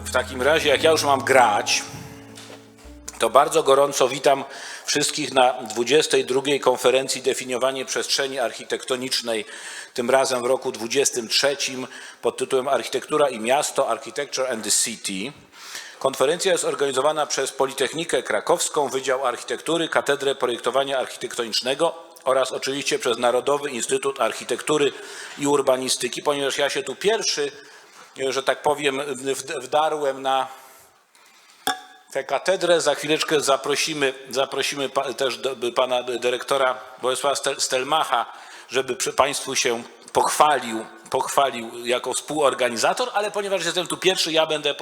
w takim razie, jak ja już mam grać, to bardzo gorąco witam wszystkich na 22. konferencji Definiowanie przestrzeni architektonicznej, tym razem w roku 23 pod tytułem Architektura i miasto, Architecture and the City. Konferencja jest organizowana przez Politechnikę Krakowską, Wydział Architektury, Katedrę Projektowania Architektonicznego oraz oczywiście przez Narodowy Instytut Architektury i Urbanistyki, ponieważ ja się tu pierwszy, że tak powiem, wdarłem na tę katedrę. Za chwileczkę zaprosimy też pana dyrektora Bolesława Stelmacha, żeby Państwu się pochwalił jako współorganizator, ale ponieważ jestem tu pierwszy, ja będę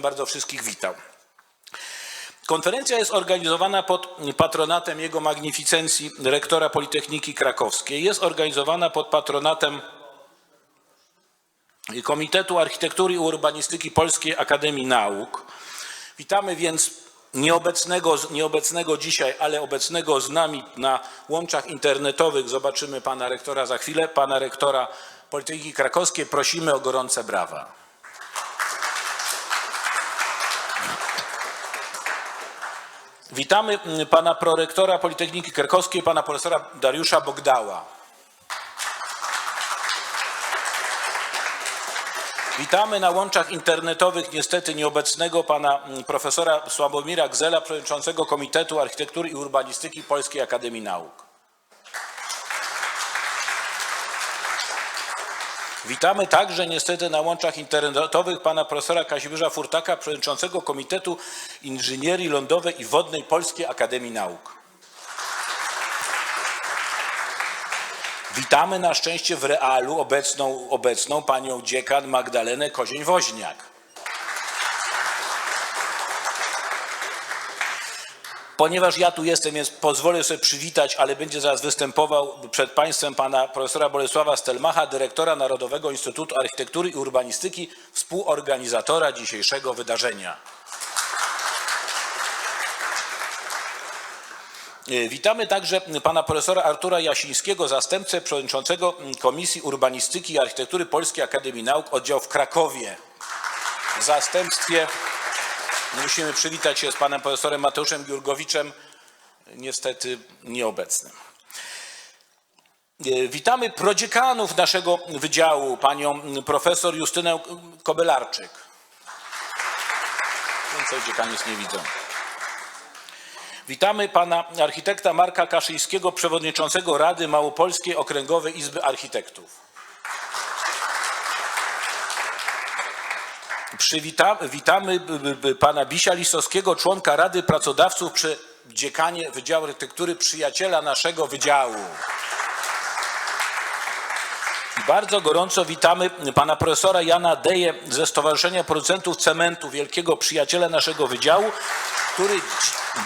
bardzo wszystkich witał. Konferencja jest organizowana pod patronatem Jego Magnificencji rektora Politechniki Krakowskiej. Jest organizowana pod patronatem Komitetu Architektury i Urbanistyki Polskiej Akademii Nauk. Witamy więc nieobecnego dzisiaj, ale obecnego z nami na łączach internetowych. Zobaczymy pana rektora za chwilę. Pana rektora Politechniki Krakowskiej prosimy o gorące brawa. Witamy pana prorektora Politechniki Krakowskiej, pana profesora Dariusza Bogdała. Witamy na łączach internetowych niestety nieobecnego pana profesora Sławomira Gzela, przewodniczącego Komitetu Architektury i Urbanistyki Polskiej Akademii Nauk. Witamy także niestety na łączach internetowych pana profesora Kazimierza Furtaka, przewodniczącego Komitetu Inżynierii Lądowej i Wodnej Polskiej Akademii Nauk. Witamy na szczęście w realu obecną panią dziekan Magdalenę Kozień-Woźniak. Ponieważ ja tu jestem, więc pozwolę sobie przywitać, ale będzie zaraz występował przed państwem pana profesora Bolesława Stelmacha, dyrektora Narodowego Instytutu Architektury i Urbanistyki, współorganizatora dzisiejszego wydarzenia. Witamy także pana profesora Artura Jasińskiego, zastępcę przewodniczącego Komisji Urbanistyki i Architektury Polskiej Akademii Nauk, oddział w Krakowie. W zastępstwie musimy przywitać się z panem profesorem Mateuszem Jurgowiczem, niestety nieobecnym. Witamy prodziekanów naszego wydziału, panią profesor Justynę Kobelarczyk. Więcej dziekanic nie widzę. Witamy pana architekta Marka Kaszyńskiego, przewodniczącego Rady Małopolskiej Okręgowej Izby Architektów. Witamy pana Bisia Lisowskiego, członka Rady Pracodawców przy dziekanie Wydziału Architektury, przyjaciela naszego wydziału. Bardzo gorąco witamy pana profesora Jana Deję ze Stowarzyszenia Producentów Cementu, wielkiego przyjaciela naszego wydziału, który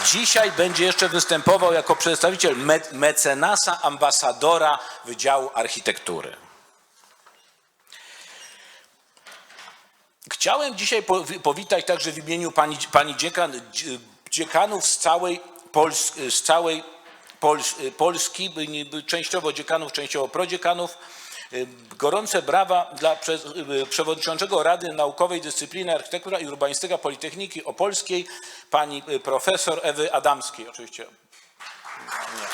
dzisiaj będzie jeszcze występował jako przedstawiciel mecenasa, ambasadora Wydziału Architektury. Chciałem dzisiaj powitać także w imieniu pani dziekan, dziekanów z całej Polski, częściowo dziekanów, częściowo prodziekanów. Gorące brawa dla przewodniczącego Rady Naukowej Dyscypliny Architektura i Urbanistyka Politechniki Opolskiej, pani profesor Ewy Adamskiej, oczywiście nie.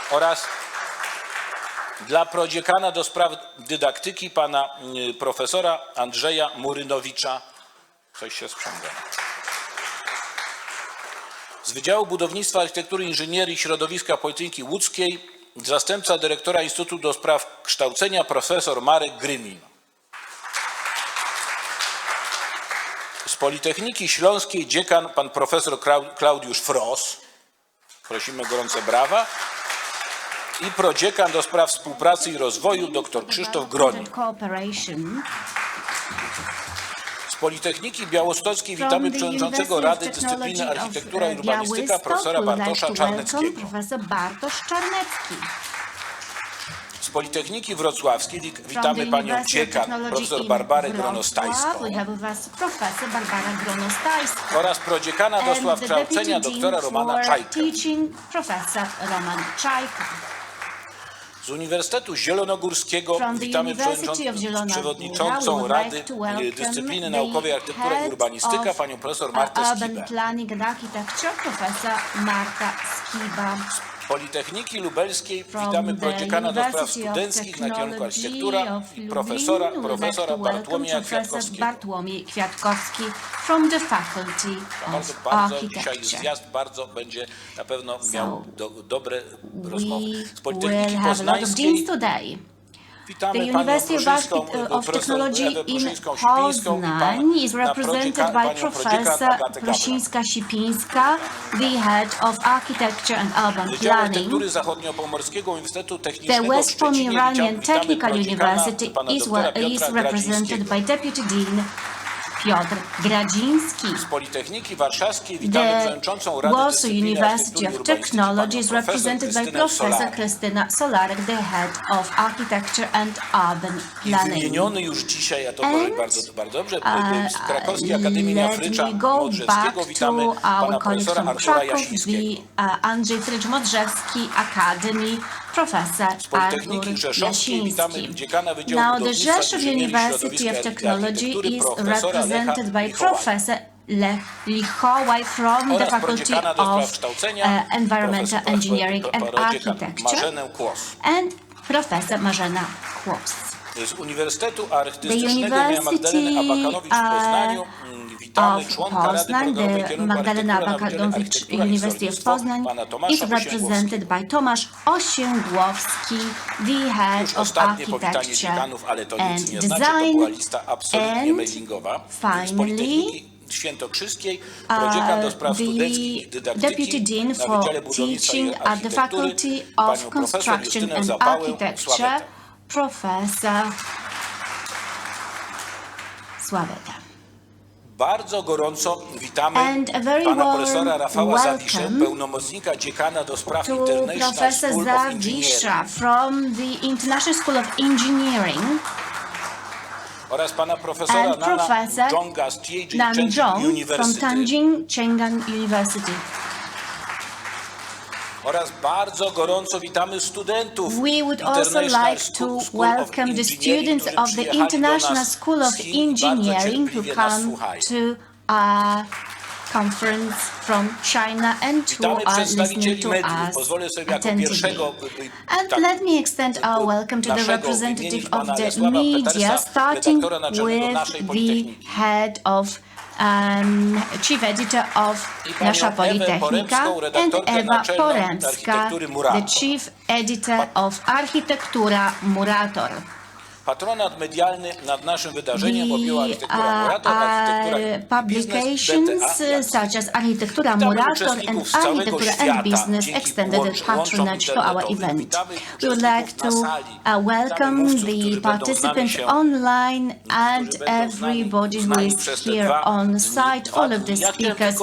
Oraz dla prodziekana do spraw dydaktyki pana profesora Andrzeja Murynowicza. Coś się sprząta. Z Wydziału Budownictwa, Architektury, Inżynierii i Środowiska Politechniki Łódzkiej zastępca dyrektora Instytutu do Spraw Kształcenia profesor Marek Grymin. Z Politechniki Śląskiej dziekan pan profesor Klaudiusz Fros. Prosimy gorące brawa. I prodziekan do spraw współpracy i rozwoju dr Krzysztof Gronik. Z Politechniki Białostockiej witamy przewodniczącego Rady Dyscypliny Architektura i Urbanistyka profesora Bartosza Czarneckiego. Z Politechniki Wrocławskiej witamy panią dziekan profesor Barbarę Gronostajską oraz prodziekana do spraw kształcenia doktora Romana Czajkę. Z Uniwersytetu Zielonogórskiego witamy przewodniczącą Rady Dyscypliny Naukowej Architektura i Urbanistyka, panią profesor Martę Skibę. Z Politechniki Lubelskiej witamy prodziekana do spraw studenckich na kierunku architektura i profesora Bartłomieja Kwiatkowskiego. From the Faculty of Architecture. Dzisiaj zjazd bardzo będzie na pewno miał dobre rozmowy. Z Politechniki Poznańskiej witamy the University of Technology in Poznań is represented by Professor Prosińska-Sipińska, the head of Architecture and Urban Planning. The West Pomeranian Technical University is represented by Deputy Dean Piotr Gradziński. Z Politechniki Warszawskiej witamy przewodniczącą Rady Warsaw Dyscypliny University of Technology is represented by Professor Krystyna Solarek, the head of Architecture and Urban Planning. I wymieniony już dzisiaj, a to powiem bardzo dobrze, z Krakowskiej Akademii Jafrycza Modrzewskiego witamy pana profesora Artura Jasińskiego. Andrzej Frycz-Modrzewski Academy, Professor Artur Jasiński. Now the Rzeszów University of Technology is represented by Professor Lech Lichołaj from the Faculty of Environmental Engineering and Architecture and Professor Marzena Kłos. Z Uniwersytetu Architektonicznego im. Magdaleny Abakanowicz w Poznaniu witamy członka Rady Programowej kierunku Architektura i University of Poznań is represented by Tomasz Osięgłowski, the head of Architecture and Design, and finally Świętokrzyskiej, prodziekan do spraw studenckich i Deputy Dean na for Wydziale Budownictwa i Teaching at the Faculty of Construction and Architecture, Professor Sławeta. Bardzo gorąco witamy pana profesora Rafała Zawiszę, pełnomocnika dziekana do spraw International School of Engineering. From the International School of Engineering. Oraz pana profesora Nana Jonga z Tianjin University. Oraz bardzo gorąco witamy studentów We would also like to welcome the students of the International School of Engineering who come to our conference from China and who are listening to us attentively. And let me extend our welcome to the representative of the media, starting with the head of chief editor of Nasza Politechnika and Ewa Poremska, the chief editor of Architektura Murator. Patronat medialny nad naszym wydarzeniem objęła Architektura Murator, Architektura publications such as Architektura Murator and Architektura and Business extended the patronage to our event. We would like to welcome the participants online and everybody who is here on site, all of the speakers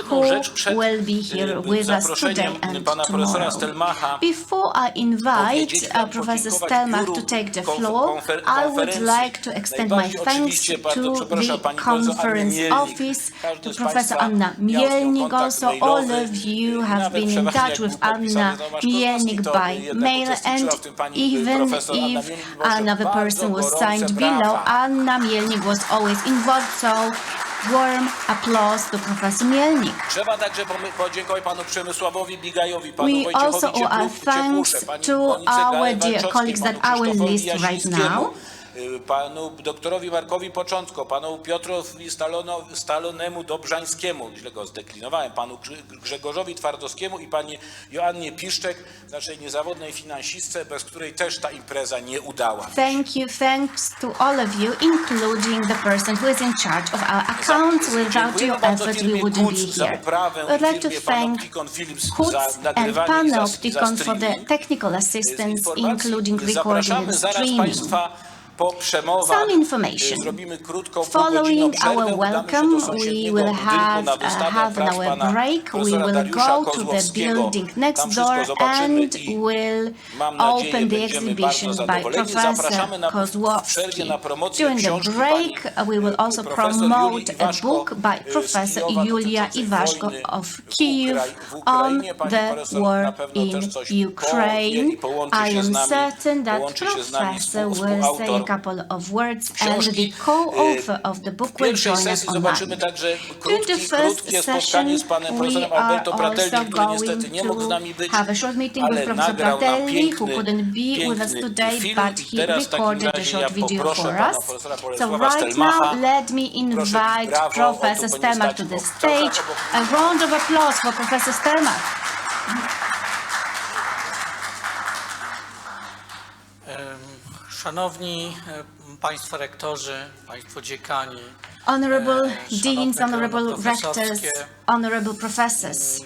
who will be here with us today and tomorrow. Before I invite Professor Stelmach to take the floor, I would like to extend my thanks to the conference office, to Professor Anna Mielnik. Also, all of you have been in touch with Anna Mielnik by mail, and even if another person was signed below, Anna Mielnik was always involved, so warm applause to Professor Mielnik. Trzeba także podziękować panu Przemysławowi Bigajowi, panu We also owe our thanks to our dear colleagues that I will list right now. Panu doktorowi Markowi Początko, panu Piotrowi Stalonemu Dobrzańskiemu, źle go zdeklinowałem, panu Grzegorzowi Twardowskiemu i pani Joannie Piszczek, naszej niezawodnej finansistce, bez której też ta impreza nie udała. Thanks to all of you, including the person who is in charge of our accounts. Without your effort, we wouldn't be here. I'd like to thank Kutz and Panopticon for the technical assistance, including recording and streaming. Po przemowach Some information. zrobimy krótką Following półgodzinną przerwę, our udamy się welcome, do we sąsiedniego will budynku have na a wystawę half an prac hour pana break. We profesora will Dariusza go to the Kozłowskiego. building next Tam wszystko door zobaczymy and i will mam nadzieję, open the będziemy bardzo exhibition by zadowoleni. Zapraszamy Professor w przerwie Kozłowski. na promocję During the książki break, pani we will also profesor promote Julii a Iwaszko book by z Professor Kijowa Julia dotyczącej Iwaszko wojny of w Kyiv on Ukrainie. Pani the profesor na war pewno też in coś powie Ukraine. i połączy I się z am nami, certain that połączy się z nami Professor will say a współautor couple of words and książki. the co-author of the book W will pierwszej join us sesji zobaczymy online. także During the krótkie first spotkanie z panem session, profesorem we are Alberto Pratelli, also który niestety going nie mógł z nami to być, have a short meeting with ale Professor nagrał nam Pratelli, who couldn't be with us piękny today, film. but I he teraz w takim recorded a razie ja short video poproszę for pana us. profesora So Bolesława right Stelmacha. now, let me Proszę mi invite brawo, Professor o, tu Stelmach to powinien the stać trochę stage. obok A round of applause for Professor Stelmach. Szanowni Państwo rektorzy, Państwo dziekani, Honorable deans, szanowne honorable grono rectors, profesorskie, honorable professors.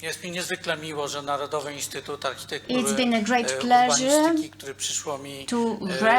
jest mi niezwykle miło, że Narodowy Instytut Architektury It's been a great i pleasure Urbanistyki, który przyszło mi to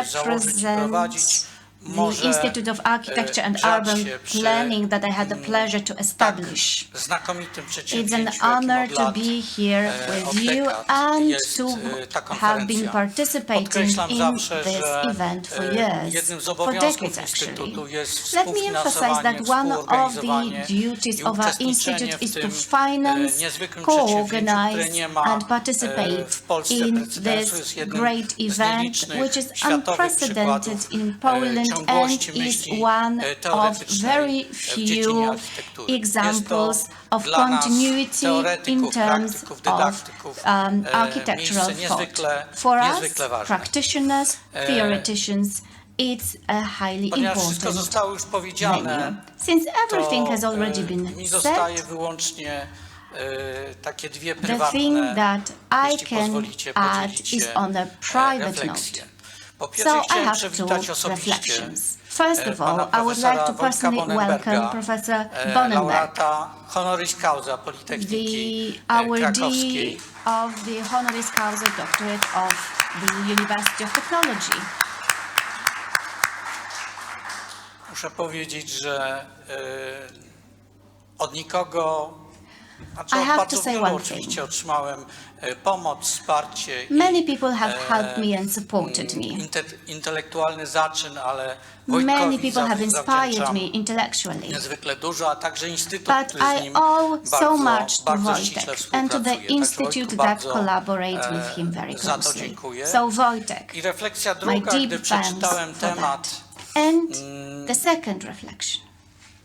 założyć i prowadzić, represent the może Institute of Architecture and dziać Urban się przy Planning that I had the pleasure to establish. znakomitym It's przedsięwzięciu, an honor jakim to od be lat, here od with you dekad and jest to ta have been konferencja. participating Podkreślam in zawsze, this że event for years, jednym z for obowiązków decades actually. Instytutu jest Let me emphasize współfinansowanie, that one of the współorganizowanie duties i of our uczestniczenie institute is w to tym finance, niezwykłym przedsięwzięciu, które co-organize nie ma and participate w Polsce in precedensu, this jest jednym great z event, nielicznych which is światowych unprecedented przykładów in Poland and ciągłości is myśli one of teoretycznej very w dziedzinie few architektury. Jest to examples of dla nas, continuity in teoretyków, terms praktyków, of dydaktyków, architectural miejsce thought. For niezwykle us, ważne. practitioners, theoreticians, it's a highly Ponieważ wszystko important zostało już powiedziane, venue. Since everything has to already been mi zostaje said, wyłącznie takie dwie the thing prywatne, that I jeśli can pozwolicie, add podzielić is się on a private refleksje. note. Po pierwsze So I chciałem have two przywitać osobiście reflections. First of all, pana I would like to profesora personally Wojtka welcome Bonenberga, Professor Bonenberg, laureata honoris causa Politechniki the awardee Krakowskiej. of the honoris causa doctorate of the University of Technology. Muszę powiedzieć, że od nikogo, znaczy I od have bardzo to say wielu one oczywiście otrzymałem pomoc, wsparcie Many i people have helped me and supported me. intelektualny zaczyn, ale Many Wojtkowi people have inspired zawdzięczam me intellectually. niezwykle dużo, a także Instytut, But który z I nim owe so bardzo, much to bardzo ściśle Wojtek and to the współpracuje. Także institute Wojtku, that bardzo, collaborate with him very za to closely. dziękuję. So Wojtek, I refleksja my druga, deep gdy thanks przeczytałem for temat that. And the second reflection.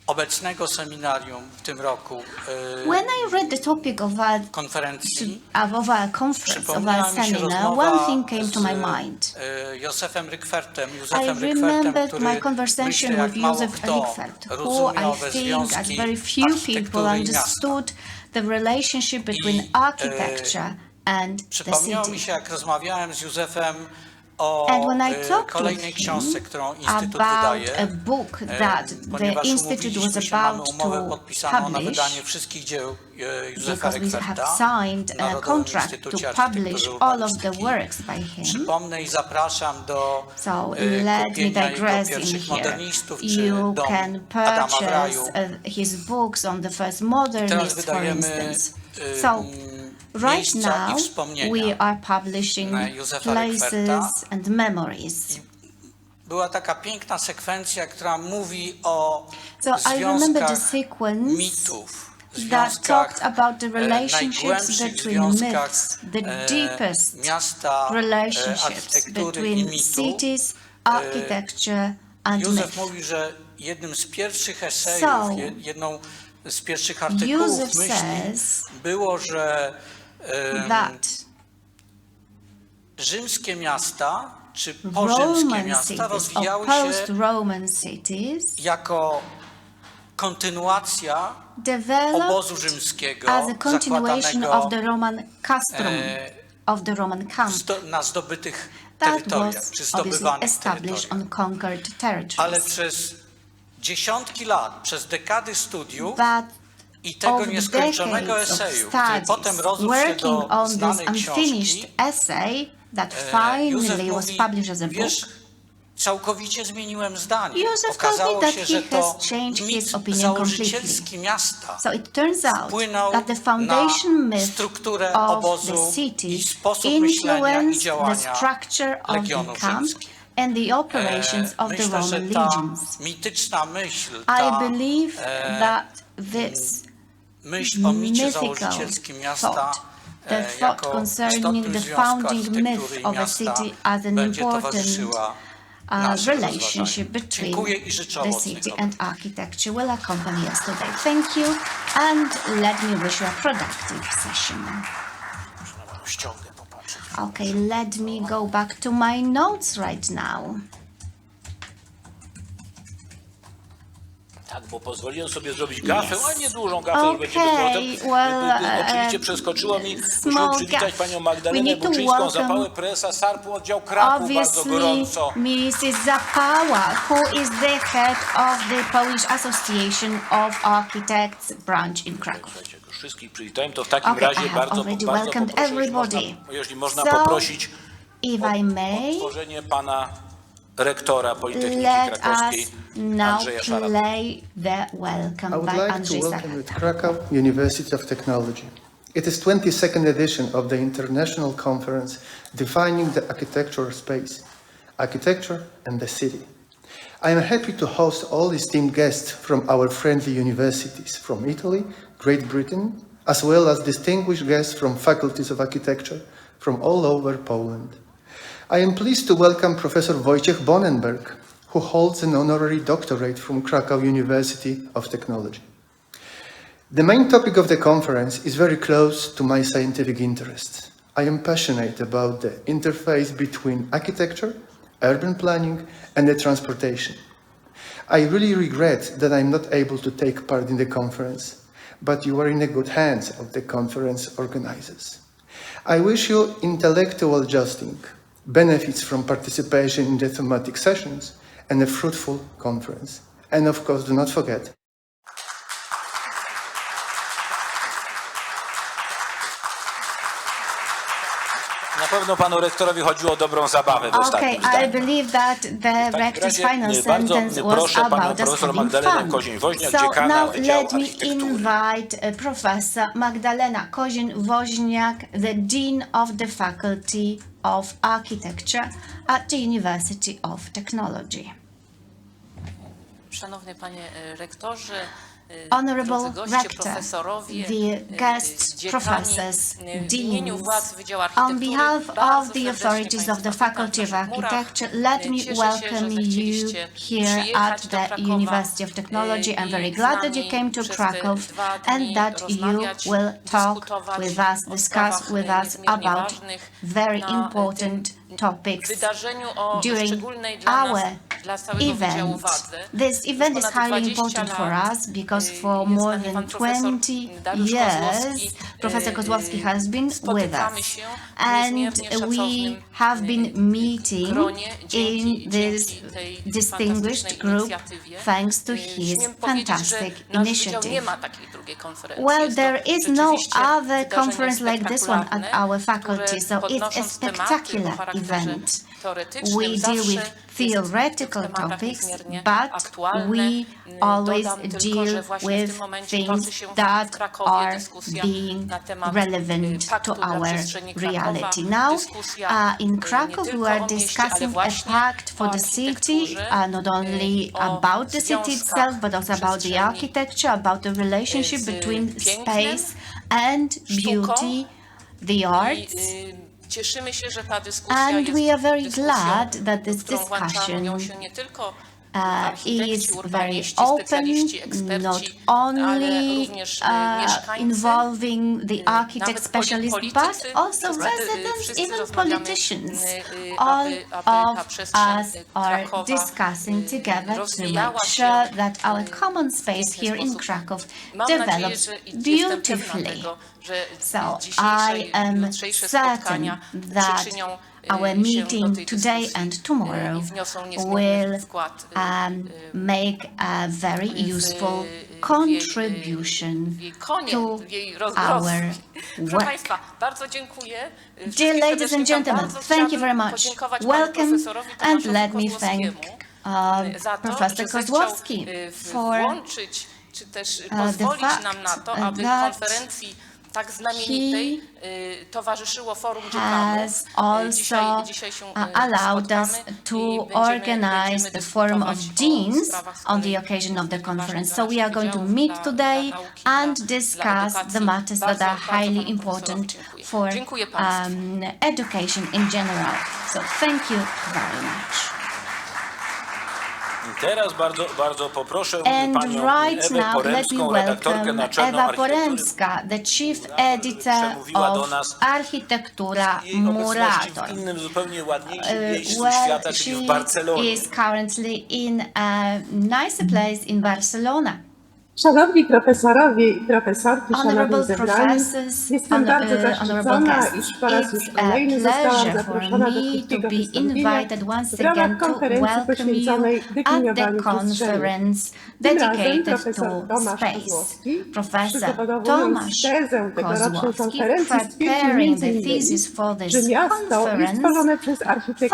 obecnego seminarium w tym roku When I read the topic of konferencji, our conference, of our przypomniała mi się seminar, rozmowa one thing came to my mind. Józefem Rykfertem, I remembered który my conversation myślę, with jak mało Józef kto Rykfert, who rozumiał I we think as związki very few people architektury i miasta. understood the relationship between architecture and the Przypomniało mi city. się, jak rozmawiałem z Józefem o And when I talked kolejnej with książce, him którą Instytut about wydaje, a book that the ponieważ Institute was umówiliśmy się, mamy about umowę to podpisaną na publish, wydanie wszystkich dzieł Józefa because we have Rykferta signed w a Narodowym contract to Instytucie publish Architektury i all of the Urbanistyki. works by him. Przypomnę i zapraszam do So let me kupienia jego digress in pierwszych here. modernistów, czy You Dom can Adama w purchase raju. his books on the first Teraz modernists, for wydajemy instance. So right miejsca i now wspomnienia we are publishing Józefa places Rykferta. and memories. Była taka piękna sekwencja, która mówi o So I remember the związkach sequence mitów, that talked about the relationships najgłębszych between związkach myths, the deepest miasta, relationships architektury i between mitu. cities, architecture and Józef myth. mówi, że jednym z pierwszych esejów, So, jedną z pierwszych artykułów Józef myśli says było, że that rzymskie miasta, czy porzymskie Roman miasta cities or rozwijały się post-Roman cities jako kontynuacja developed obozu rzymskiego as a continuation zakładanego of the Roman custom, of the Roman camp na zdobytych that terytoriach, was czy obviously zdobywanych established terytoriach. on conquered Ale territories. przez dziesiątki lat, przez dekady studiów But i tego of nieskończonego decades of eseju, który potem studies rozrósł się working do on this znanej unfinished książki, essay that Józef finally was mówi, published as a book, wiesz, Całkowicie zmieniłem zdanie. Józef Okazało told me się, that że he to has changed mit his opinion założycielski miasta So it turns out wpłynął that the foundation na myth strukturę of obozu the city i sposób myślenia i influenced the działania structure of the Legionów camp Rzymskich. and the operations of the Myślę, że Roman ta legions. mityczna myśl, I ta believe that this myśl o micie mythical założycielskim miasta thought, the thought jako concerning istotnym the związku founding myth architektury i of a miasta city as an będzie important towarzyszyła naszym relationship rozważaniom. between Dziękuję i życzę the owocnych city obrad. and architecture will accompany us today. Thank you, and let me wish you a productive session. Ściągę popatrzeć. Okay, let me go back to my notes right now. Tak, bo pozwoliłem sobie zrobić gafę, Yes. a nie dużą gafę, już będziemy potem. Oczywiście przeskoczyło mi, musimy small przywitać gaff. panią We Magdalenę need to Buczyńską, welcome zapałę presa SARP-u oddział Kraków, bardzo Obviously, gorąco. Mrs. Zapała, who is the head of the Polish Association of Architects branch in Kraków. Słuchajcie, jak już wszystkich przywitałem, to w takim Okay, I razie have bardzo already poproszę, welcomed everybody. jeśli można So, poprosić If I may, odtworzenie pana rektora Politechniki let Krakowskiej, us now Andrzeja Szarapa. play the welcome I would by like to Andrzej welcome Szarapa. you to Krakow University of Technology. It is 22nd edition of the International Conference defining the architectural space, architecture and the city. I am happy to host all esteemed guests from our friendly universities from Italy, Great Britain, as well as distinguished guests from faculties of architecture from all over Poland. I am pleased to welcome Professor Wojciech Bonenberg, who holds an honorary doctorate from Krakow University of Technology. The main topic of the conference is very close to my scientific interests. I am passionate about the interface between architecture, urban planning, and the transportation. I really regret that I'm not able to take part in the conference, but you are in the good hands of the conference organizers. I wish you intellectual adjusting, benefits from participation in the thematic sessions, and a fruitful conference. And of course, do not forget, Na pewno panu rektorowi chodziło o dobrą zabawę w Okay, ostatnim I zdaniu. believe that the rector's final bardzo sentence was proszę panią about us profesor having Magdalenę fun. Kozień-Woźniak, So dziekana now Wydziału let me Architektury. invite Professor Magdalena Kozień-Woźniak, the Dean of the Faculty of Architecture at the University of Technology. Szanowny panie rektorze, Honorable drodzy goście, Rector, profesorowie, the guests, dziekani, professors, w imieniu deans, władz Wydziału on Architektury behalf bardzo of the serdecznie authorities of the państwa Faculty of witam w naszych Architecture, murach. let me Cieszę się, welcome że you zechcieliście here przyjechać at do the Krakowa University of Technology. I'm very i z glad that you nami came to przez te Krakow 2 dni and that you rozmawiać, will talk dyskutować with us, o discuss sprawach with us niezmiernie about ważnych very na important tym topics wydarzeniu o during szczególnej dla nas, our dla całego Wydziału event. wadze. This Już event is ponad highly 20 important for lat, us because for jest z more nami than pan profesor 20 Dariusz years, Kozłowski. Professor Kozłowski has been with Spotykamy us, się w and niezmiernie we szacownym have been meeting gronie in this dzięki tej distinguished fantastycznej group inicjatywie. thanks to his Śmiem powiedzieć, że fantastic nasz wydział initiative. nie ma takiej drugiej konferencji. Well, Jest to there is no rzeczywiście other wydarzenie conference like this one at spektakularne, our faculty, które so it's a podnosząc tematy o spectacular charakterze event. teoretycznym We deal zawsze with jest theoretical w tych tematach topics, niezmiernie but aktualne. we always Dodam tylko, deal że właśnie w with tym momencie things toczy się w that Krakowie are dyskusja being na temat relevant paktu to dla our przestrzeni Krakowa. reality. Now, Dyskusja in nie Krakow, tylko we are o mieście, ale discussing a właśnie pact for o the city, architekturze, not only o about the city związkach itself, but also about the przestrzeni architecture, about the relationship z between pięknem, space and sztuką beauty, the arts. Cieszymy się, że ta dyskusja And jest we are very dyskusją, glad that this którą włączają discussion się nie tylko is architekci, very urbaniści, open, specjaliści, eksperci, not ale only również mieszkańcy, involving the architect nawet specialists, but politycy. also residents, Wszyscy even rozmawiamy, politicians. aby All ta of przestrzeń us are Krakowa discussing together to rozwijała make się sure that our common space piękny here in sposób. Krakow Mam nadzieję, develops że i jestem pewna beautifully. tego, że So dzisiejsze I am jutrzejsze certain spotkania that przyczynią our się meeting do tej today dyskusji and tomorrow i wniosą niezmierny will wkład make a very useful contribution to our work. Dear ladies and gentlemen, thank you very much. Welcome, and let me thank Professor Kozłowski for the fact that he has also allowed us to organize the Forum of Deans on the occasion of the conference. So we are going to meet today and discuss the matters that are highly important for education in general. So thank you very much. Teraz bardzo poproszę And panią right Ewę now, let me Poremską, redaktorkę welcome naczelną Ewa architektury. Poremska, the chief editor Przemówiła do of nas Architektonicznego jej obecności w innym, zupełnie ładniejszym miejscu well, świata, czyli w Barcelonie. she is currently in a nicer place in Barcelona. Szanowni profesorowie i profesorki, Honorable szanowni zebrani, professors, jestem bardzo honorable zaszczycona, guests, iż po raz już it's a kolejny zostałam pleasure for zaproszona do me to krótkiego be wystąpienia invited once w ramach again to konferencji welcome you poświęconej at the definiowaniu przestrzeni. conference Tym razem dedicated profesor to Tomasz space. Kozłowski, Professor przygotowując Tomasz tezę tegorocznej Kozłowski, konferencji, stwierdził preparing the m.in., thesis for że this miasto jest conference, tworzone przez architekturę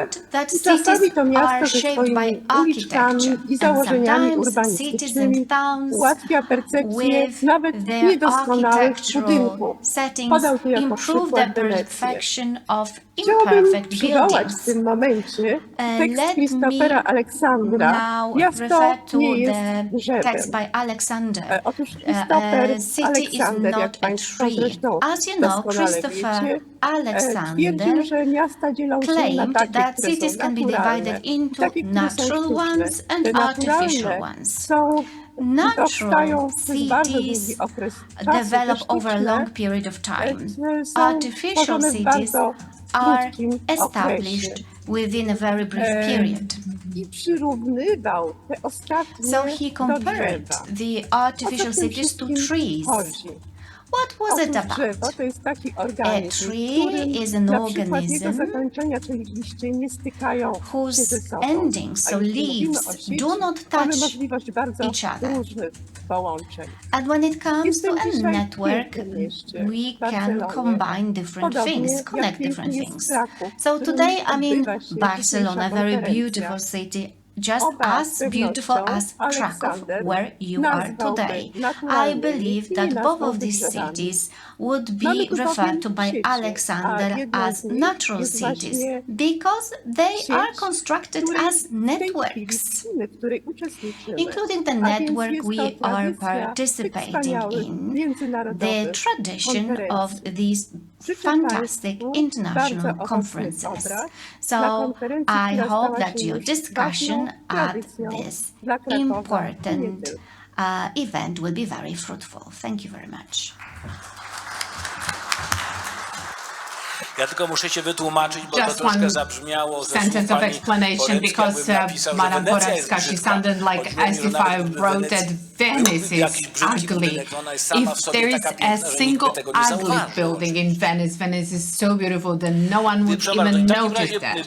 found that i czasami cities to miasto are ze shaped by swoimi uliczkami architecture, i and założeniami sometimes cities urbanistycznymi and towns ułatwia percepcję with nawet their niedoskonałych architectural budynków. settings Podał tu jako improve the przykład Wenecję. perfection of Chciałabym imperfect przywołać w buildings. tym momencie tekst Let Christophera me Aleksandra. now Miasto refer to nie jest the drzewem. text by Alexander. Otóż Christopher A city is Aleksander, jak not a Państwo tree. zresztą As you know, doskonale Christopher wiecie, Alexander twierdził, że miasta dzielą się na claimed takie, that które są cities can be naturalne divided i into takie, które są natural sztuczne. ones and Te artificial naturalne ones. są powstają Natural przez bardzo długi cities okres czasu. develop Te over a sztuczne long period of time. są Artificial tworzone w cities bardzo are krótkim established okresie. within a very brief period. I przyrównywał te ostatnie So he do compared drzewa. the artificial O co w tym cities to wszystkim trees. chodzi? What was it Otóż drzewo about? to jest taki organizm, A tree w którym is an na przykład jego organism zakończenia, czyli liście, nie stykają się whose ze sobą. endings, A so jeśli mówimy leaves, o sieci, do not mamy touch możliwość bardzo each other. różnych połączeń. And when it comes to Jestem a dzisiaj w network, pięknym mieście, we can Barcelonie. combine different Podobnie things, jak connect piękny different jest things. Kraków, w So którym today I'm in odbywa się Barcelona, dzisiejsza very konferencja. beautiful city, just Oba as z beautiful pewnością as Krakow, Aleksander where you are nazwałby today. I naturalnymi believe i that nie both of nazwałby these drzewami. cities would be Mamy tu referred to bowiem by sieci, Alexander a jedna as z nich natural jest cities właśnie because they sieć, are constructed której as w tej chwili networks. tkwimy, w której uczestniczymy. Including the A więc network jest to we are tradycja tych participating wspaniałych in, the międzynarodowych tradition of konferencji. these Życzę fantastic Państwu international bardzo owocnych conferences. obrad So na konferencji, I która hope stała that się your już discussion ważną at tradycją this dla Krakowa i nie important tylko. event will be very fruitful. Thank you very much. Ja tylko muszę się wytłumaczyć, bo to Just troszkę one zabrzmiało, że sentence of pani explanation, Poremska because bym napisał, że Madam Wenecja jest Poremska, she brzydka. sounded like Chodziło mi, as że if nawet I gdyby wrote that Wenecji Venice byłby is jakiś brzydki ugly. budynek, ona jest sama w If sobie there is taka a piękna, że nikt single by tego nie ugly zauważył. building in Venice, Venice is so beautiful that no one would Proszę bardzo, even w takim notice razie, that.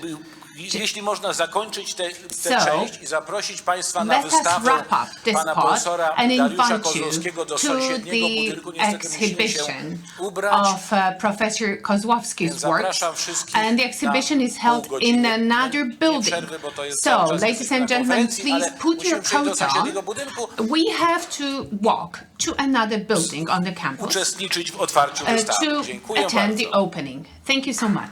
jeśli można zakończyć tę So, część i zaprosić Państwa na Let us wystawę wrap up this pana part profesora and Dariusza invite you Kozłowskiego do to sąsiedniego the budynku. Niestety musimy się exhibition ubrać. of Professor Kozłowski's Więc work. zapraszam wszystkich And the na exhibition is pół held godziny. in another Nie building. przerwy, bo to jest cały So, czas ladies jesteśmy and na gentlemen, konferencji, please ale put musimy your przejść do coats on. sąsiedniego budynku, We have to walk to another building on the campus uczestniczyć w otwarciu wystawy. to Dziękuję attend bardzo. the opening. Thank you so much.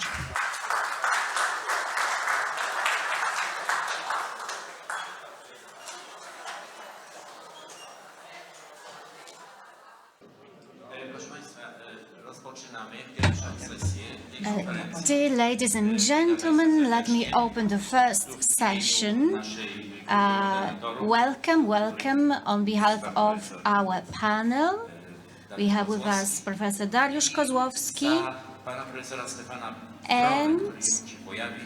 Dear ladies and gentlemen, let me open the first session. Welcome on behalf of our panel. We have with us Professor Dariusz Kozłowski, and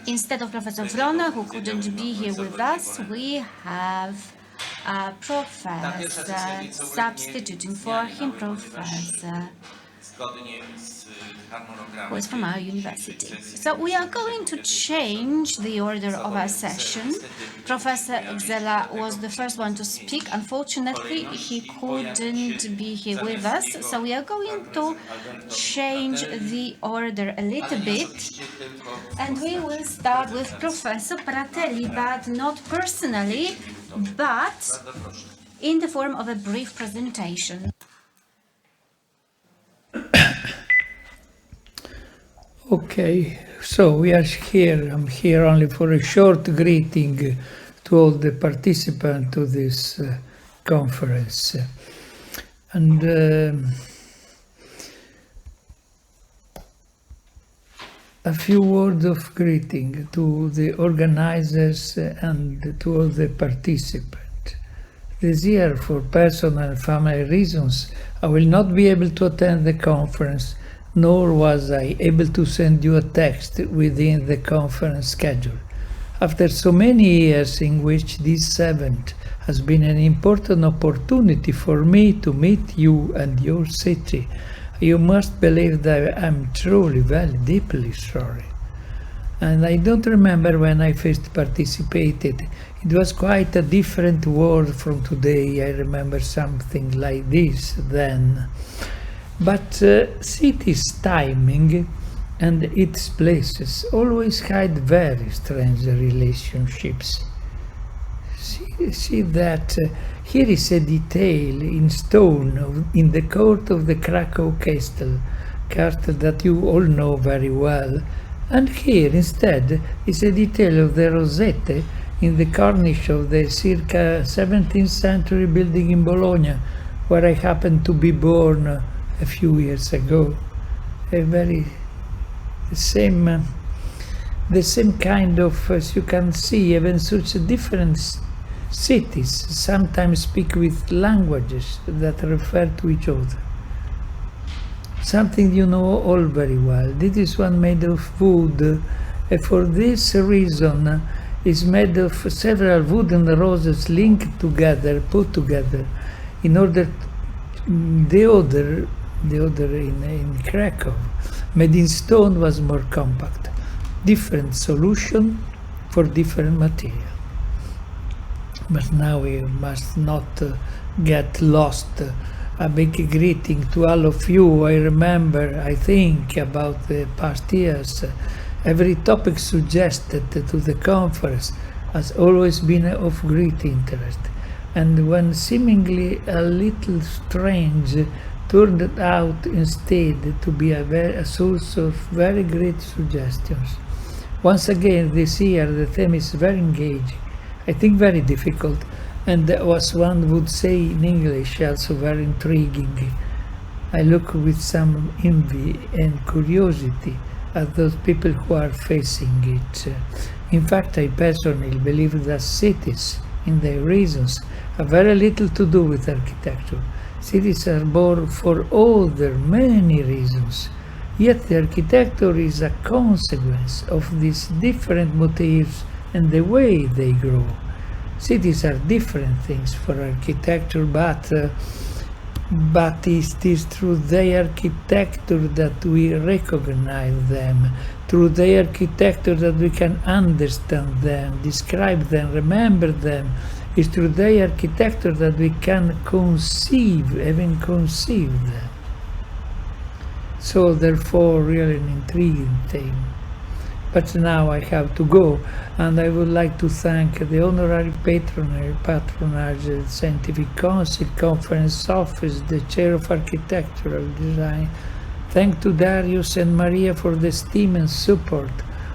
instead of Professor Wrona, who couldn't be here with us, we have a professor substituting for him, Professor who is from our university. So we are going to change the order of our session. Professor Gzela was the first one to speak. Unfortunately, he couldn't be here with us, so we are going to change the order a little bit. And we will start with Professor Pratelli, but not personally, but in the form of a brief presentation. Okay, so we are here. I'm here only for a short greeting to all the participants to this conference. And a few words of greeting to the organizers and to all the participants. This year, for personal and family reasons, I will not be able to attend the conference, nor was I able to send you a text within the conference schedule. After so many years in which this event has been an important opportunity for me to meet you and your city, you must believe that I'm truly very deeply sorry. And I don't remember when I first participated. It was quite a different world from today. I remember something like this then. But city's timing and its places always hide very strange relationships. See that here is a detail in stone in the court of the Krakow castle that you all know very well, and here instead is a detail of the rosette in the cornice of the circa 17th century building in Bologna, where I happened to be born a few years ago. The same kind of, as you can see, even such different cities sometimes speak with languages that refer to each other. Something you know all very well. This is one made of wood, and for this reason is made of several wooden roses linked together, put together, in order the other in Krakow, made in stone, was more compact. Different solution for different material. But now we must not get lost. A big greeting to all of you. I think about the past years. Every topic suggested to the conference has always been of great interest. And when seemingly a little strange, turned out instead to be a source of very great suggestions. Once again, this year the theme is very engaging, I think very difficult, and as one would say in English, also very intriguing. I look with some envy and curiosity at those people who are facing it. In fact, I personally believe that cities, in their reasons, have very little to do with architecture. Cities are born for other many reasons, yet the architecture is a consequence of these different motifs and the way they grow. Cities are different things for architecture, but it is through their architecture that we recognize them, through their architecture that we can understand them, describe them, remember them. It's through their architecture that we can even conceive them. So therefore, really an intriguing thing. But now I have to go, and I would like to thank the honorary patronage, the Scientific Council, Conference Office, the Chair of Architectural Design. Thank to Darius and Maria for the esteem and support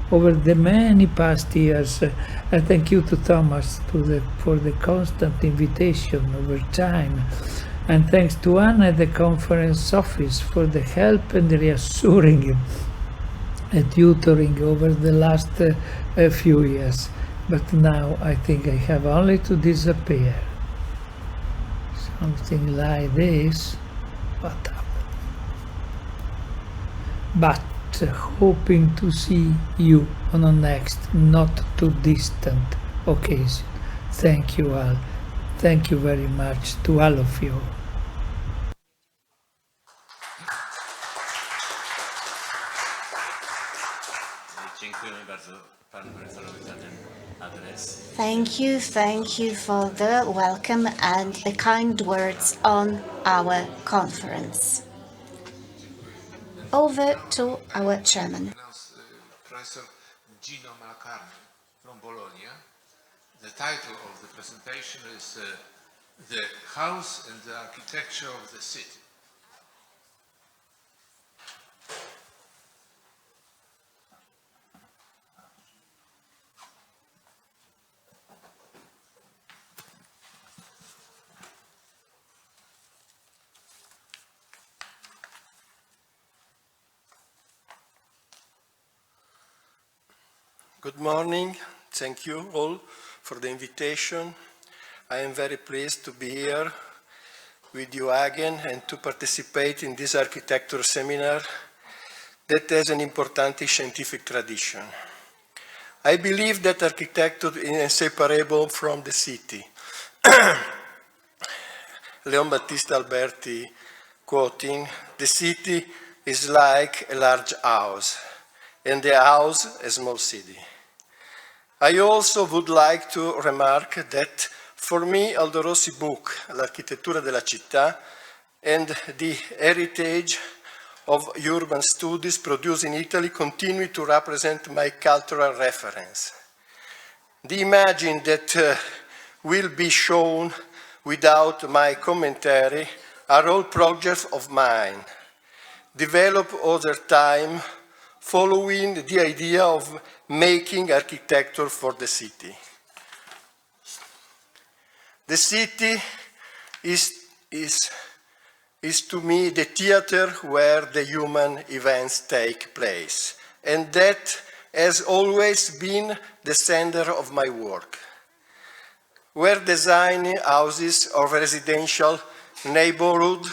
over the many past years. And thank you to Thomas for the constant invitation over time. And thanks to Anna at the Conference Office for the help and the reassuring tutoring over the last few years. But now I think I have only to disappear. Something like this. What happened? But hoping to see you on a next, not too distant occasion. Thank you all. Thank you very much to all of you. Dziękujemy bardzo panu profesorowi za ten adres. Thank you for the welcome and the kind words on our conference. Over to our chairman. Professor Gino Malacarne from Bologna. The title of the presentation is The House and the Architecture of the City. Good morning. Thank you all for the invitation. I am very pleased to be here with you again and to participate in this architecture seminar that has an important scientific tradition. I believe that architecture is inseparable from the city. Leon Battista Alberti quoting, "The city is like a large house, and the house a small city." I also would like to remark that for me Aldo Rossi's book, L'architettura della città, and the heritage of urban studies produced in Italy continue to represent my cultural reference. The image that will be shown without my commentary are all projects of mine, developed over time following the idea of making architecture for the city. The city is to me the theater where the human events take place, and that has always been the center of my work. Where designing houses or residential neighborhood,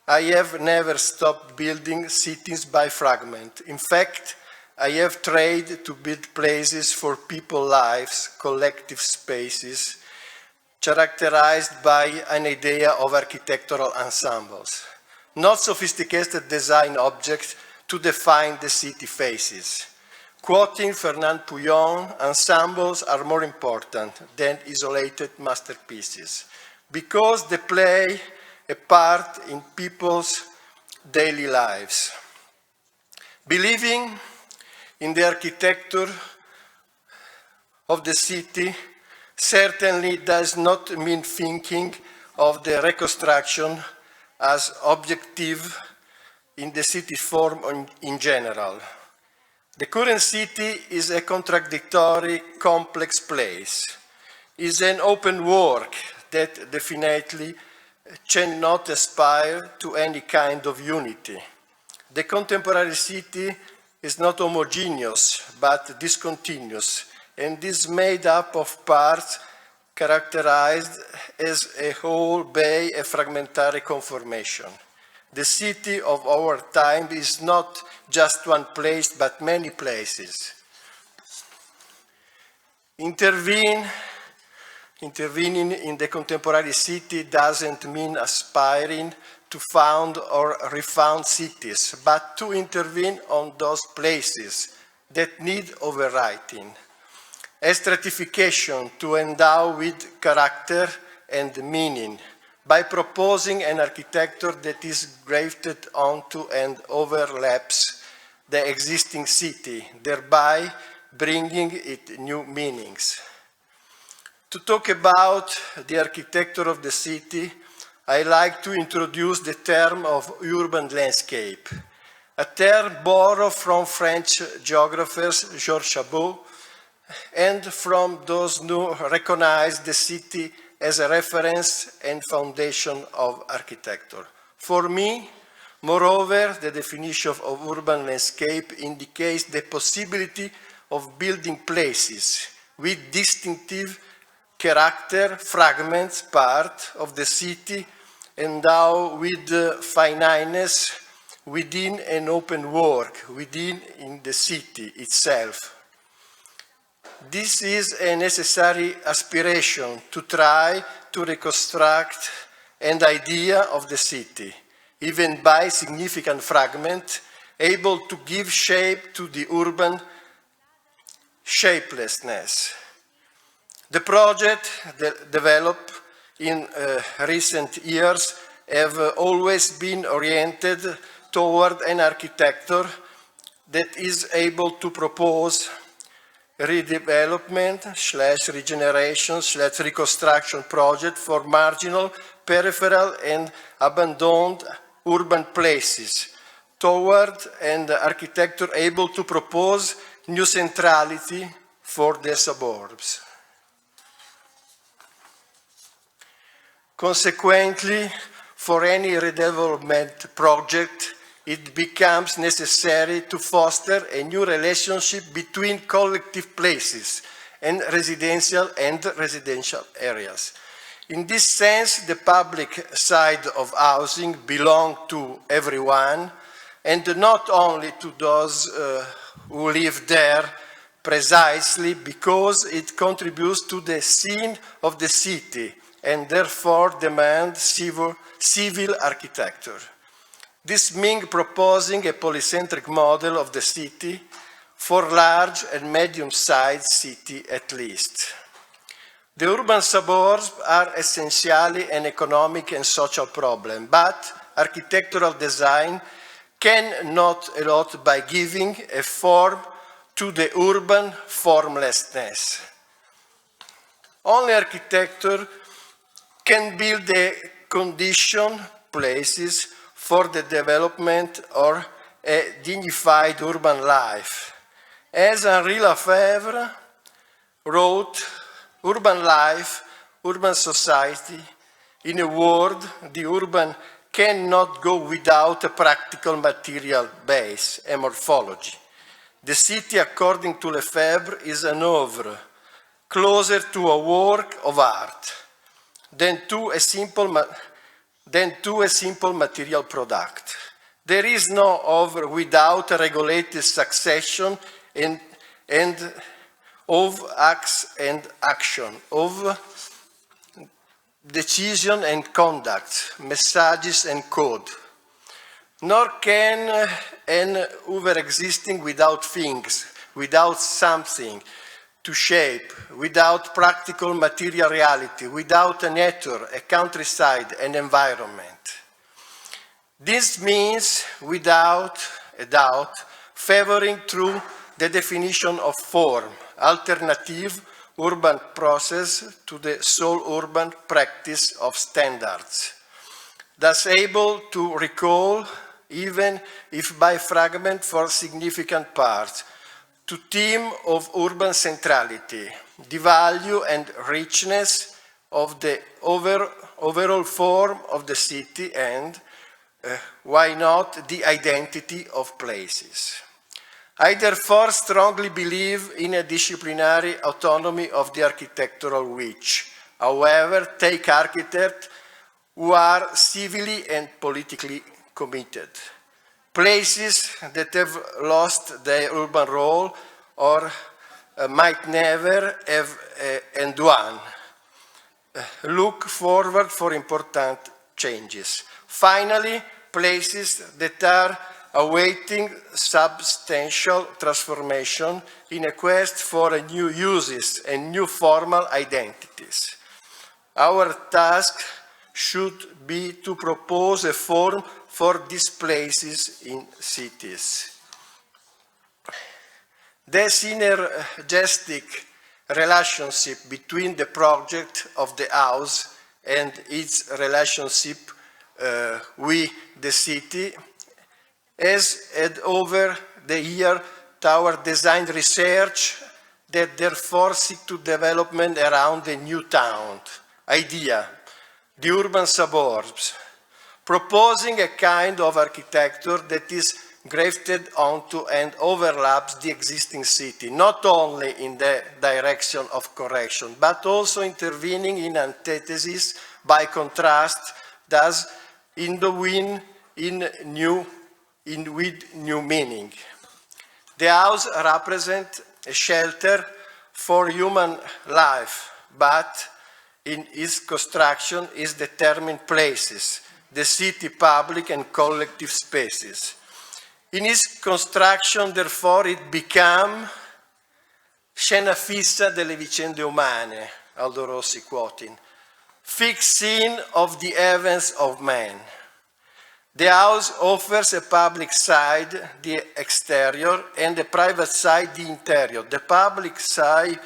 I have never stopped building cities by fragment. In fact, I have tried to build places for people's lives, collective spaces, characterized by an idea of architectural ensembles, not sophisticated design objects to define the city faces. Quoting Fernand Pouillon, ensembles are more important than isolated masterpieces because they play a part in people's daily lives. Believing in the architecture of the city certainly does not mean thinking of the reconstruction as objective in the city form in general. The current city is a contradictory, complex place. It's an open work that definitely cannot aspire to any kind of unity. The contemporary city is not homogeneous, but discontinuous, and is made up of parts characterized as a whole by a fragmentary conformation. The city of our time is not just one place, but many places. Intervening in the contemporary city doesn't mean aspiring to found or refound cities, but to intervene on those places that need overwriting. A stratification to endow with character and meaning by proposing an architecture that is grafted onto and overlaps the existing city, thereby bringing it new meanings. To talk about the architecture of the city, I like to introduce the term of urban landscape, a term borrowed from French geographers Georges Chabot and from those who recognize the city as a reference and foundation of architecture. For me, moreover, the definition of urban landscape indicates the possibility of building places with distinctive character, fragments, part of the city, endowed with finiteness within an open work, within in the city itself. This is a necessary aspiration to try to reconstruct an idea of the city, even by significant fragment, able to give shape to the urban shapelessness. The project developed in recent years have always been oriented toward an architecture that is able to propose redevelopment / regeneration / reconstruction project for marginal, peripheral and abandoned urban places toward an architecture able to propose new centrality for the suburbs. Consequently, for any redevelopment project, it becomes necessary to foster a new relationship between collective places and residential areas. In this sense, the public side of housing belongs to everyone, and not only to those who live there, precisely because it contributes to the scene of the city and therefore demands civil architecture. This means proposing a polycentric model of the city for large and medium-sized cities at least. The urban suburbs are essentially an economic and social problem, but architectural design cannot allot by giving a form to the urban formlessness. Only architecture can build the condition places for the development of a dignified urban life. As Henri Lefebvre wrote, urban life, urban society, in a word, the urban cannot go without a practical material base, a morphology. The city, according to Lefebvre, is an oeuvre, closer to a work of art than to a simple material product. There is no oeuvre without a regulated succession of acts and action, of decision and conduct, messages and code. Nor can an oeuvre existing without things, without something to shape, without practical material reality, without a nature, a countryside, an environment. This means, without a doubt, favoring through the definition of form, alternative urban process to the sole urban practice of standards, thus able to recall, even if by fragment for significant parts, to theme of urban centrality, the value and richness of the overall form of the city and, why not, the identity of places. I therefore strongly believe in a disciplinary autonomy of the architectural which, however, take architects who are civilly and politically committed. Places that have lost their urban role or might never have and one. Look forward for important changes. Finally, places that are awaiting substantial transformation in a quest for new uses and new formal identities. Our task should be to propose a form for these places in cities. The synergistic relationship between the project of the house and its relationship with the city has had over the year toward design research that therefore seek to development around the new town idea, the urban suburbs, proposing a kind of architecture that is grafted onto and overlaps the existing city, not only in the direction of correction, but also intervening in antithesis by contrast, thus in the wind with new meaning. The house represents a shelter for human life, but in its construction is determined places, the city public and collective spaces. In its construction, therefore, it becomes scena fissa delle vicende umane, Aldo Rossi quoting, fixed scene of the events of man. The house offers a public side, the exterior, and a private side, the interior. The public side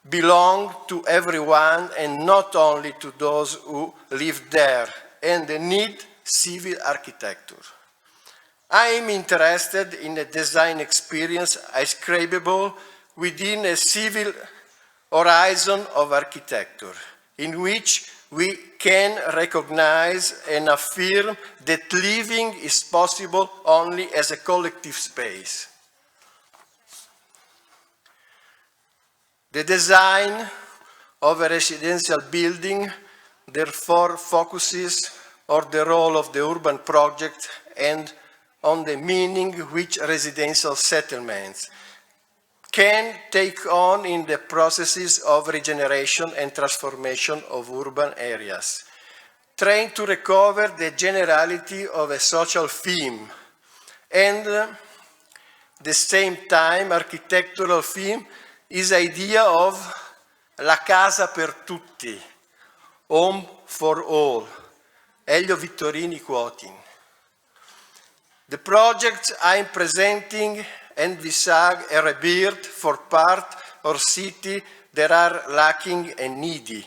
belongs to everyone and not only to those who live there, and they need civil architecture. I am interested in a design experience ascribable within a civil horizon of architecture, in which we can recognize and affirm that living is possible only as a collective space. The design of a residential building therefore focuses on the role of the urban project and on the meaning which residential settlements can take on in the processes of regeneration and transformation of urban areas, trying to recover the generality of a social theme and the same time architectural theme is idea of la casa per tutti, home for all, Elio Vittorini quoting. The projects I'm presenting envisage a rebirth for part or city that are lacking and needy.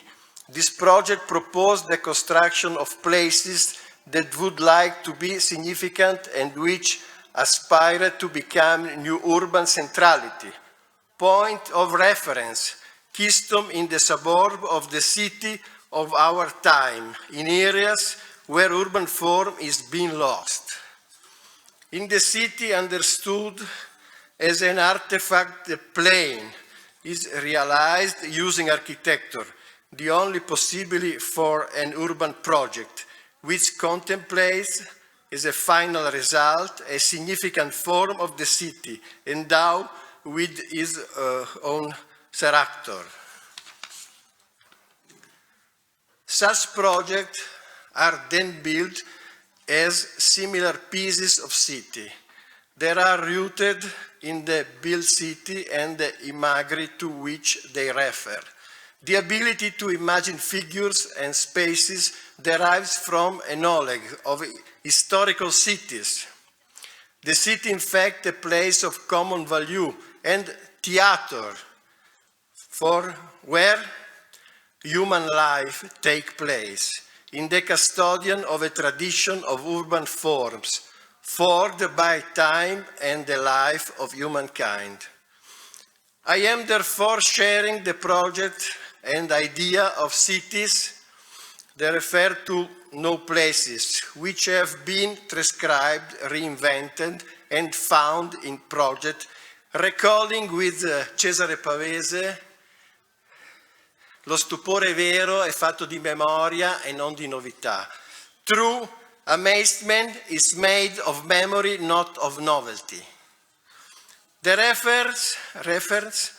This project proposed the construction of places that would like to be significant and which aspire to become new urban centrality. Point of reference, keystone in the suburb of the city of our time, in areas where urban form is being lost. In the city understood as an artifact, the plane is realized using architecture, the only possibility for an urban project, which contemplates as a final result a significant form of the city, endowed with its own character. Such projects are then built as similar pieces of city. They are rooted in the built city and the imagery to which they refer. The ability to imagine figures and spaces derives from a knowledge of historical cities. The city, in fact, a place of common value and theater for where human life takes place, in the custodian of a tradition of urban forms, forged by time and the life of humankind. I am therefore sharing the project and idea of cities that refer to no places, which have been transcribed, reinvented, and found in project, recalling with Cesare Pavese, lo stupore vero è fatto di memoria e non di novità. True amazement is made of memory, not of novelty. The refers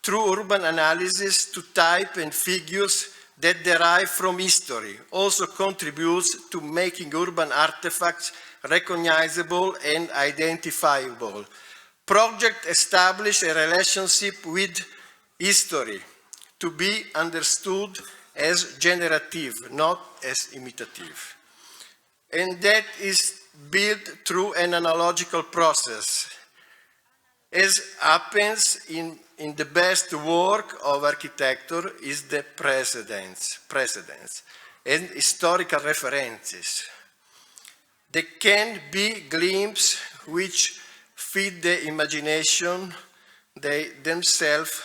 through urban analysis to type and figures that derive from history, also contributes to making urban artifacts recognizable and identifiable. Project establish a relationship with history, to be understood as generative, not as imitative. And that is built through an analogical process, as happens in the best work of architecture is the precedents and historical references. There can be glimpses which feed the imagination, they themselves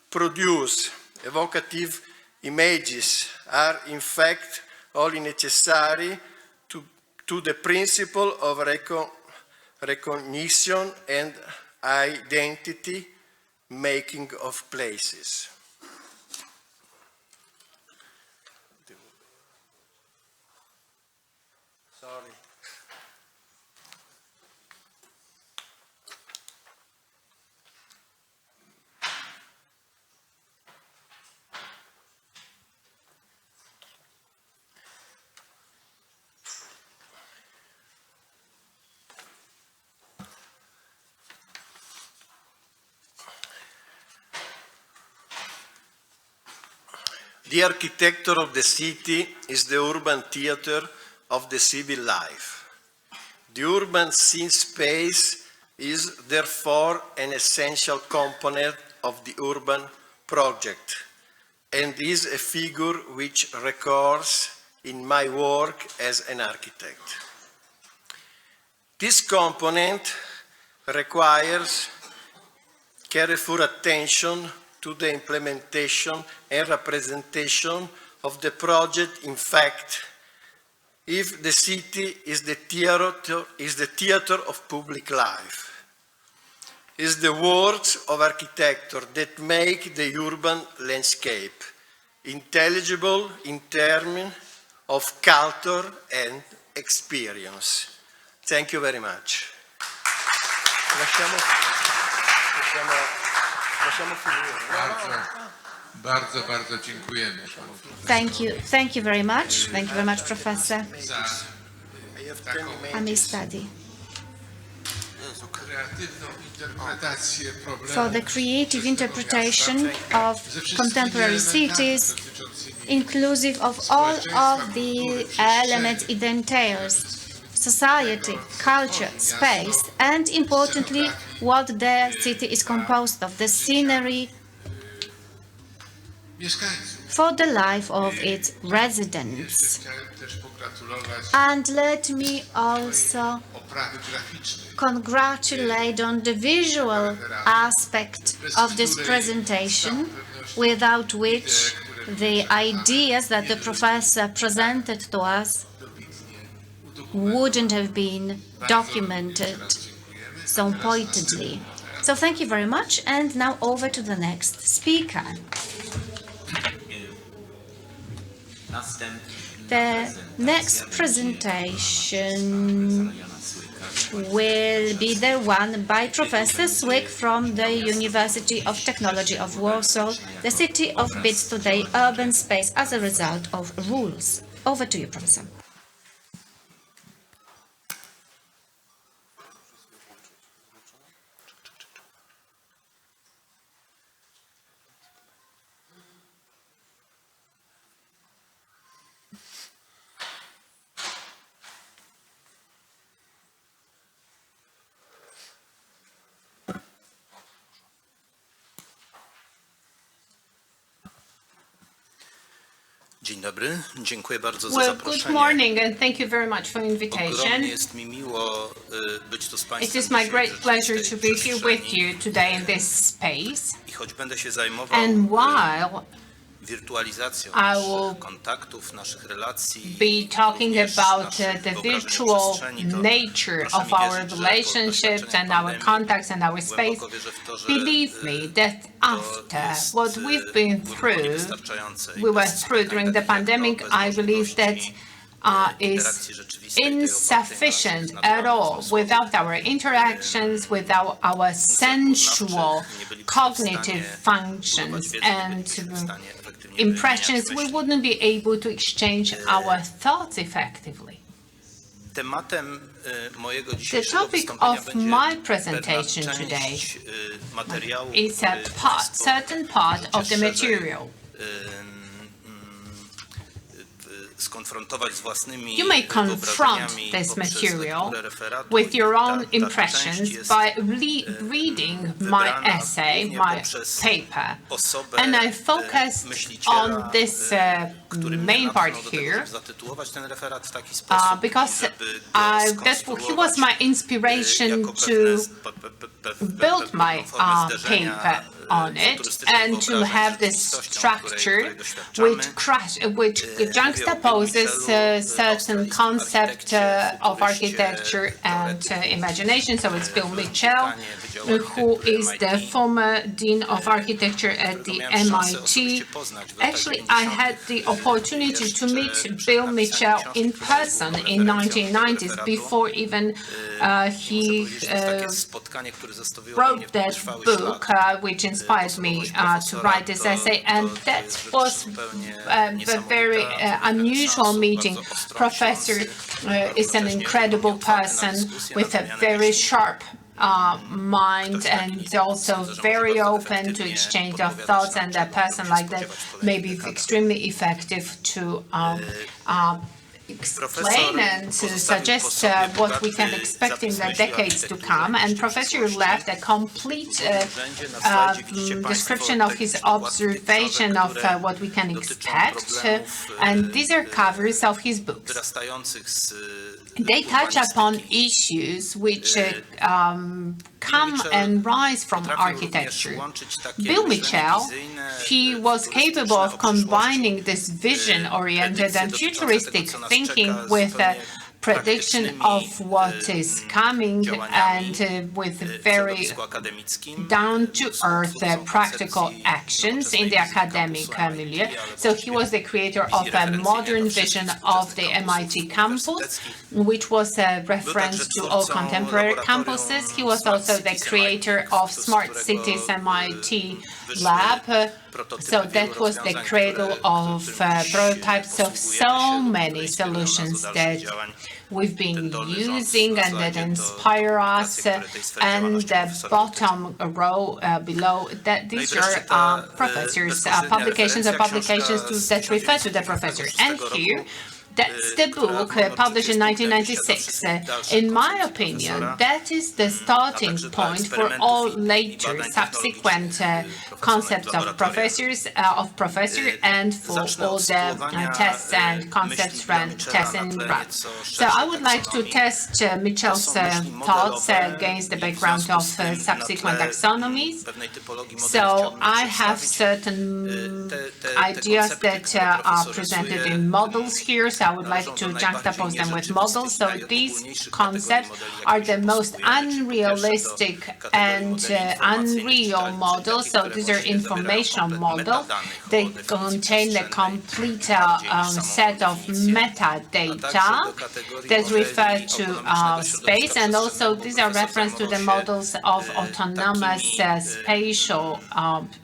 produce. Evocative images are in fact only necessary to the principle of recognition and identity making of places. Sorry. The architecture of the city is the urban theater of the civil life. The urban scene space is therefore an essential component of the urban project and is a figure which recurs in my work as an architect. This component requires careful attention to the implementation and representation of the project. In fact, if the city is the theater of public life, is the works of architecture that make the urban landscape intelligible in terms of culture and experience. Thank you very much. Lasciamo finire. Bardzo dziękujemy. Thank you very much. Thank you very much, Professor. I have 10 minutes. I may study. Kreatywną interpretację problemu. For the creative interpretation of contemporary cities, inclusive of all of the elements it entails: society, culture, space, and importantly, what the city is composed of, the scenery for the life of its residents. Chciałem też pogratulować And let me also oprawy graficznej. congratulate on the visual aspect of this presentation, without which the ideas that the professor presented to us wouldn't have been documented so pointedly. So thank you very much, and now over to the next speaker. The next presentation will be the one by Professor Swyk from the University of Technology of Warsaw, the city of BITS today, urban space as a result of rules. Over to you, Professor. Dzień dobry, dziękuję bardzo za Well, zaproszenie. good morning, and thank you very much for the invitation. Ogromnie jest mi miło być tu z Państwem. It is my dzisiaj great w pleasure tej to be here with przestrzeni. you today in this space. I choć będę się zajmował And while wirtualizacją I naszych will kontaktów, naszych relacji, be talking również about naszej the wyobrażeniowej virtual przestrzeni, to nature proszę of mi our wierzyć, że po relationships doświadczeniach and our pandemii contacts and our space, głęboko wierzę w to, że believe me that after jest what we've been głęboko through, niewystarczające i we were bez through during the spotkań pandemic, takich jak I believe that możliwości is interakcji rzeczywistej, tej insufficient opartej na at all zmysłach. without our interactions, without our sensual cognitive functions and impressions. We wouldn't be able to exchange our thoughts effectively. Tematem mojego The dzisiejszego topic wystąpienia of będzie my presentation pewna today część materiału, is a który part, certain part of the material. skonfrontować z własnymi You may confront wyobrażeniami this poprzez material lekturę referatu with i your own ta impressions część jest by reading my wybrana essay, głównie my poprzez paper. osobę And I focused myśliciela, on this który mnie main part natchnął do tego, here żeby zatytułować ten referat w taki sposób, because żeby go he was my inspiration jako to build my pewną formę zderzenia paper on it futurystycznych and to wyobrażeń have z this rzeczywistością, structure doświadczamy. which juxtaposes certain concept of architecture and imagination. So it's Bill Mitchell, who is the former Dean of Architecture at the MIT. Actually, I had the opportunity to meet Bill Mitchell in person in 1990s before even he wrote that book, which inspired me to write this essay, and that was a very unusual meeting. Professor is an incredible person with a very sharp mind and also very open to exchange of thoughts, and a person like that may be extremely effective to explain and to suggest what we can expect in the decades to come. And Professor left a complete description of his observation of what we can expect, and these are covers of his books. They touch upon issues which come and rise from architecture. Bill Mitchell, he was capable of combining this vision-oriented and futuristic thinking with a prediction of what is coming and with very down-to-earth practical actions in the academic milieu. So he was the creator of a modern vision of the MIT campus, which was a reference to all contemporary campuses. He was also the creator of Smart Cities MIT Lab. So that was the cradle of prototypes of so many solutions that we've been using and that inspire us. And the bottom row below, that these are professors' publications or publications that refer to the professor. And here, that's the book published in 1996. In my opinion, that is the starting point for all later subsequent concepts of professor and for all the tests and concepts run tests and runs. So I would like to test Mitchell's thoughts against the background of subsequent taxonomies. So I have certain ideas that are presented in models here. So I would like to juxtapose them with models. So these concepts are the most unrealistic and unreal models. So these are informational models. They contain the complete set of metadata that refer to space, and also these are reference to the models of autonomous spatial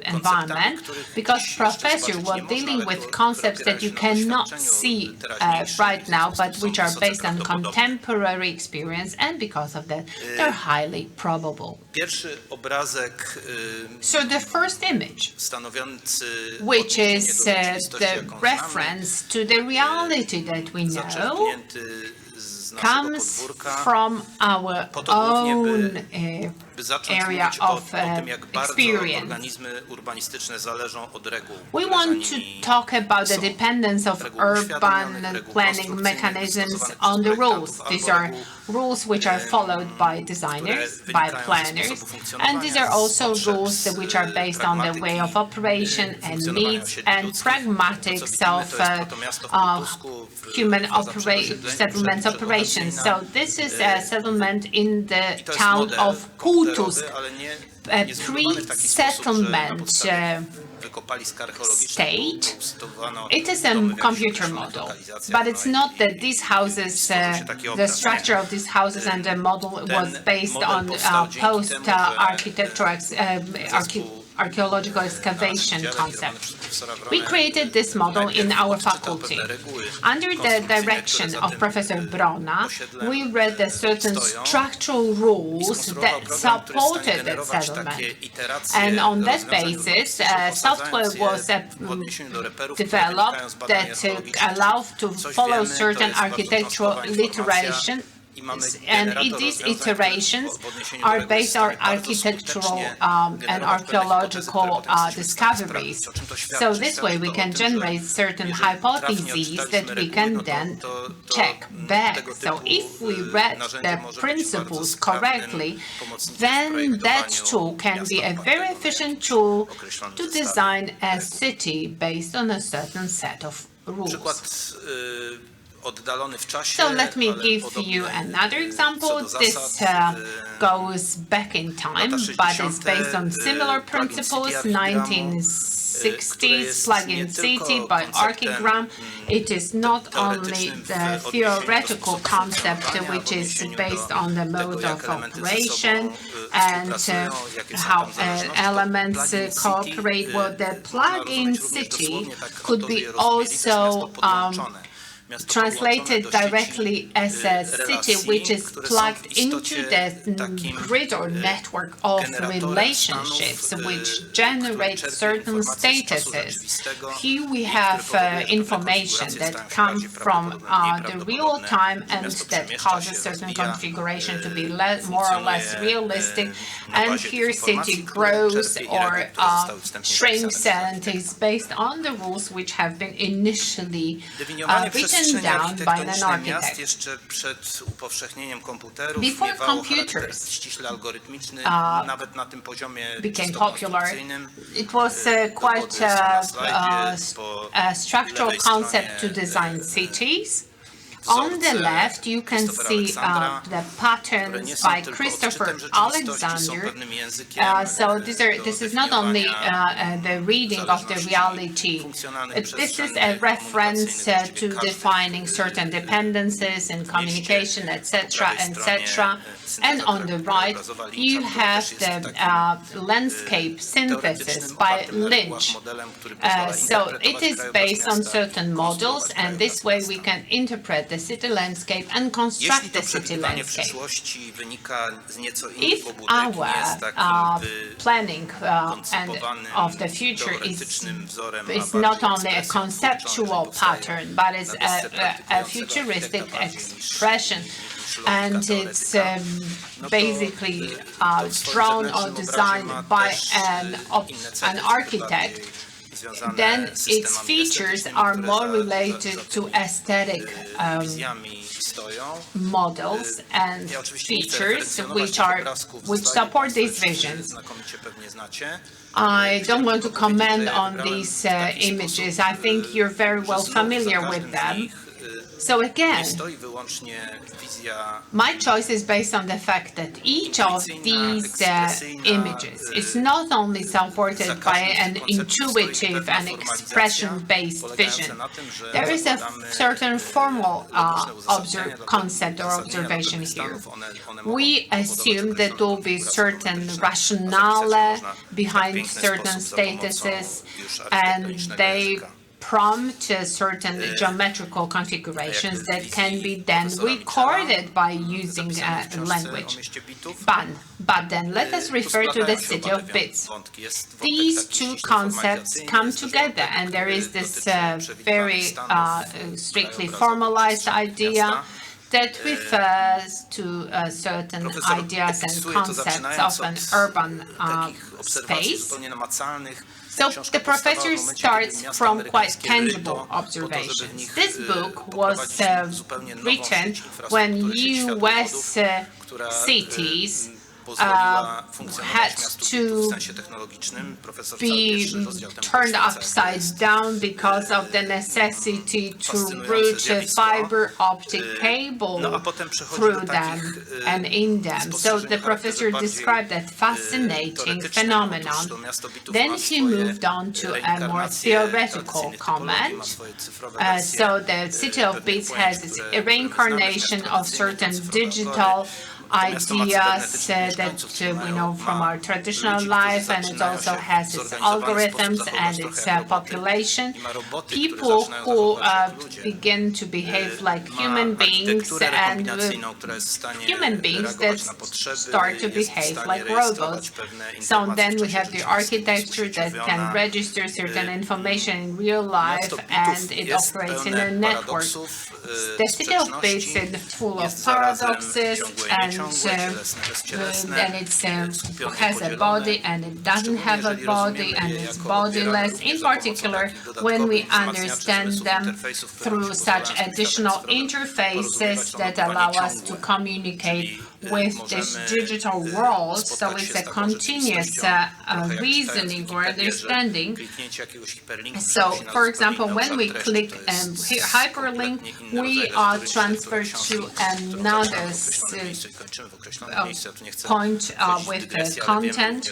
environment, because professor were dealing with concepts that you cannot see right now, but which are based on contemporary experience, and because of that, they're highly probable. So the first image, which is the reference to the reality that we know, comes from our own area of experience. We want to talk about the dependence of urban planning mechanisms on the rules. These are rules which are followed by designers, by planners, and these are also rules which are based on the way of operation and needs and pragmatics of human settlement operations. So this is a settlement in the town of Kutusk, a pre-settlement state. It is a computer model, but it's not that these houses, the structure of these houses and the model was based on post-architectural archaeological excavation concept. We created this model in our faculty. Under the direction of Professor Brona, we read the certain structural rules that supported that settlement. And on that basis, software was developed that allowed to follow certain architectural iteration. And these iterations are based on architectural and archaeological discoveries. So this way we can generate certain hypotheses that we can then check back. So if we read the principles correctly, then that tool can be a very efficient tool to design a city based on a certain set of rules. So let me give you another example. This goes back in time, but it's based on similar principles, 1960s plug-in city by Archigram. It is not only the theoretical concept, which is based on the mode of operation and how elements cooperate. Well, the plug-in city could be also translated directly as a city which is plugged into the grid or network of relationships which generate certain statuses. Here we have information that comes from the real time and that causes certain configuration to be more or less realistic. And here city grows or shrinks, and is based on the rules which have been initially written down by an architect. Before computers became popular, it was quite a structural concept to design cities. On the left, you can see the patterns by Christopher Alexander. So this is not only the reading of the reality. This is a reference to defining certain dependencies in communication, etc., etc. And on the right, you have the landscape synthesis by Lynch. So it is based on certain models, and this way we can interpret the city landscape and construct the city landscape. If our planning and of the future is not only a conceptual pattern, but is a futuristic expression, and it's basically drawn or designed by an architect, then its features are more related to aesthetic models and features which support these visions. I don't want to comment on these images. I think you're very well familiar with them. So again, my choice is based on the fact that each of these images is not only supported by an intuitive and expression-based vision. There is a certain formal concept or observation here. We assume that there will be certain rationale behind certain statuses, and they prompt certain geometrical configurations that can be then recorded by using language. But then let us refer to the city of bits. These two concepts come together, and there is this very strictly formalized idea that refers to certain ideas and concepts of an urban space. So the professor starts from quite tangible observations. This book was written when U.S. cities had to be turned upside down because of the necessity to route a fiber optic cable through them and in them. So the professor described that fascinating phenomenon. Then he moved on to a more theoretical comment. So the city of bits has its reincarnation of certain digital ideas that we know from our traditional life, and it also has its algorithms and its population. People who begin to behave like human beings, and human beings that start to behave like robots. So then we have the architecture that can register certain information in real life, and it operates in a network. The city of bits is full of paradoxes, and then it has a body and it doesn't have a body, and it's bodiless, in particular when we understand them through such additional interfaces that allow us to communicate with this digital world. So it's a continuous reasoning or understanding. So, for example, when we click hyperlink, we are transferred to another point with the content.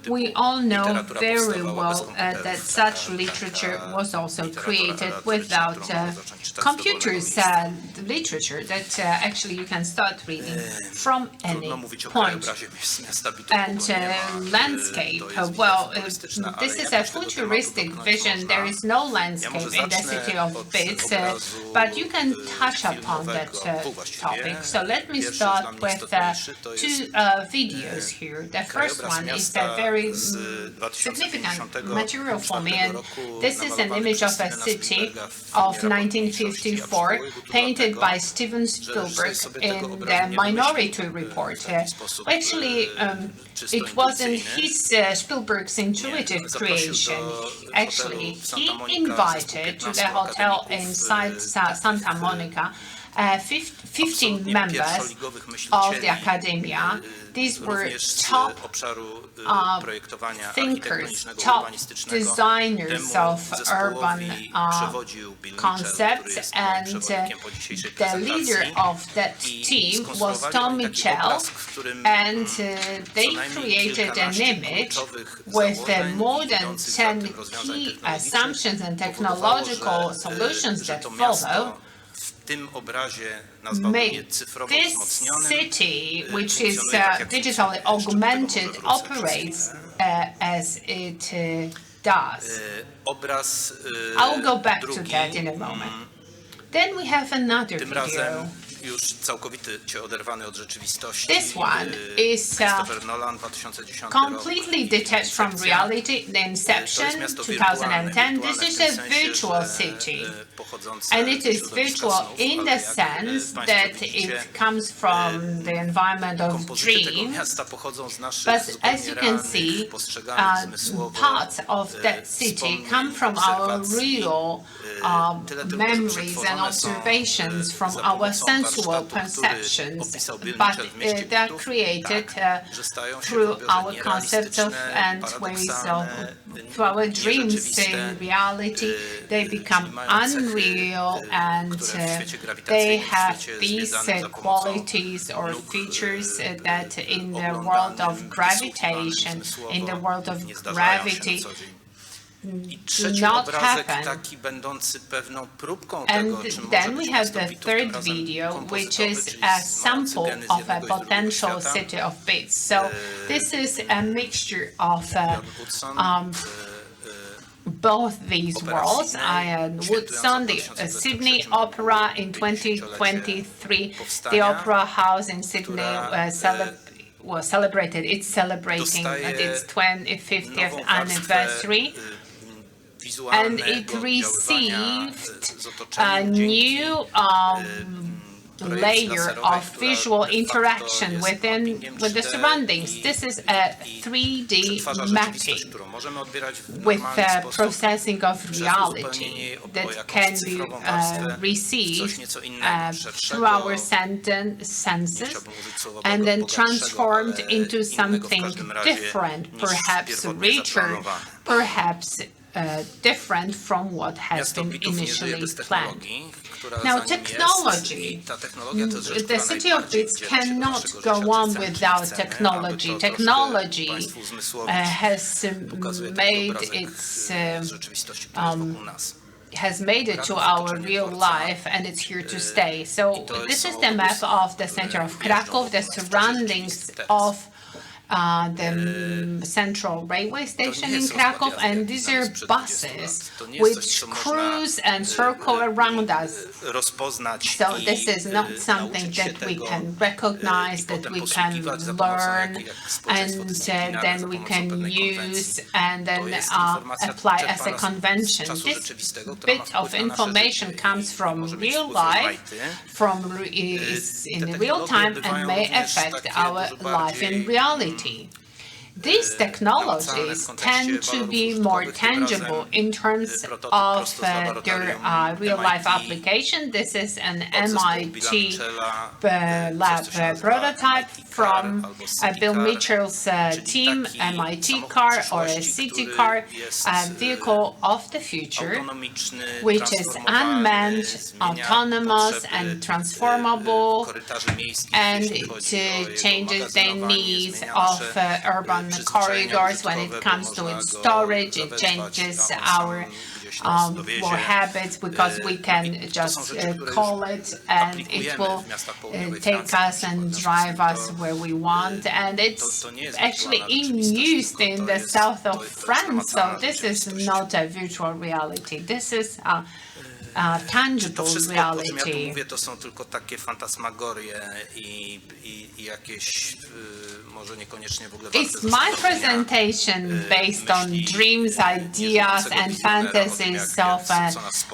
We all know very well that such literature was also created without computers, literature that actually you can start reading from any point. And landscape This is a futuristic vision. There is no landscape in the city of Bits, but you can touch upon that topic. So let me start with two videos here. The first one is a very significant material for me, and this is an image of a city of 1954, painted by Steven Spielberg in the Minority Report. Actually, it wasn't Spielberg's intuitive creation. Actually, he invited to the hotel inside Santa Monica 15 members of the Academia. These were top thinkers, top designers of urban concepts, and the leader of that team was Tom Mitchell, and they created an image with more than 10 key assumptions and technological solutions that follow. Make this city, which is digitally augmented, operates as it does. I'll go back to that in a moment. Then we have another video. This one is completely detached from reality. The Inception, 2010. This is a virtual city, and it is virtual in the sense that it comes from the environment of dreams. But as you can see, parts of that city come from our real memories and observations, from our sensual perceptions, but they are created through our concepts of and ways of, through our dreams. In reality, they become unreal, and they have these qualities or features that in the world of gravitation, in the world of gravity, do not happen. And then we have the third video, which is a sample of a potential city of Bits. So this is a mixture of both these worlds. Woodson, the Sydney Opera in 2023, the Opera House in Sydney was celebrated. It's celebrating its 50th anniversary. And it received a new layer of visual interaction with the surroundings. This is a 3D mapping with processing of reality that can be received through our senses and then transformed into something different, perhaps richer, perhaps different from what has been initially planned. Now, technology. The city of Bits cannot go on without technology. Technology has made it to our real life, and it's here to stay. So this is the map of the center of Kraków, the surroundings of the central railway station in Kraków, and these are buses which cruise and circle around us. So this is not something that we can recognize, that we can learn, and then we can use and then apply as a convention. This bit of information comes from real life, is in real time, and may affect our life in reality. These technologies tend to be more tangible in terms of their real-life application. This is an MIT lab prototype from Bill Mitchell's team, MIT car or a city car, a vehicle of the future, which is unmanned, autonomous and transformable, and it changes the needs of urban urban corridors. When it comes to its storage, it changes our habits, because we can just call it and it will take us and drive us where we want. And it's actually in use in the south of France. So this is not a virtual reality. This is a tangible reality. Mówię, to są tylko takie fantasmagorie i jakieś może niekoniecznie w ogóle It's my presentation based on dreams, ideas and fantasies of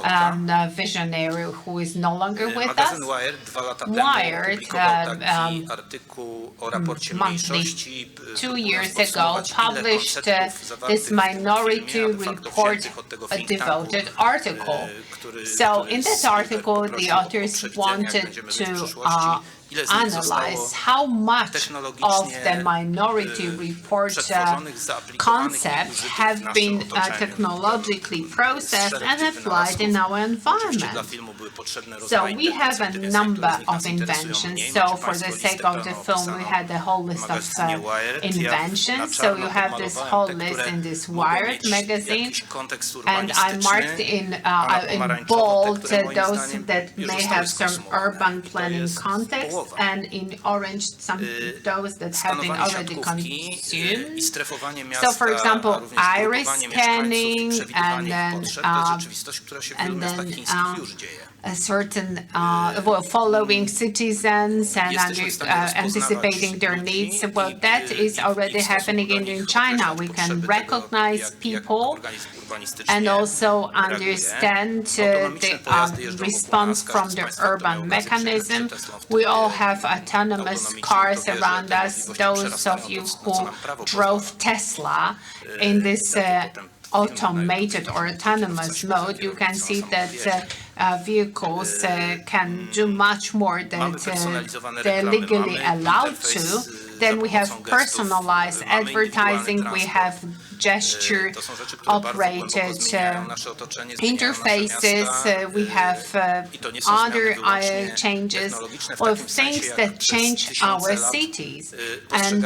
a visionary who is no longer with us. Magazyn Wired 2 lata temu opublikował taki artykuł o raporcie mniejszości, 2 years ago published this minority report, a devoted article. So in this article, the authors wanted to analyze how much of the minority report concepts have been technologically processed and applied in our environment. So we have a number of inventions. So for the sake of the film, we had a whole list of inventions. So you have this whole list in this Wired magazine, and I marked in bold those that may have some urban planning context, and in orange those that have been already consumed. So for example, iris scanning, and then a certain following citizens and anticipating their needs. Well, that is already happening in China. We can recognize people and also understand the response from the urban mechanism. We all have autonomous cars around us. Those of you who drove Tesla in this automated or autonomous mode, you can see that vehicles can do much more than they're legally allowed to. Then we have personalized advertising, we have gesture-operated interfaces, we have other changes, or things that change our cities. And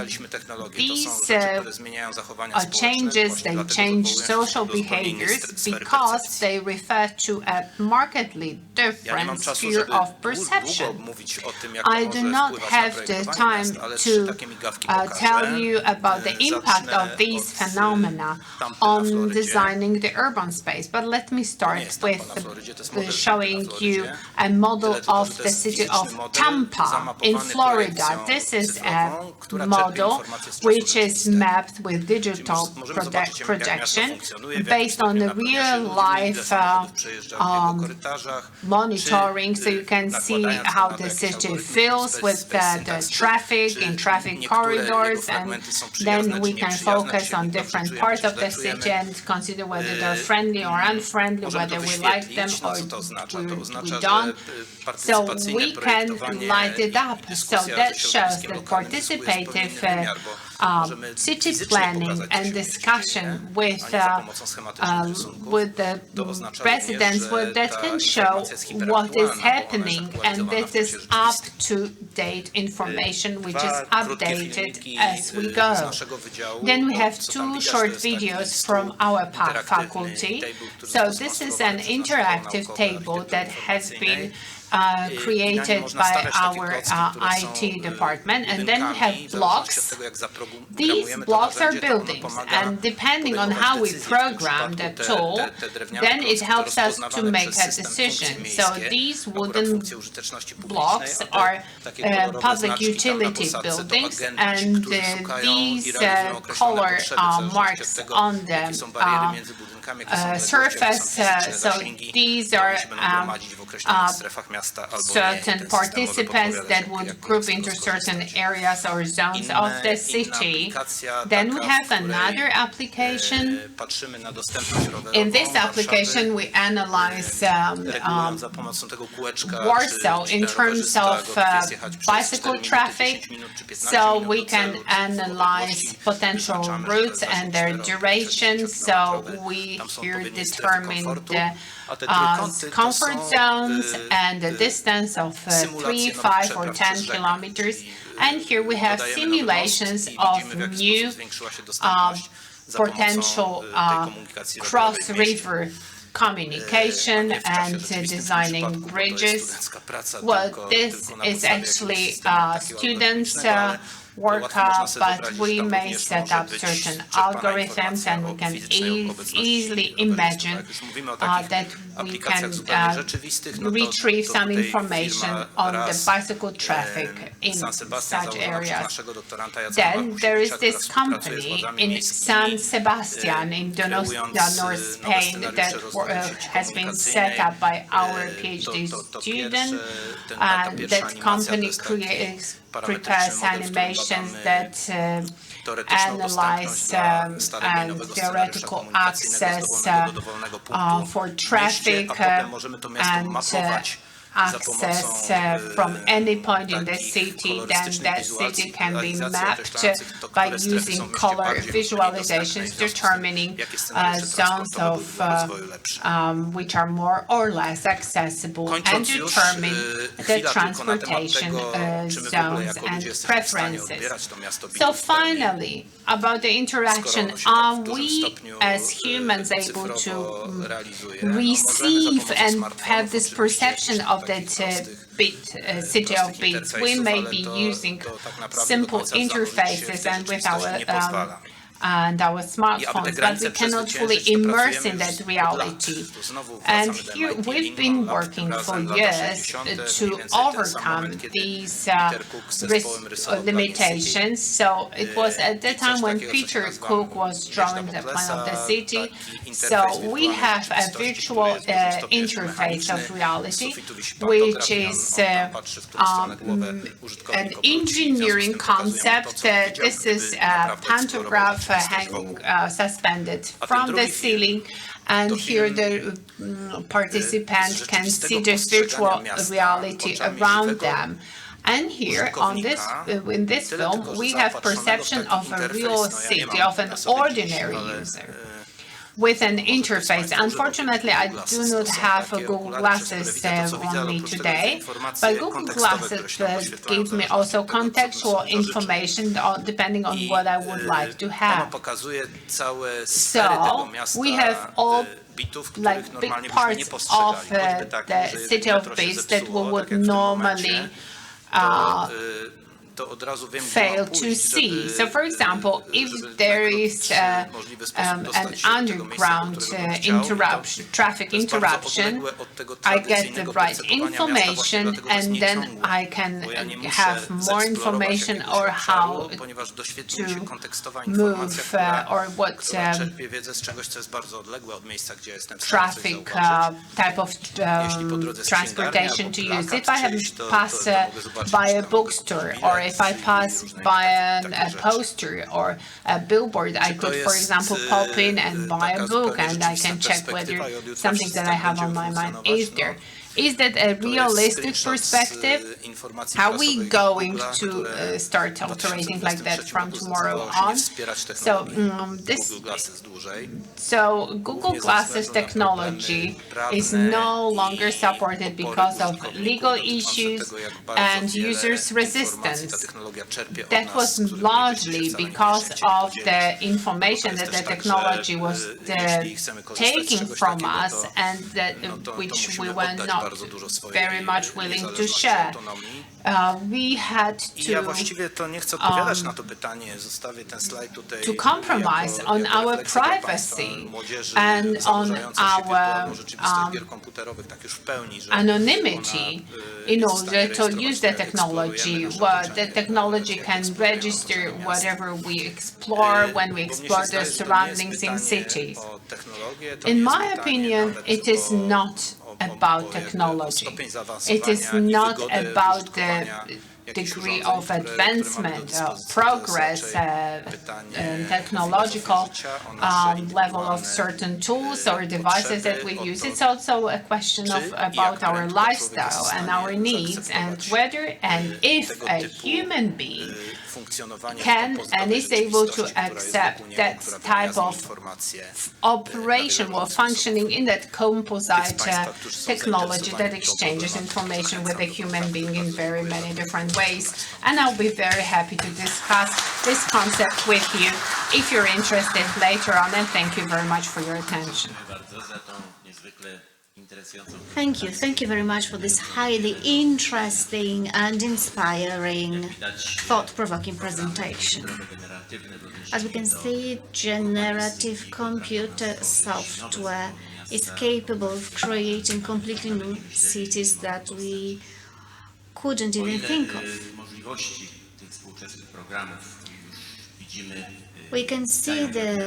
these changes, they change social behaviors because they refer to a markedly different sphere of perception. I do not have the time to tell you about the impact of these phenomena on designing the urban space, but let me start with showing you a model of the city of Tampa in Florida. This is a model which is mapped with digital projection based on the real-life monitoring, so you can see how the city fills with the traffic in traffic corridors, and then we can focus on different parts of the city and consider whether they're friendly or unfriendly, whether we like them or we don't. So we can light it up. So that shows that participative city planning and discussion with the residents, that can show what is happening, and this is up-to-date information which is updated as we go. Then we have 2 short videos from our faculty. So this is an interactive table that has been created by our IT department, and then we have blocks. These blocks are buildings, and depending on how we program the tool, then it helps us to make a decision. So these wooden blocks are public utility buildings, and these color marks on the surface, so these are certain participants that would group into certain areas or zones of the city. Then we have another application. In this application, we analyze Warsaw in terms of bicycle traffic, so we can analyze potential routes and their duration. So we here determine the comfort zones and the distance of 3, 5 or 10 kilometers. And here we have simulations of new potential cross-river communication and designing bridges. Well, this is actually students' work, but we may set up certain algorithms, and we can easily imagine that we can retrieve some information on the bicycle traffic in such areas. Then there is this company in San Sebastian in North Spain that has been set up by our PhD student. That company prepares animations that analyze theoretical access for traffic and access from any point in the city. Then that city can be mapped by using color visualizations, determining zones of which are more or less accessible, and determine the transportation zones and preferences. So finally, about the interaction, are we as humans able to receive and have this perception of that city of bits? We may be using simple interfaces and with our smartphones, but we cannot fully immerse in that reality. And here we've been working for years to overcome these limitations. So it was at the time when Peter Cook was drawing the plan of the city. So we have a virtual interface of reality, which is an engineering concept. This is a pantograph hanging suspended from the ceiling, and here the participant can see the virtual reality around them. And here on this, in this film, we have perception of a real city, of an ordinary user with an interface. Unfortunately, I do not have a Google Glasses on me today, but Google Glasses gives me also contextual information depending on what I would like to have. So we have all like big parts of the city of bits that we would normally fail to see. So, for example, if there is an underground traffic interruption, I get the right information, and then I can have more information or how to move or what traffic type of transportation to use. If I have passed by a bookstore, or if I pass by a poster or a billboard, I could, for example, pop in and buy a book, and I can check whether something that I have on my mind is there. Is that a realistic perspective? Are we going to start operating like that from tomorrow on? So Google Glasses technology is no longer supported because of legal issues and users' resistance. That was largely because of the information that the technology was taking from us, and that which we were not very much willing to share. We had to compromise on our privacy and on our anonymity in order to use the technology. Well, the technology can register whatever we explore when we explore the surroundings in cities. In my opinion, it is not about technology. It is not about the degree of advancement, progress, technological level of certain tools or devices that we use. It's also a question of about our lifestyle and our needs, and whether and if a human being funkcjonowanie can and is able to accept that type of operation or functioning in that composite technology that exchanges information with a human being in very many different ways. And I'll be very happy to discuss this concept with you if you're interested later on, and thank you very much for your attention. Thank you very much for this highly interesting and inspiring, thought-provoking presentation. As we can see, generative computer software is capable of creating completely new cities that we couldn't even think of. We can see the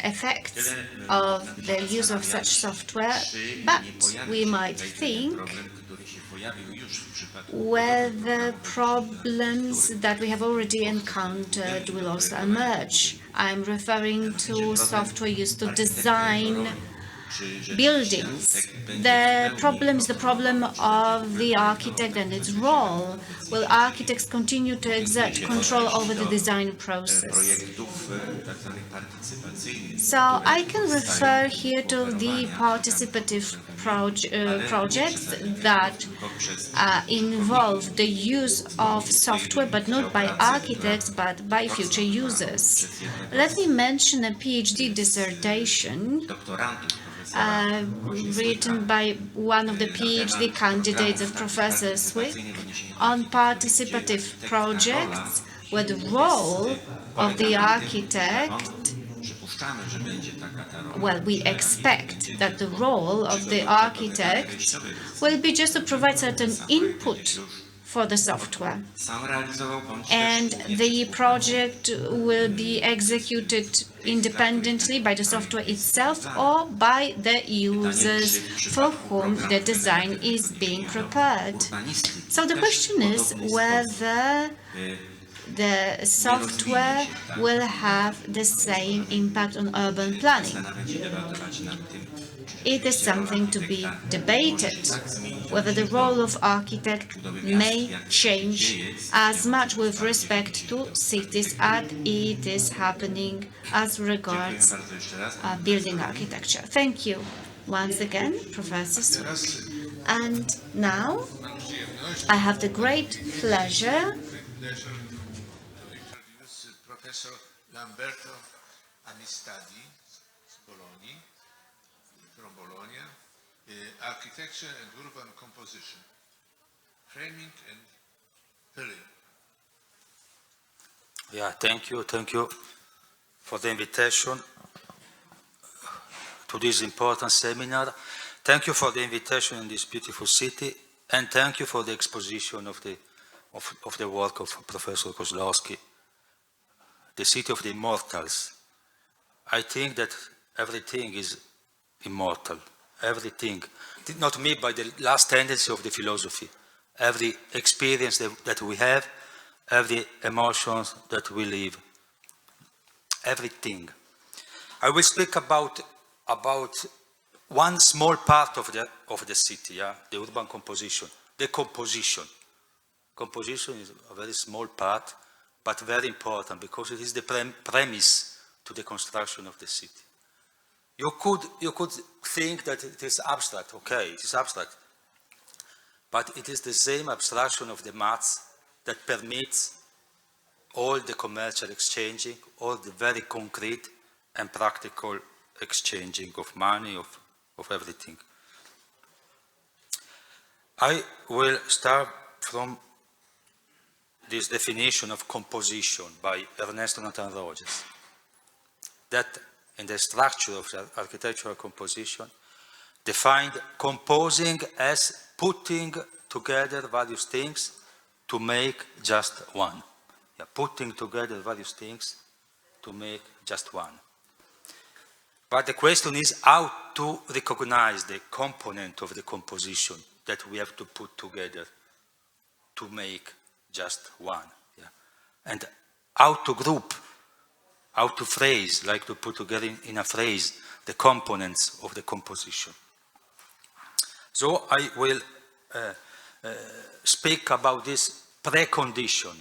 effects of the use of such software, but we might think whether problems that we have already encountered will also emerge. I'm referring to software used to design buildings. The problem is the problem of the architect and its role. Will architects continue to exert control over the design process? So I can refer here to the participative projects that involve the use of software, but not by architects, but by future users. Let me mention a PhD dissertation written by one of the PhD candidates of Professor Swick on participative projects, where the role of the architect, well, we expect that the role of the architect will be just to provide certain input for the software, and the project will be executed independently by the software itself or by the users for whom the design is being prepared. So the question is whether the software will have the same impact on urban planning. It is something to be debated, whether the role of architect may change as much with respect to cities as it is happening as regards building architecture. Thank you once again, Professor Swick. And now I have the great pleasure Professor Lamberto Amistadi from Bologna, Architecture and Urban Composition, Framing and Filling. Yeah, thank you for the invitation to this important seminar. Thank you for the invitation in this beautiful city, and thank you for the exposition of the work of Professor Kozlowski, the city of the immortals. I think that everything is immortal. Everything, not me, but the last tendency of the philosophy. Every experience that we have, every emotion that we live, everything. I will speak about one small part of the city, the urban composition, the composition. Composition is a very small part, but very important because it is the premise to the construction of the city. You could think that it is abstract. Okay, it is abstract, but it is the same abstraction of the maths that permits all the commercial exchanging, all the very concrete and practical exchanging of money, of everything. I will start from this definition of composition by Ernesto Nathan Rogers, that in the structure of the architectural composition defined composing as putting together various things to make just one. Yeah, putting together various things to make just one. But the question is how to recognize the component of the composition that we have to put together to make just one. Yeah. And how to group, how to phrase, like to put together in a phrase, the components of the composition. So I will speak about this precondition,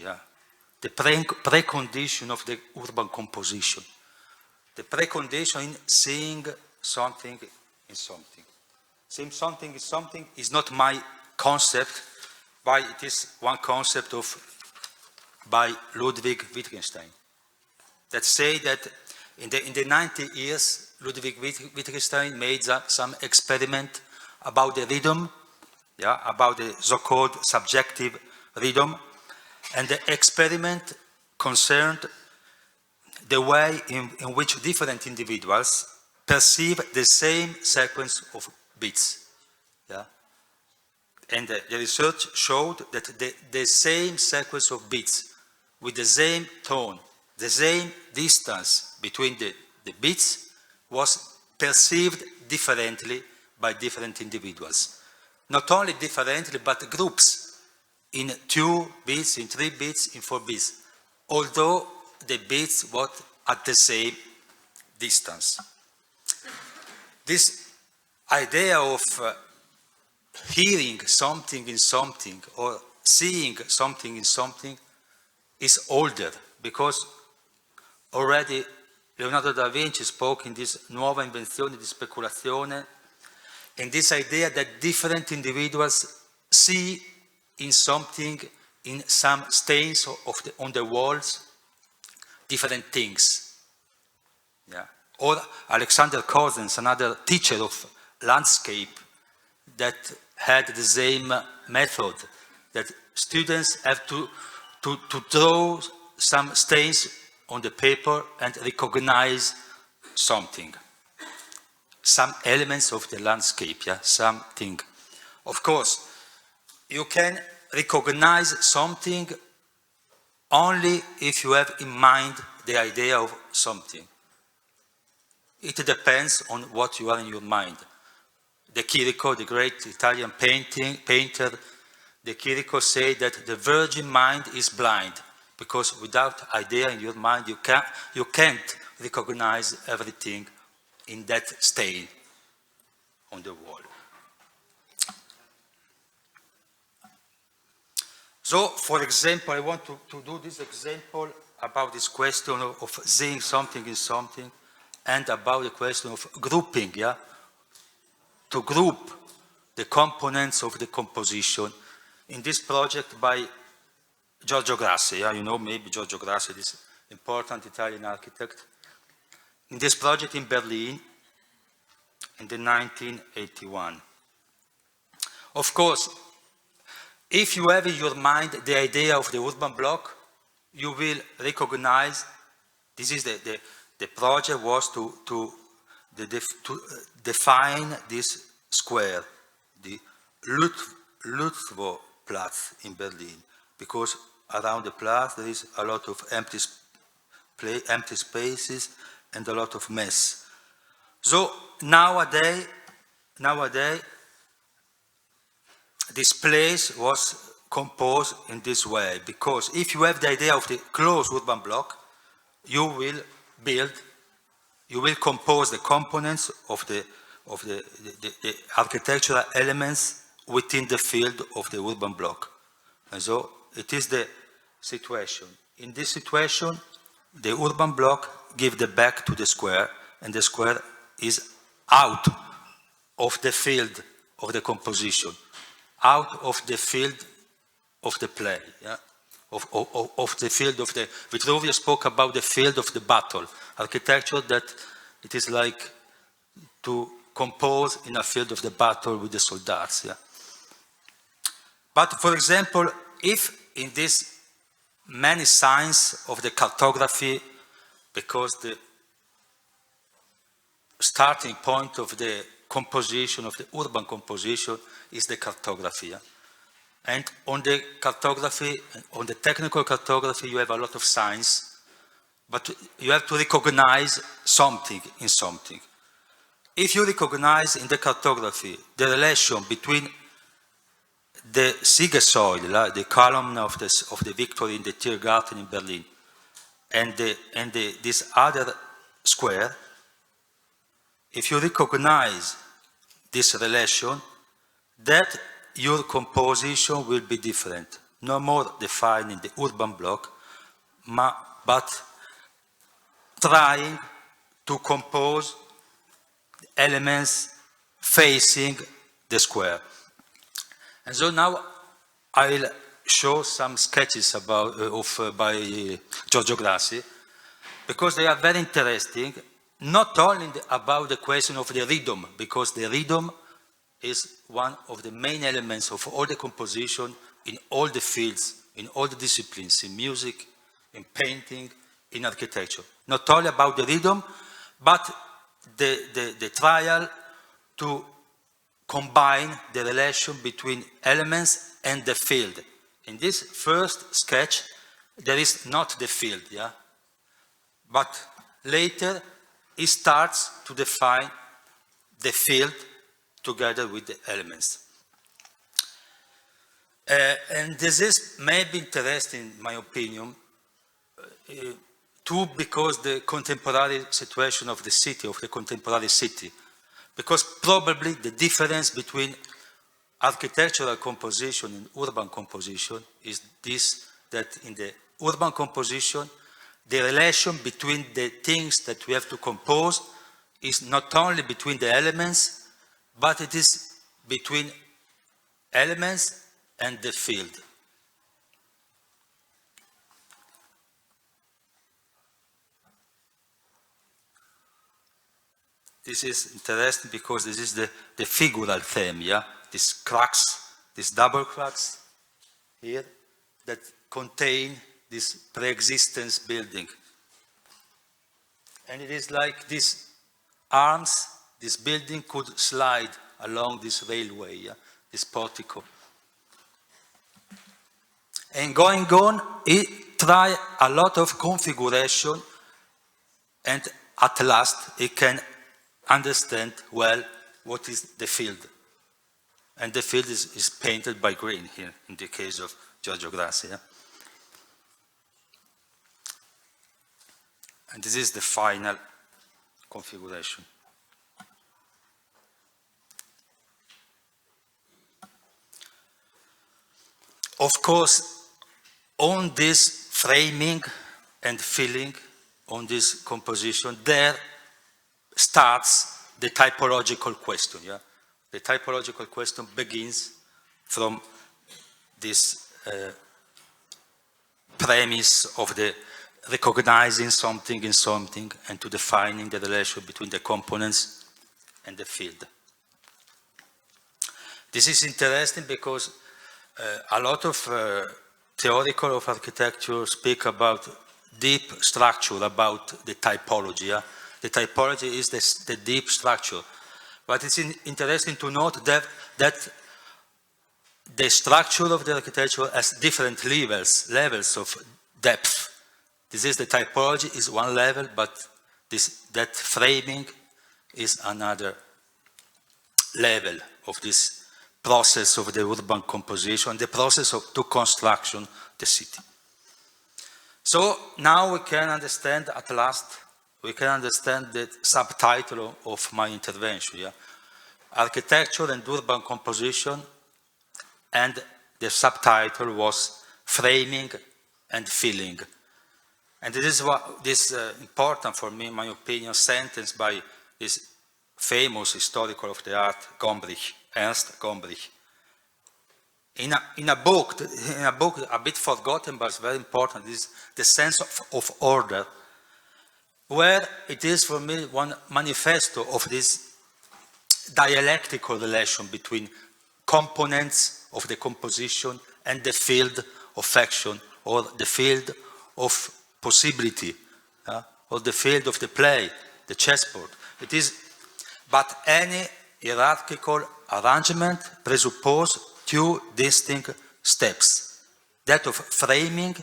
the precondition of the urban composition. The precondition in seeing something in something. Seeing something in something is not my concept, but it is one concept by Ludwig Wittgenstein that say that in the 90 years, Ludwig Wittgenstein made some experiment about the rhythm, about the so-called subjective rhythm, and the experiment concerned the way in which different individuals perceive the same sequence of beats. And the research showed that the same sequence of beats with the same tone, the same distance between the beats was perceived differently by different individuals. Not only differently, but groups in 2 beats, in 3 beats, in 4 beats, although the beats were at the same distance. This idea of hearing something in something or seeing something in something is older, because already Leonardo da Vinci spoke in this nuova invenzione di speculazione, and this idea that different individuals see in something, in some stains on the walls, different things. Or Alexander Cousins, another teacher of landscape, that had the same method, that students have to draw some stains on the paper and recognize something, some elements of the landscape, something. Of course, you can recognize something only if you have in mind the idea of something. It depends on what you have in your mind. De Chirico, the great Italian painter, De Chirico said that the virgin mind is blind, because without idea in your mind, you can't recognize everything in that stain on the wall. So, for example, I want to do this example about this question of seeing something in something, and about the question of grouping, to group the components of the composition in this project by Giorgio Grassi. You know, maybe Giorgio Grassi, this important Italian architect. In this project in Berlin in the 1981. Of course, if you have in your mind the idea of the urban block, you will recognize this is the project was to define this square, the Lutzwo-Platz in Berlin, because around the Platz there is a lot of empty spaces and a lot of mess. So nowadays, this place was composed in this way, because if you have the idea of the closed urban block, you will compose the components of the architectural elements within the field of the urban block. And so it is the situation. In this situation, the urban block gives the back to the square, and the square is out of the field of the composition, out of the field of the play, of the field of the... Vitruvius spoke about the field of the battle, architecture that it is like to compose in a field of the battle with the soldiers. But for example, if in this many signs of the cartography, because the starting point of the composition, of the urban composition, is the cartography. And on the cartography, on the technical cartography, you have a lot of signs, but you have to recognize something in something. If you recognize in the cartography the relation between the Siegessäule, the column of the Victory in the Tiergarten in Berlin, and this other square, if you recognize this relation, that your composition will be different. No more defined in the urban block, but trying to compose elements facing the square. And so now I'll show some sketches by Giorgio Grassi, because they are very interesting, not only about the question of the rhythm, because the rhythm is one of the main elements of all the composition in all the fields, in all the disciplines, in music, in painting, in architecture. Not only about the rhythm, but the trial to combine the relation between elements and the field. In this first sketch, there is not the field, yeah? But later, he starts to define the field together with the elements. And this is maybe interesting, in my opinion, too, because the contemporary situation of the city, of the contemporary city, because probably the difference between architectural composition and urban composition is this, that in the urban composition, the relation between the things that we have to compose is not only between the elements, but it is between elements and the field. This is interesting because this is the figural theme, yeah? These cracks, these double cracks here that contain this pre-existence building. And it is like these arms, this building could slide along this railway, yeah? This portico. And going on, it tried a lot of configuration, and at last it can understand well what is the field. And the field is painted by green here, in the case of Giorgio Grassi. Yeah? And this is the final configuration. Of course, on this framing and filling, on this composition, there starts the typological question. Yeah? The typological question begins from this premise of the recognizing something in something and to defining the relation between the components and the field. This is interesting because a lot of theoretical of architecture speak about deep structure, about the typology. Yeah? The typology is the deep structure. But it's interesting to note that the structure of the architecture has different levels of depth. This is the typology is one level, but that framing is another level of this process of the urban composition, the process of to construction the city. So now we can understand at last, we can understand the subtitle of my intervention, yeah? Architecture and urban composition, and the subtitle was Framing and Filling. And this is what this important for me, in my opinion, sentence by this famous historical of the art, Ernst Gombrich. In a book a bit forgotten, but it's very important, is The Sense of Order, where it is for me one manifesto of this dialectical relation between components of the composition and the field of action, or the field of possibility, or the field of the play, the chessboard. It is, but any hierarchical arrangement presupposes two distinct steps, that of framing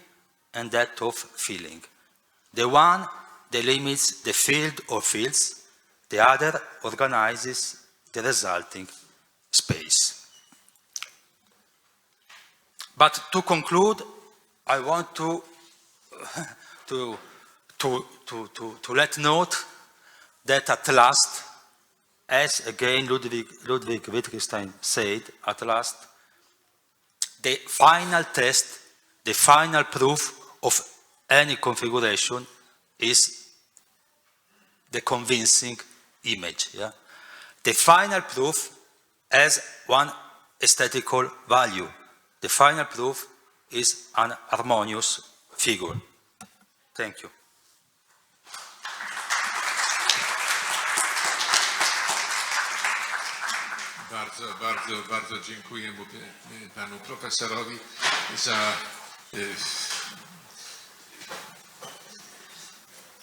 and that of filling. The one delimits the field or fields, the other organizes the resulting space. But to conclude, I want to let note that at last, as again Ludwig Wittgenstein said, at last, the final test, the final proof of any configuration is the convincing image. Yeah? The final proof has one aesthetical value. The final proof is an harmonious figure. Thank you. Bardzo dziękuję panu profesorowi za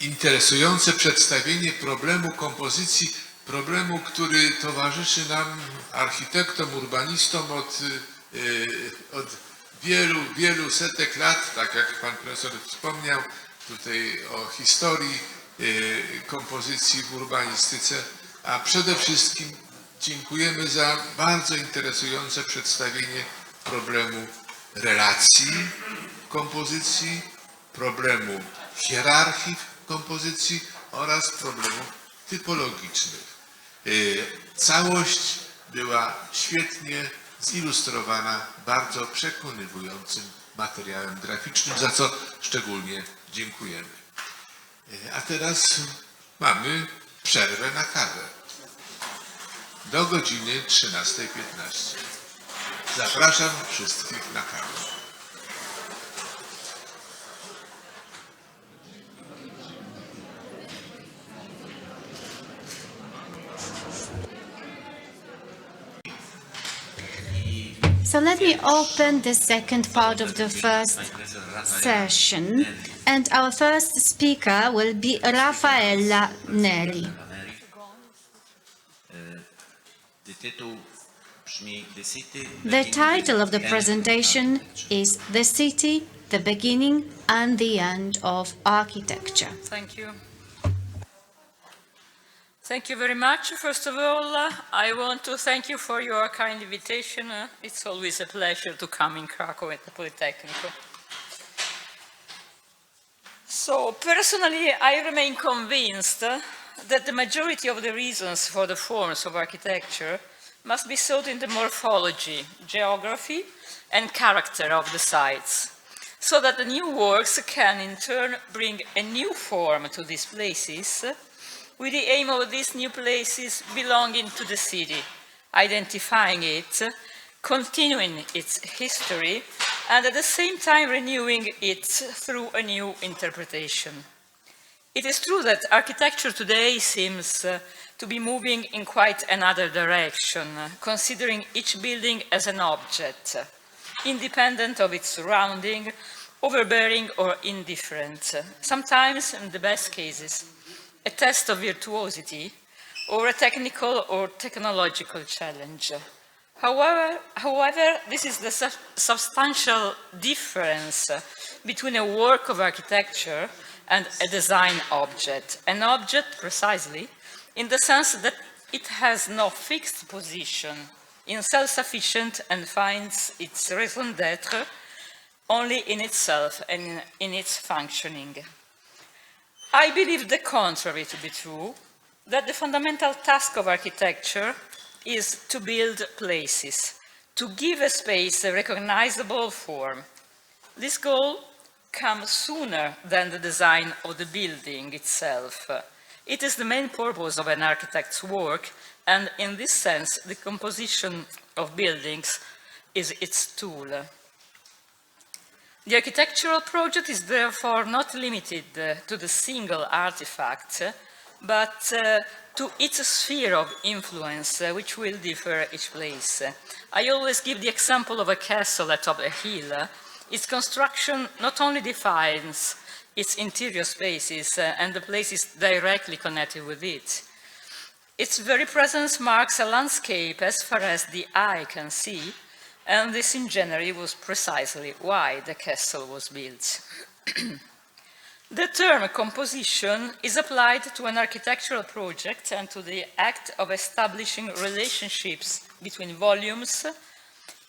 interesujące przedstawienie problemu kompozycji, problemu, który towarzyszy nam, architektom, urbanistom od wielu setek lat, tak jak pan profesor wspomniał tutaj o historii kompozycji w urbanistyce, a przede wszystkim dziękujemy za bardzo interesujące przedstawienie problemu relacji w kompozycji, problemu hierarchii w kompozycji oraz problemów typologicznych. Całość była świetnie zilustrowana bardzo przekonywującym materiałem graficznym, za co szczególnie dziękujemy. A teraz mamy przerwę na kawę do godziny 13:15. Zapraszam wszystkich na kawę. So let me open the second part of the first session, and our first speaker will be Raffaella Neri. The title of the presentation is The City, the Beginning and the End of Architecture. Thank you. Thank you very much. First of all, I want to thank you for your kind invitation. It's always a pleasure to come in Krakow at the Politecnico. So, personally, I remain convinced that the majority of the reasons for the forms of architecture must be sought in the morphology, geography, and character of the sites, so that the new works can in turn bring a new form to these places, with the aim of these new places belonging to the city, identifying it, continuing its history, and at the same time renewing it through a new interpretation. It is true that architecture today seems to be moving in quite another direction, considering each building as an object, independent of its surrounding, overbearing or indifferent, sometimes, in the best cases, a test of virtuosity or a technical or technological challenge. However, this is the substantial difference between a work of architecture and a design object. An object, precisely, in the sense that it has no fixed position, is self-sufficient and finds its raison d'être only in itself and in its functioning. I believe the contrary to be true, that the fundamental task of architecture is to build places, to give a space a recognizable form. This goal comes sooner than the design of the building itself. It is the main purpose of an architect's work, and in this sense, the composition of buildings is its tool. The architectural project is therefore not limited to the single artifact, but to its sphere of influence, which will differ each place. I always give the example of a castle atop a hill. Its construction not only defines its interior spaces and the places directly connected with it. Its very presence marks a landscape as far as the eye can see, and this in general was precisely why the castle was built. The term composition is applied to an architectural project and to the act of establishing relationships between volumes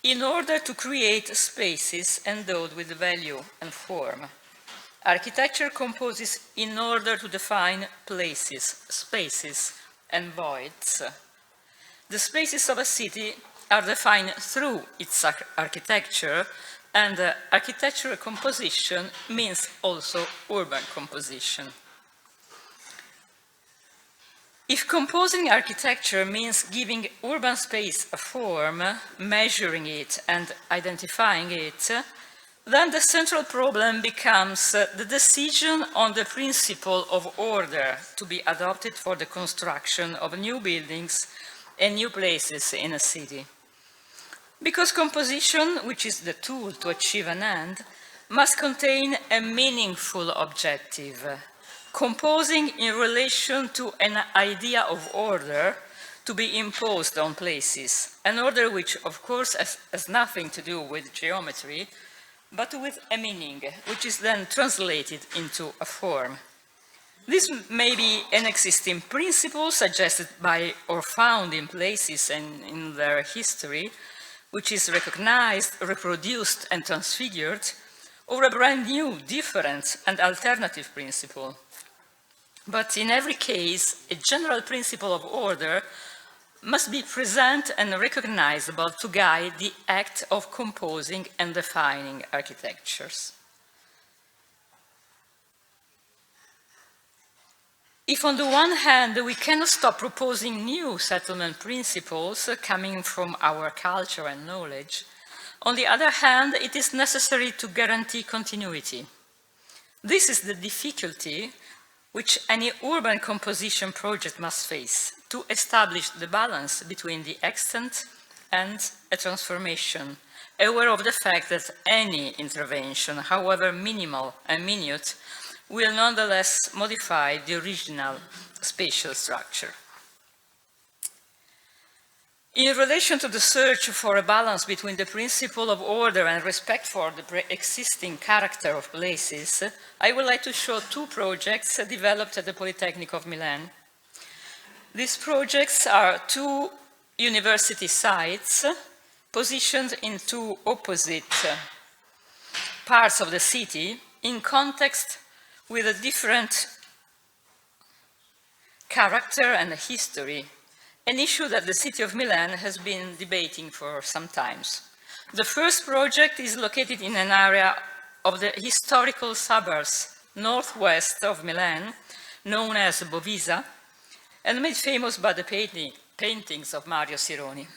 in order to create spaces endowed with value and form. Architecture composes in order to define places, spaces, and voids. The spaces of a city are defined through its architecture, and architectural composition means also urban composition. If composing architecture means giving urban space a form, measuring it and identifying it, then the central problem becomes the decision on the principle of order to be adopted for the construction of new buildings and new places in a city. Because composition, which is the tool to achieve an end, must contain a meaningful objective, composing in relation to an idea of order to be imposed on places, an order which, of course, has nothing to do with geometry, but with a meaning, which is then translated into a form. This may be an existing principle suggested by or found in places and in their history, which is recognized, reproduced, and transfigured, or a brand new, different, and alternative principle. But in every case, a general principle of order must be present and recognizable to guide the act of composing and defining architectures. If on the one hand we cannot stop proposing new settlement principles coming from our culture and knowledge, on the other hand it is necessary to guarantee continuity. This is the difficulty which any urban composition project must face, to establish the balance between the extent and a transformation, aware of the fact that any intervention, however minimal and minute, will nonetheless modify the original spatial structure. In relation to the search for a balance between the principle of order and respect for the pre-existing character of places, I would like to show two projects developed at the Polytechnic of Milan. These projects are two university sites positioned in two opposite parts of the city in context with a different character and history, an issue that the city of Milan has been debating for some time. The first project is located in an area of the historical suburbs northwest of Milan, known as Bovisa, and made famous by the paintings of Mario Sironi,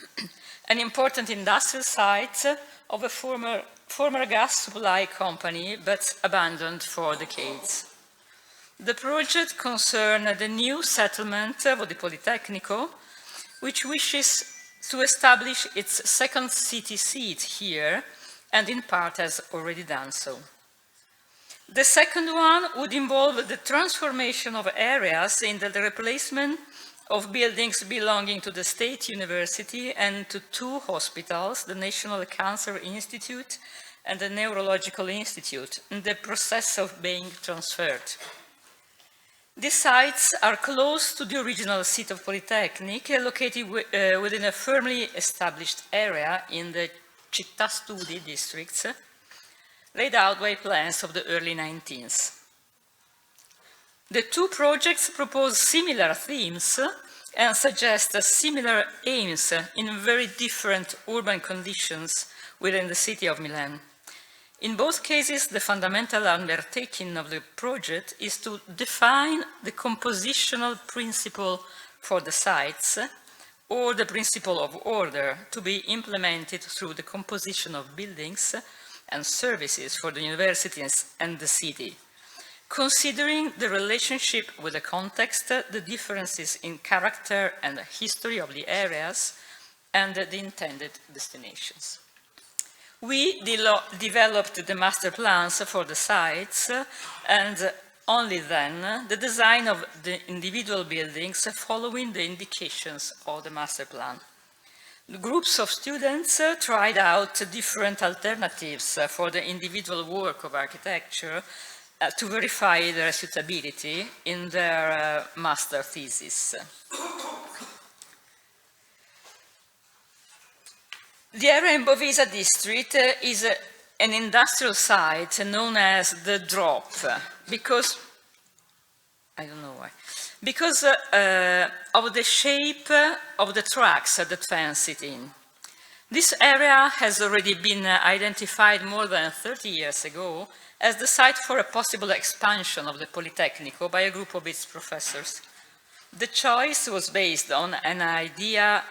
an important industrial site of a former gas supply company, but abandoned for decades. The project concerned the new settlement of the Politecnico, which wishes to establish its second city seat here, and in part has already done so. The second one would involve the transformation of areas into the replacement of buildings belonging to the State University and to two hospitals, the National Cancer Institute and the Neurological Institute, in the process of being transferred. These sites are close to the original seat of Polytechnic, located within a firmly established area in the Città Studi districts, laid out by plans of the early 19th. The two projects propose similar themes and suggest similar aims in very different urban conditions within the city of Milan. In both cases, the fundamental undertaking of the project is to define the compositional principle for the sites, or the principle of order to be implemented through the composition of buildings and services for the universities and the city, considering the relationship with the context, the differences in character and history of the areas, and the intended destinations. We developed the master plans for the sites, and only then the design of the individual buildings following the indications of the master plan. The groups of students tried out different alternatives for the individual work of architecture to verify their suitability in their master thesis. The area in Bovisa district is an industrial site known as the Drop, because, I don't know why, because of the shape of the tracks that fence it in. This area has already been identified more than 30 years ago as the site for a possible expansion of the Politecnico by a group of its professors. The choice was based on an idea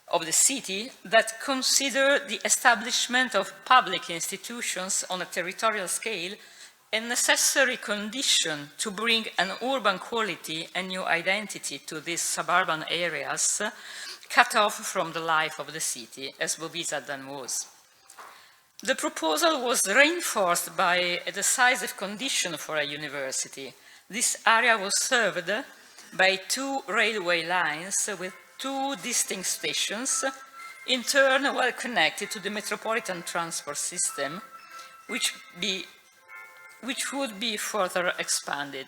of the city that considered the establishment of public institutions on a territorial scale a necessary condition to bring an urban quality and new identity to these suburban areas cut off from the life of the city, as Bovisa then was. The proposal was reinforced by a decisive condition for a university. This area was served by 2 railway lines with 2 distinct stations, in turn well connected to the metropolitan transport system, which would be further expanded.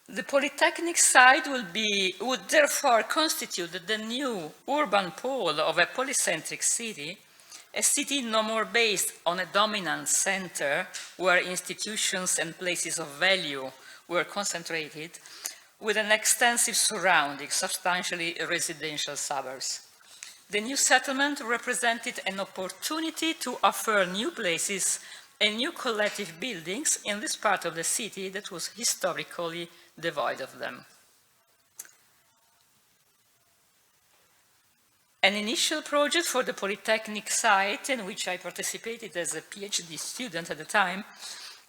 The Polytechnic site would therefore constitute the new urban pole of a polycentric city, a city no more based on a dominant center where institutions and places of value were concentrated, with an extensive surrounding, substantially residential suburbs. The new settlement represented an opportunity to offer new places and new collective buildings in this part of the city that was historically devoid of them. An initial project for the Polytechnic site, in which I participated as a PhD student at the time,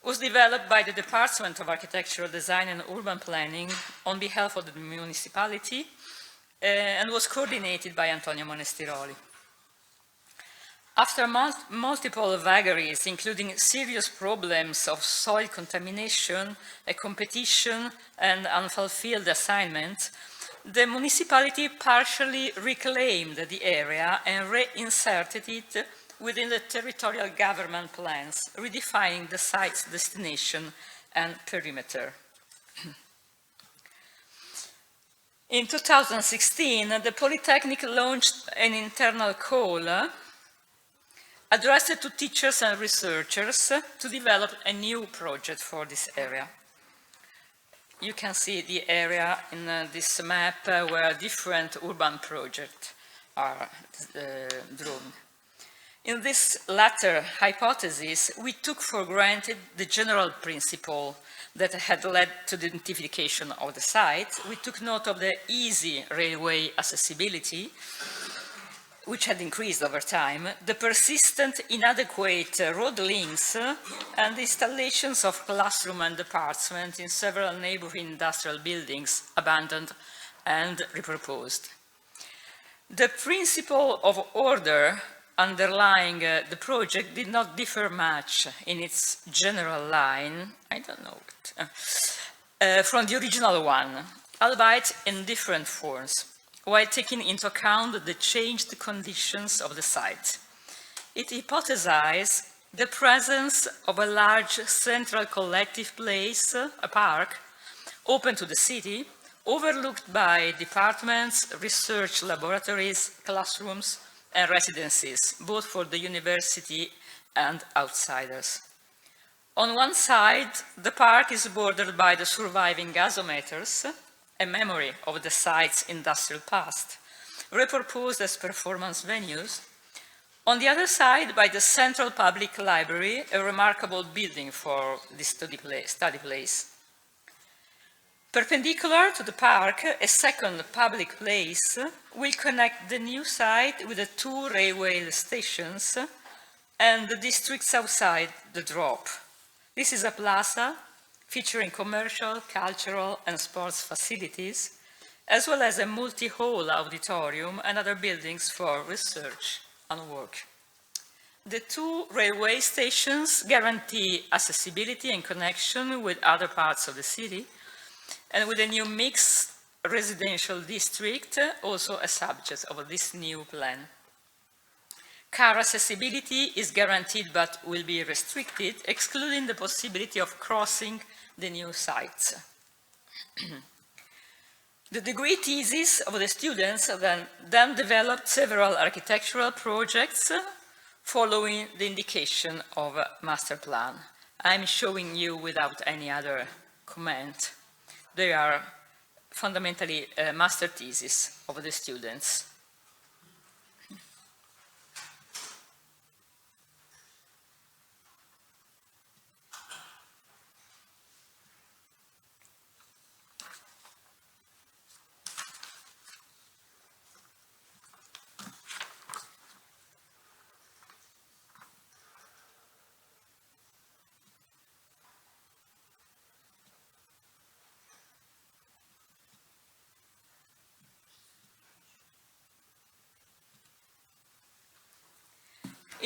was developed by the Department of Architectural Design and Urban Planning on behalf of the municipality and was coordinated by Antonio Monestiroli. After multiple vagaries, including serious problems of soil contamination, a competition, and unfulfilled assignments, the municipality partially reclaimed the area and reinserted it within the territorial government plans, redefining the site's destination and perimeter. In 2016, the Polytechnic launched an internal call addressed to teachers and researchers to develop a new project for this area. You can see the area in this map where different urban projects are drawn. In this latter hypothesis, we took for granted the general principle that had led to the identification of the site. We took note of the easy railway accessibility, which had increased over time, the persistent inadequate road links, and the installations of classroom and departments in several neighborhood industrial buildings abandoned and repurposed. The principle of order underlying the project did not differ much in its general line, from the original one, albeit in different forms, while taking into account the changed conditions of the site. It hypothesized the presence of a large central collective place, a park, open to the city, overlooked by departments, research laboratories, classrooms, and residences, both for the university and outsiders. On one side, the park is bordered by the surviving gasometers, a memory of the site's industrial past, repurposed as performance venues. On the other side, by the Central Public Library, a remarkable building for this study place. Perpendicular to the park, a second public place will connect the new site with the 2 railway stations and the districts outside the drop. This is a plaza featuring commercial, cultural, and sports facilities, as well as a multi-hall auditorium and other buildings for research and work. The 2 railway stations guarantee accessibility and connection with other parts of the city, and with a new mixed residential district, also a subject of this new plan. Car accessibility is guaranteed but will be restricted, excluding the possibility of crossing the new sites. The degree thesis of the students then developed several architectural projects following the indication of a master plan. I'm showing you without any other comment. They are fundamentally a master thesis of the students.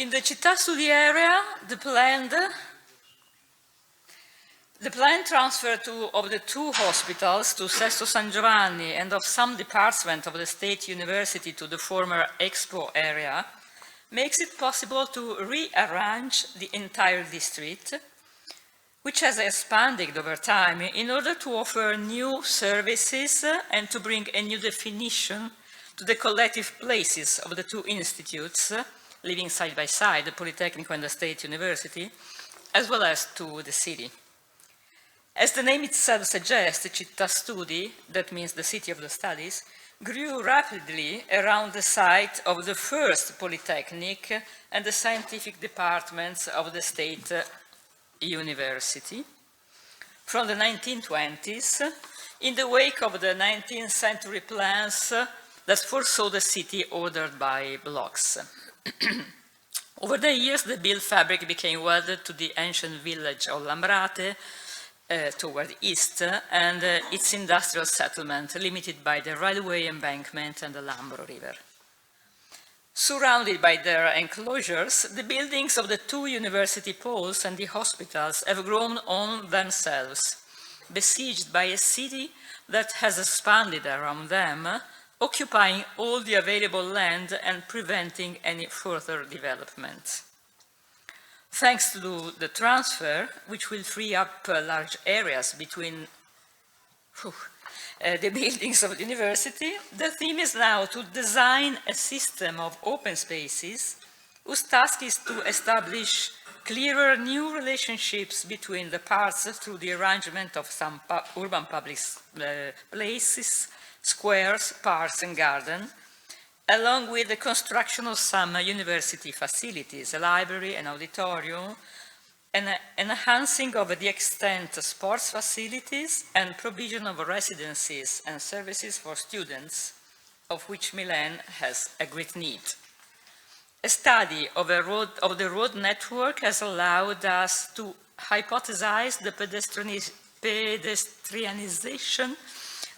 In the Città Studi area, the planned transfer of the 2 hospitals to Sesto San Giovanni and of some department of the State University to the former Expo area makes it possible to rearrange the entire district, which has expanded over time in order to offer new services and to bring a new definition to the collective places of the 2 institutes, living side by side, the Polytechnic and the State University, as well as to the city. As the name itself suggests, Città Studi, that means the city of the studies, grew rapidly around the site of the first Polytechnic and the scientific departments of the State University. From the 1920s, in the wake of the 19th century plans that foresaw the city ordered by blocks. Over the years, the built fabric became welded to the ancient village of Lambrate toward the east, and its industrial settlement, limited by the railway embankment and the Lambro River. Surrounded by their enclosures, the buildings of the 2 university poles and the hospitals have grown on themselves, besieged by a city that has expanded around them, occupying all the available land and preventing any further development. Thanks to the transfer, which will free up large areas between the buildings of the university, the theme is now to design a system of open spaces whose task is to establish clearer new relationships between the parts through the arrangement of some urban public places, squares, parks and gardens, along with the construction of some university facilities, a library, an auditorium, an enhancing of the extent of sports facilities and provision of residencies and services for students, of which Milan has a great need. A study of the road network has allowed us to hypothesize the pedestrianization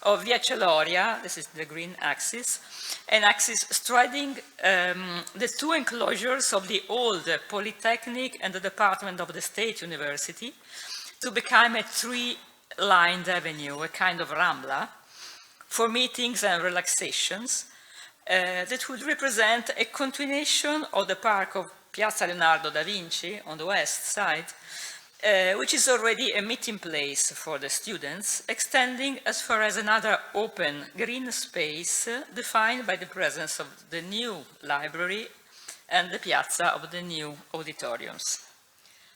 of Via Celoria, this is the green axis, an axis striding the 2 enclosures of the old Polytechnic and the Department of the State University to become a 3-lined avenue, a kind of rambla, for meetings and relaxations that would represent a continuation of the park of Piazza Leonardo da Vinci on the west side, which is already a meeting place for the students, extending as far as another open green space defined by the presence of the new library and the piazza of the new auditoriums.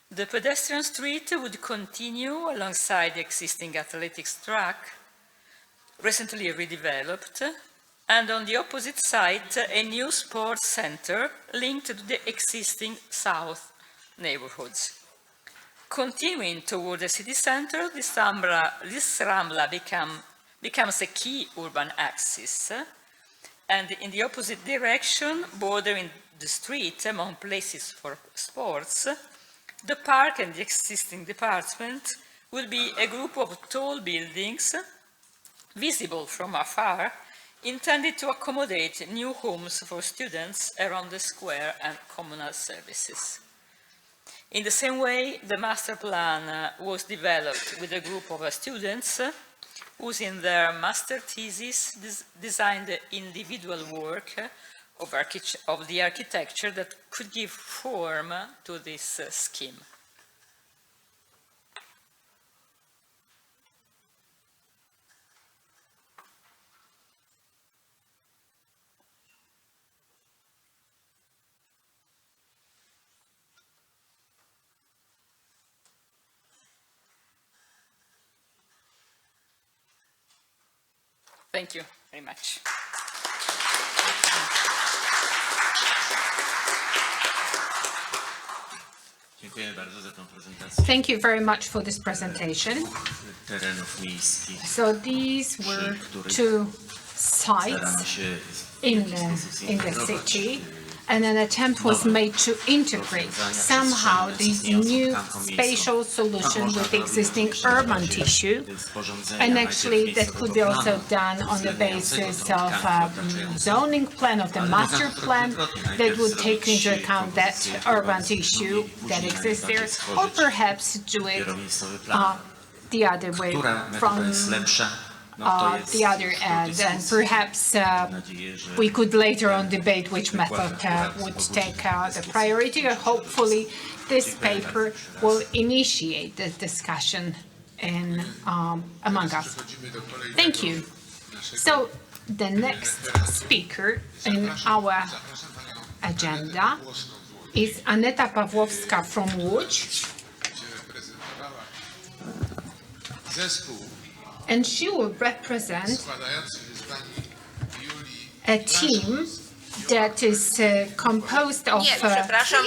The pedestrian street would continue alongside the existing athletics track, recently redeveloped, and on the opposite side, a new sports center linked to the existing south neighborhoods. Continuing toward the city center, this rambla becomes a key urban axis, and in the opposite direction, bordering the street among places for sports, the park and the existing department will be a group of tall buildings, visible from afar, intended to accommodate new homes for students around the square and communal services. In the same way, the master plan was developed with a group of students who, in their master thesis, designed the individual work of the architecture that could give form to this scheme. Thank you very much. Thank you very much for this presentation. So these were 2 sites in the city and an attempt was made to integrate somehow this new spatial solution with existing urban tissue. And actually that could be also done on the basis of zoning plan, of the master plan, that would take into account that urban tissue that exists there, or perhaps do it the other way, from the other end, and perhaps we could later on debate which method would take the priority, or hopefully this paper will initiate this discussion among us. Thank you. So the next speaker in our agenda is Aneta Pawłowska from Łódź, and she will represent a team that is composed of Professor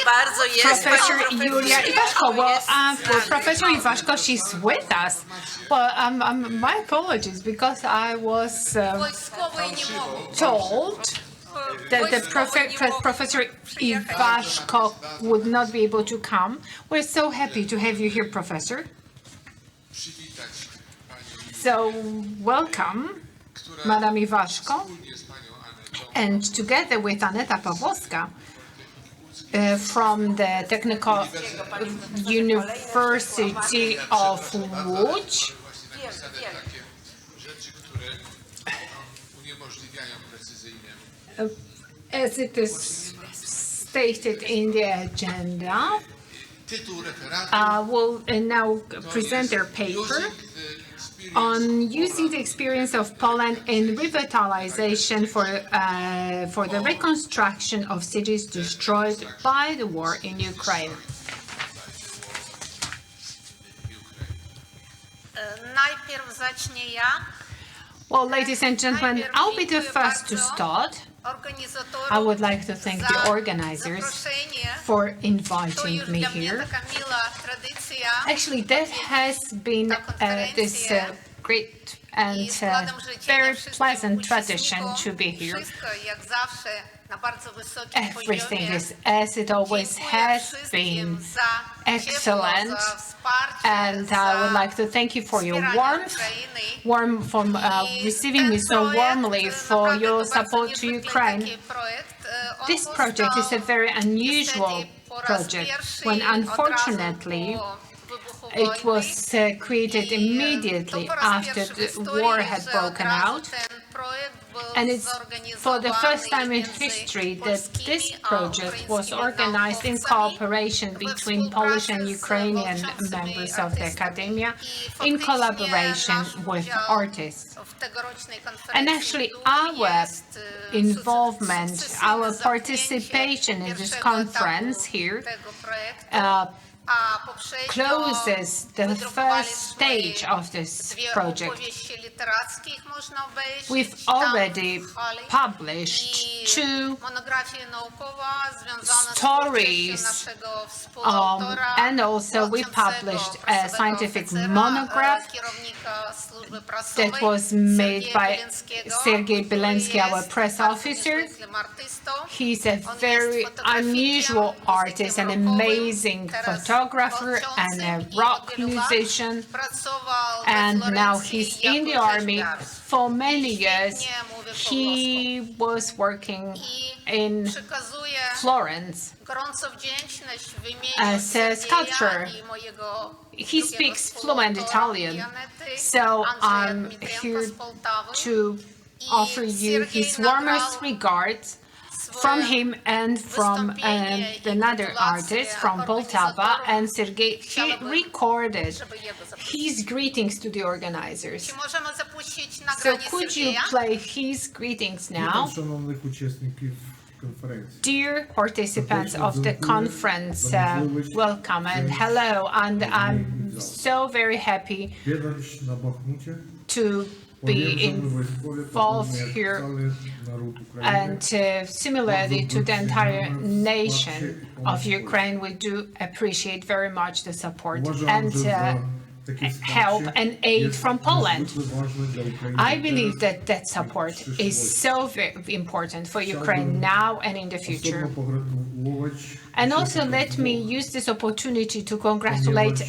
Julia Iwaszko. Well, Professor Iwaszko, she's with us. Well, my apologies, because I was told that the Professor Iwaszko would not be able to come. We're so happy to have you here, Professor. So, welcome, Madam Iwaszko, and together with Aneta Pawłowska from the Technical University of Łódź, as it is stated in the agenda, will now present their paper on using the experience of Poland in revitalization for the reconstruction of cities destroyed by the war in Ukraine. Well, ladies and gentlemen, I'll be the first to start. I would like to thank the organizers for inviting me here. Actually, that has been this great and very pleasant tradition to be here. Everything is, as it always has been, excellent, and I would like to thank you for your receiving me so warmly, for your support to Ukraine. This project is a very unusual project, when unfortunately it was created immediately after the war had broken out. And it's for the first time in history that this project was organized in cooperation between Polish and Ukrainian members of the academia, in collaboration with artists. And actually our involvement, our participation in this conference here closes the first stage of this project. We've already published 2 stories, and also we published a scientific monograph that was made by Sergei Belensky, our press officer. He's a very unusual artist, an amazing photographer and a rock musician, and now he's in the army. For many years he was working in Florence as a sculptor. He speaks fluent Italian, so I'm here to offer you his warmest regards from him and from another artist from Poltava, and Sergei. He recorded his greetings to the organizers. So could you play his greetings now? Dear participants of the conference, welcome and hello, and I'm so very happy to be involved here, and similarly to the entire nation of Ukraine, we do appreciate very much the support. And help and aid from Poland. I believe that that support is so very important for Ukraine now and in the future. And also let me use this opportunity to congratulate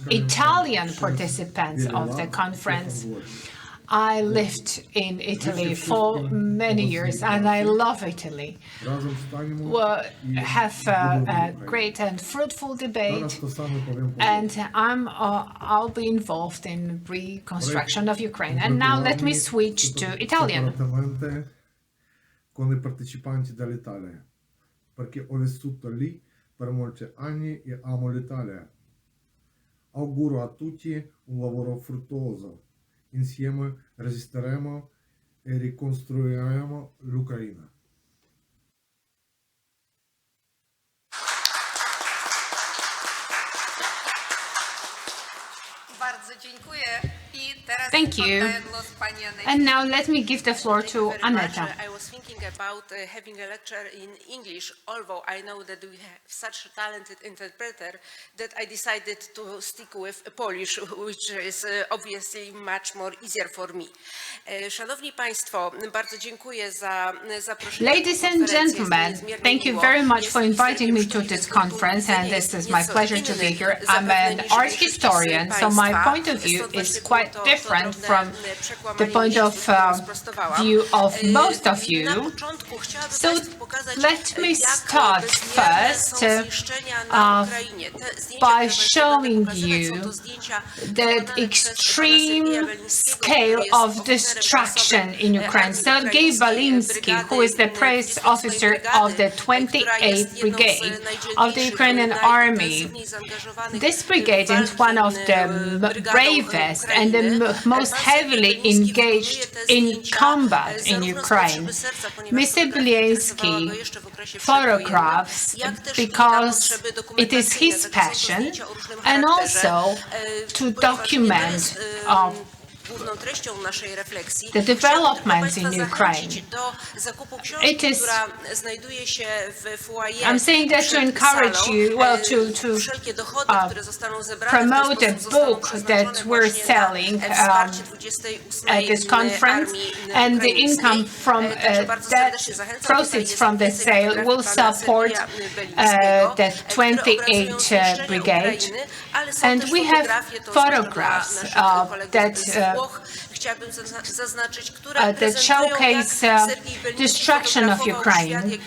Italian participants of the conference. I lived in Italy for many years and I love Italy. We'll have a great and fruitful debate, and I'll be involved in reconstruction of Ukraine. And now let me switch to Italian. Con i partecipanti dall'Italia, perché ho vissuto lì per molti anni e amo l'Italia. Auguro a tutti un lavoro fruttuoso. Insieme resisteremo e ricostruiremo l'Ucraina. Thank you. And now let me give the floor to Aneta. I was thinking about having a lecture in English, although I know that we have such a talented interpreter that I decided to stick with Polish, which is obviously much more easier for me. Szanowni Państwo, bardzo dziękuję za zaproszenie. Ladies and gentlemen, thank you very much for inviting me to this conference, and this is my pleasure to be here. I'm an art historian, so my point of view is quite different from the point of view of most of you. So let me start first by showing you the extreme scale of destruction in Ukraine. Sergei Balinsky, who is the press officer of the 28th Brigade of the Ukrainian Army. This brigade is one of the bravest and the most heavily engaged in combat in Ukraine. Mr. Balinsky photographs because it is his passion, and also to document the developments in Ukraine. It is, I'm saying that to encourage you, well, to promote a book that we're selling at this conference, and the income from that proceeds from the sale will support the 28th Brigade. And we have photographs that showcase destruction of Ukraine,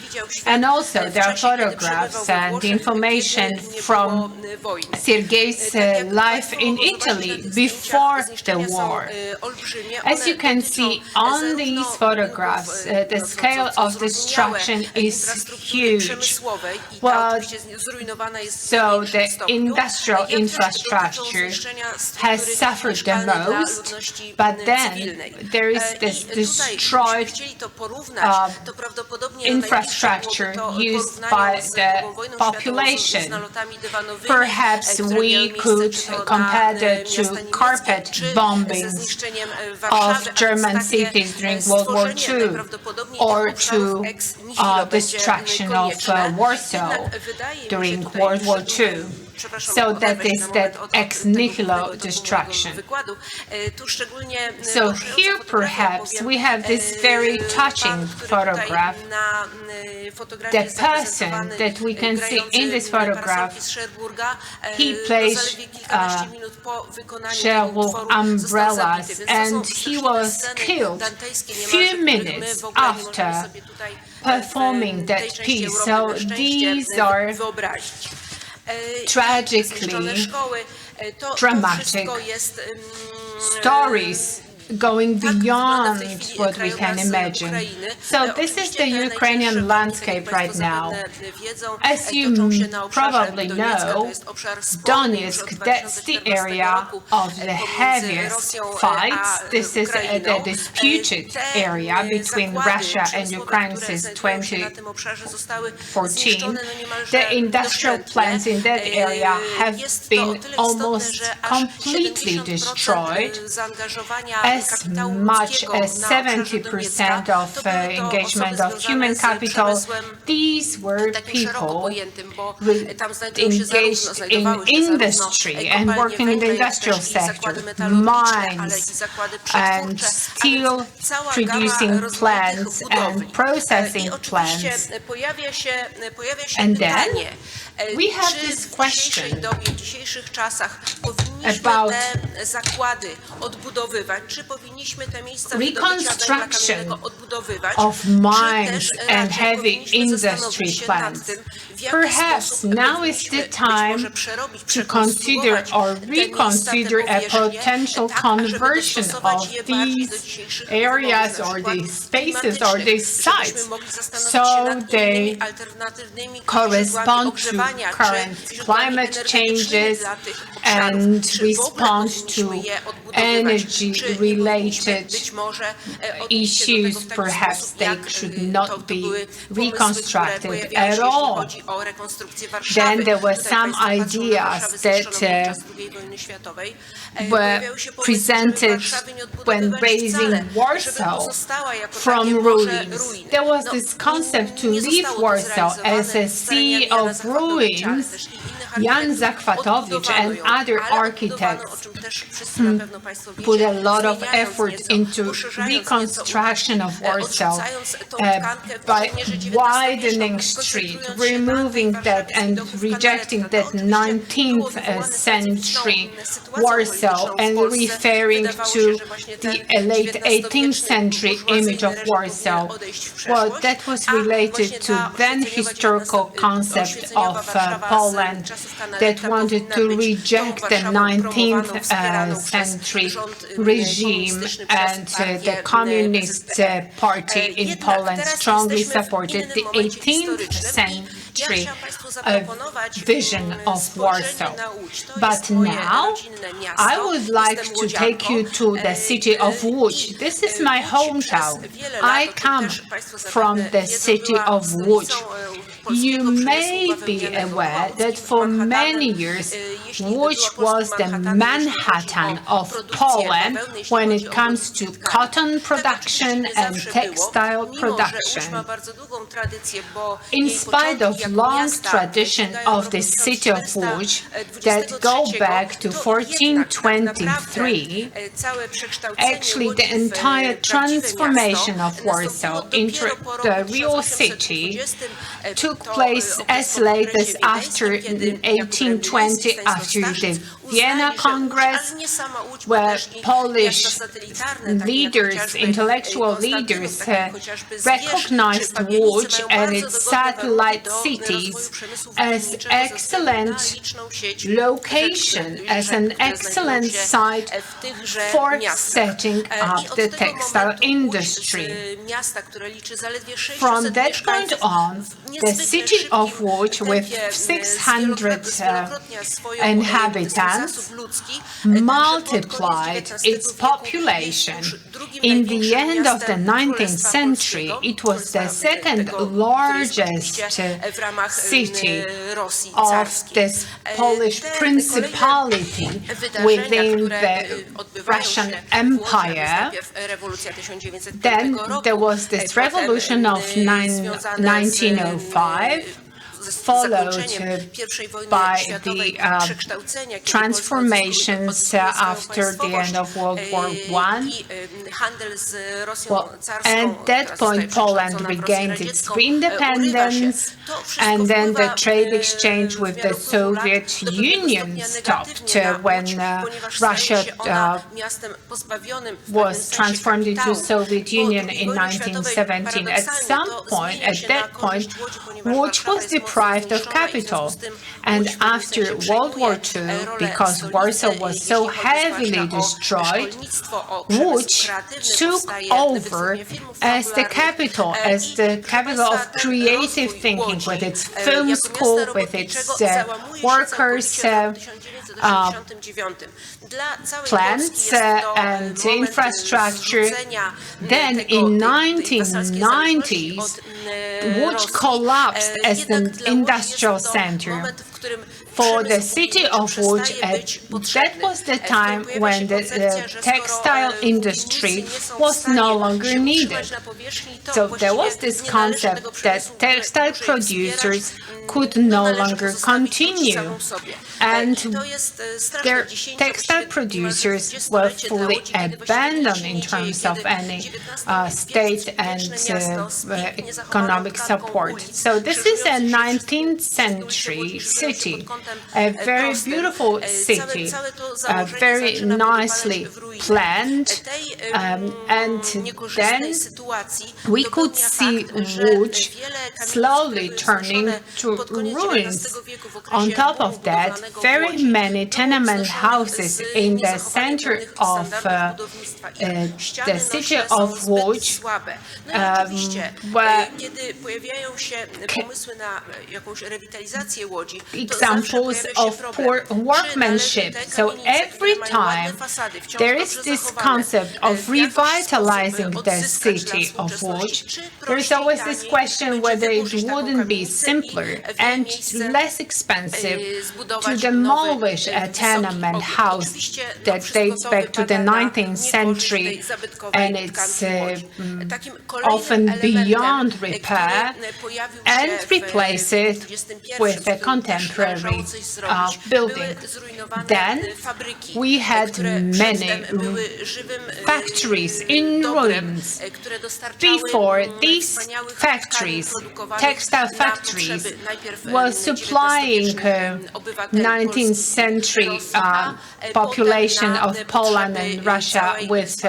and also there are photographs and information from Sergei's life in Italy before the war. As you can see on these photographs, the scale of destruction is huge. Well, so the industrial infrastructure has suffered the most, but then there is this destroyed infrastructure used by the population. Perhaps we could compare that to carpet bombings of German cities during World War II, or to destruction of Warsaw during World War II. So that is that ex nihilo destruction. So here perhaps we have this very touching photograph. The person that we can see in this photograph, he plays Cherbourg umbrellas, and he was killed a few minutes after performing that piece. So these are tragically dramatic stories going beyond what we can imagine. So this is the Ukrainian landscape right now. As you probably know, Donetsk, that's the area of the heaviest fights. This is the disputed area between Russia and Ukraine since 2014. The industrial plants in that area have been almost completely destroyed, as much as 70% of engagement of human capital. These were people engaged in industry and working in the industrial sector, mines and steel producing plants and processing plants. And then we have this question about reconstruction of mines and heavy industry plants. Perhaps now is the time to consider or reconsider a potential conversion of these areas or these spaces or these sites so they correspond to current climate changes and respond to energy-related issues. Perhaps they should not be reconstructed at all. Then there were some ideas that were presented when raising Warsaw from ruins. There was this concept to leave Warsaw as a sea of ruins. Jan Zachwatowicz and other architects put a lot of effort into reconstruction of Warsaw by widening street, removing that and rejecting that 19th century Warsaw and referring to the late 18th century image of Warsaw. Well, that was related to then historical concept of Poland that wanted to reject the 19th century regime, and the Communist Party in Poland strongly supported the 18th century vision of Warsaw. But now I would like to take you to the city of Łódź. This is my hometown. I come from the city of Łódź. You may be aware that for many years, Łódź was the Manhattan of Poland when it comes to cotton production and textile production. In spite of long tradition of the city of Łódź that go back to 1423, actually the entire transformation of Warsaw into the real city took place as late as after 1820, after the Vienna Congress, where Polish leaders, intellectual leaders, recognized Łódź and its satellite cities as excellent location, as an excellent site for setting up the textile industry. From that point on, the city of Łódź, with 600 inhabitants, multiplied its population. In the end of the 19th century, it was the second largest city of this Polish principality within the Russian Empire. Then there was this revolution of 1905, followed by the transformations after the end of World War I. Well, at that point, Poland regained its independence, and then the trade exchange with the Soviet Union stopped when Russia was transformed into Soviet Union in 1917. At that point, Łódź was deprived of capital. And after World War II, because Warsaw was so heavily destroyed, Łódź took over as the capital of creative thinking, with its film school, with its workers' plants and infrastructure. Then in 1990s, Łódź collapsed as an industrial center. for the city of Łódź, that was the time when the textile industry was no longer needed. So there was this concept that textile producers could no longer continue, and their textile producers were fully abandoned in terms of any state and economic support. So this is a 19th century city, a very beautiful city, very nicely planned, and then we could see Łódź slowly turning to ruins. On top of that, very many tenement houses in the center of the city of Łódź were examples of poor workmanship. So every time there is this concept of revitalizing the city of Łódź, there is always this question whether it wouldn't be simpler and less expensive to demolish a tenement house that dates back to the 19th century and it's often beyond repair, and replace it with a contemporary building. Then we had many factories in ruins. Before these factories, textile factories, were supplying 19th century population of Poland and Russia with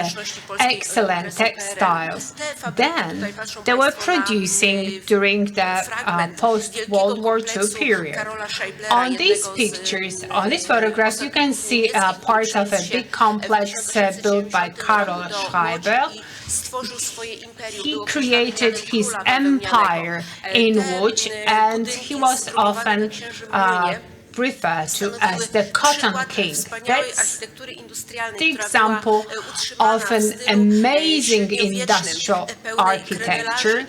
excellent textiles. Then they were producing during the post-World War II period. On these pictures, on these photographs, you can see part of a big complex built by Karol Schreiber. He created his empire in Łódź, and he was often referred to as the Cotton King. That's the example of an amazing industrial architecture,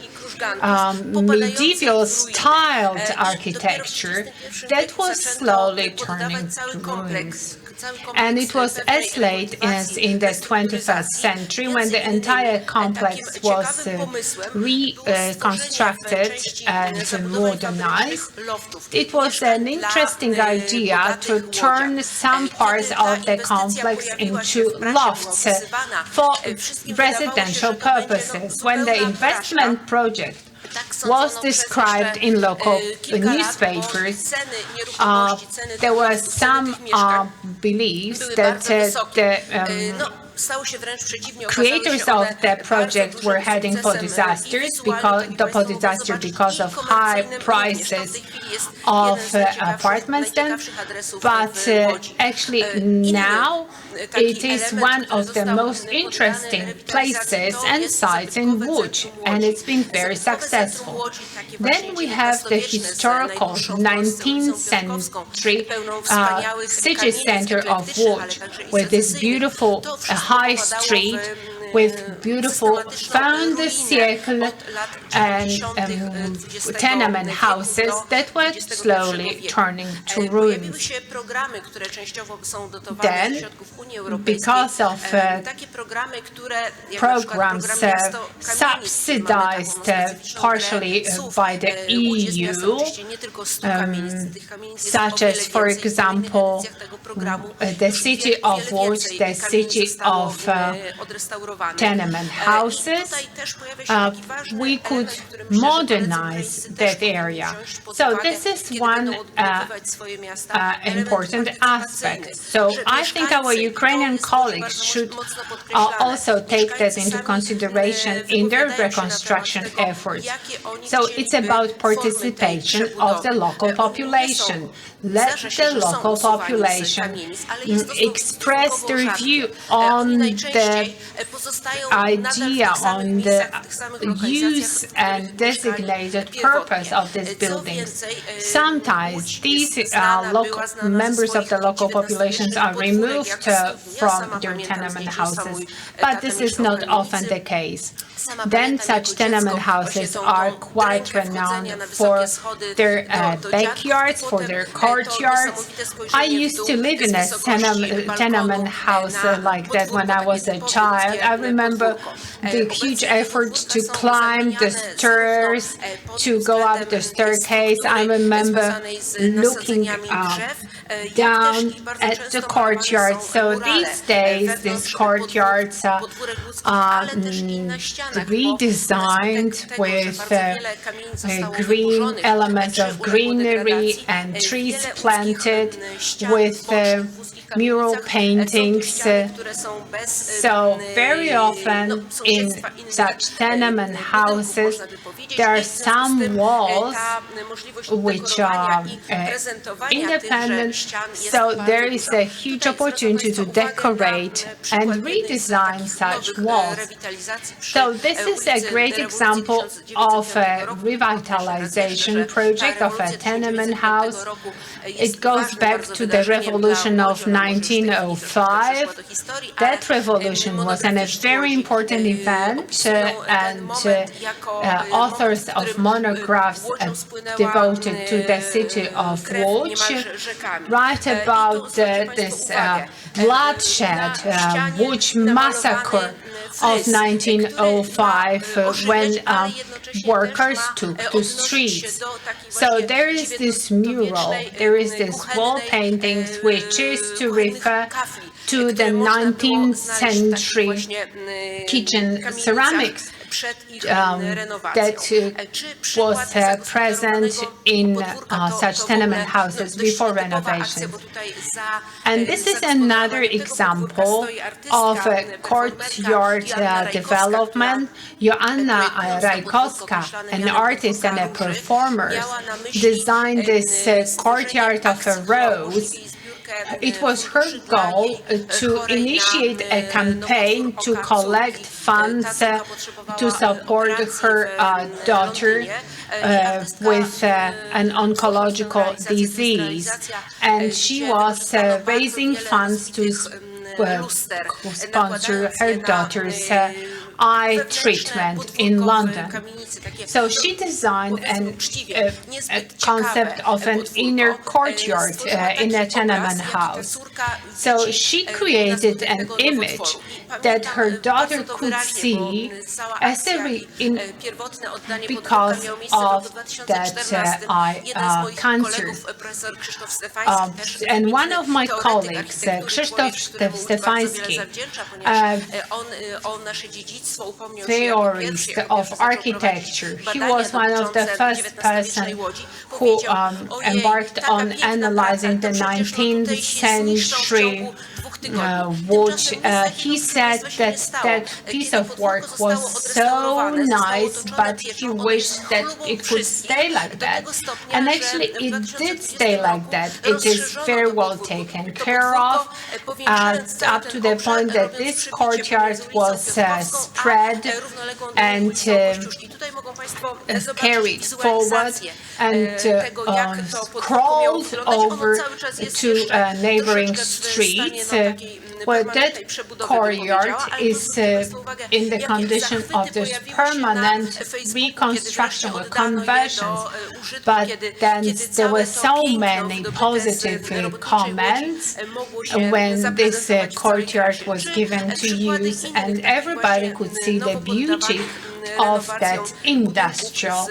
medieval styled architecture that was slowly turning to ruins. And it was as late as in the 21st century when the entire complex was reconstructed and modernized. It was an interesting idea to turn some parts of the complex into lofts for residential purposes. When the investment project was described in local newspapers, there were some beliefs that the creators of the project were heading for disaster because of high prices of apartments then, but actually now it is one of the most interesting places and sites in Łódź, and it's been very successful. Then we have the historical 19th century city center of Łódź, with this beautiful high street with beautiful fin de siècle and tenement houses that were slowly turning to ruins. Then, because of programs subsidized partially by the EU, such as, for example, the city of Łódź, the city of tenement houses, we could modernize that area. So this is one important aspect. So I think our Ukrainian colleagues should also take that into consideration in their reconstruction efforts. So it's about participation of the local population. Let the local population express their view on the idea on the use and designated purpose of these buildings. Sometimes these members of the local populations are removed from their tenement houses, but this is not often the case. Then such tenement houses are quite renowned for their backyards, for their courtyards. I used to live in a tenement house like that when I was a child. I remember the huge effort to climb the stairs, to go up the staircase. I remember looking down at the courtyard. So these days, these courtyards are redesigned with green elements of greenery and trees planted with mural paintings. So very often in such tenement houses, there are some walls which are independent, so there is a huge opportunity to decorate and redesign such walls. So this is a great example of a revitalization project of a tenement house. It goes back to the revolution of 1905. That revolution was a very important event, and authors of monographs devoted to the city of Łódź write about this bloodshed, Łódź massacre of 1905 when workers took to streets. So there is this mural, there is this wall paintings which is to refer to the 19th century kitchen ceramics that was present in such tenement houses before renovation. And this is another example of a courtyard development. Joanna Rajkowska, an artist and a performer, designed this courtyard of a rose. It was her goal to initiate a campaign to collect funds to support her daughter with an oncological disease. And she was raising funds to sponsor her daughter's eye treatment in London. So she designed a concept of an inner courtyard in a tenement house. So she created an image that her daughter could see as because of that eye cancer. And one of my colleagues, Krzysztof Stefański, theorist of architecture, he was one of the first person who embarked on analyzing the 19th century Łódź. He said that that piece of work was so nice, but he wished that it could stay like that. And actually, it did stay like that. It is very well taken care of, up to the point that this courtyard was spread and carried forward and crawled over to neighboring streets. Well, that courtyard is in the condition of this permanent reconstruction or conversions, but then there were so many positive comments when this courtyard was given to use, and everybody could see the beauty of that industrial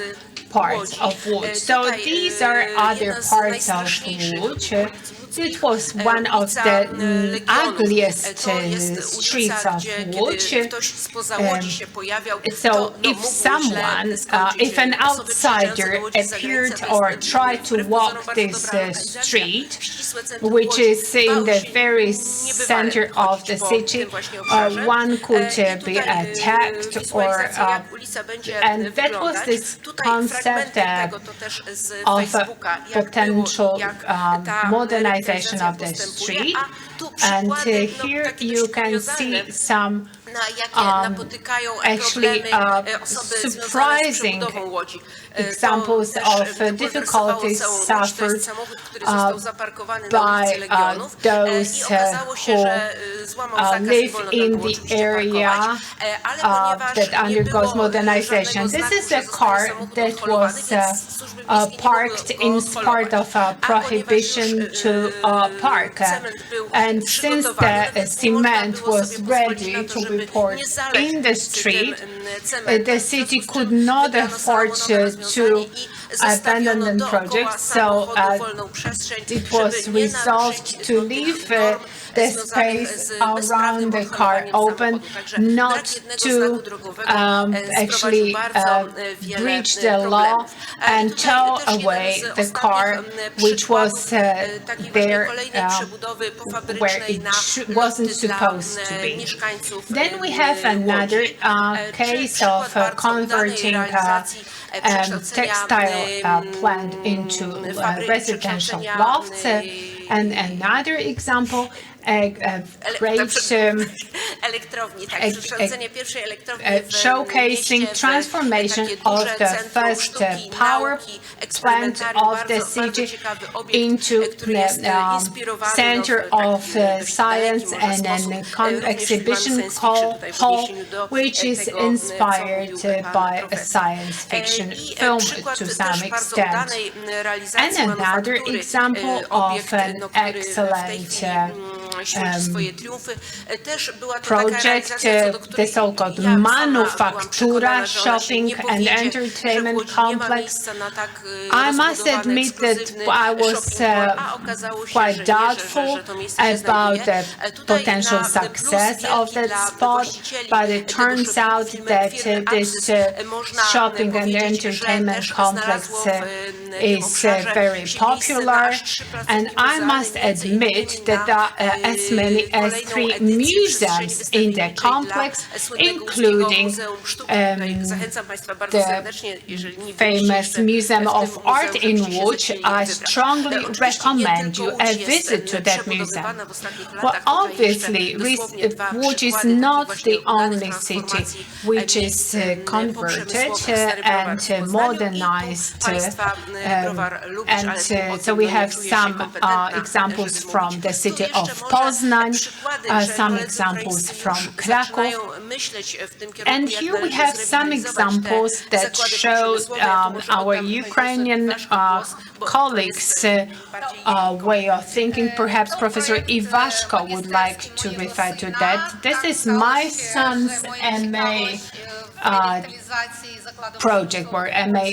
parts of Łódź. So these are other parts of Łódź. It was one of the ugliest streets of Łódź. So if someone, if an outsider appeared or tried to walk this street, which is in the very center of the city, one could be attacked, or and that was this concept of potential modernization of the street. And here you can see some na jakie napotykają problemy osoby związane z przebudową łodzi. Examples of difficulties suffered by those who live in the area that undergoes modernization. This is a car that was parked in spite of a prohibition to park. And since the cement was ready to be poured in the street, the city could not afford to abandon the project, so it was resolved to leave the space around the car open, not to actually breach the law and tow away the car, which was there where it wasn't supposed to be. Then we have another case of converting textile plant into residential lofts, and another example, showcasing transformation of the first power plant of the city into the center of science and an exhibition hall, which is inspired by a science fiction film to some extent. And another example of an excellent project, the so-called Manufaktura shopping and entertainment complex. I must admit that I was quite doubtful about the potential success of that spot, but it turns out that this shopping and entertainment complex is very popular, and I must admit that there are as many as 3 museums in the complex, including the famous Museum of Art, in which I strongly recommend you a visit to that museum. Well, obviously, Łódź is not the only city which is converted and modernized, and so we have some examples from the city of Poznań, some examples from Kraków, and here we have some examples that show our Ukrainian colleagues' way of thinking. Perhaps Professor Iwaszko would like to refer to that. This is my son's MA project, or MA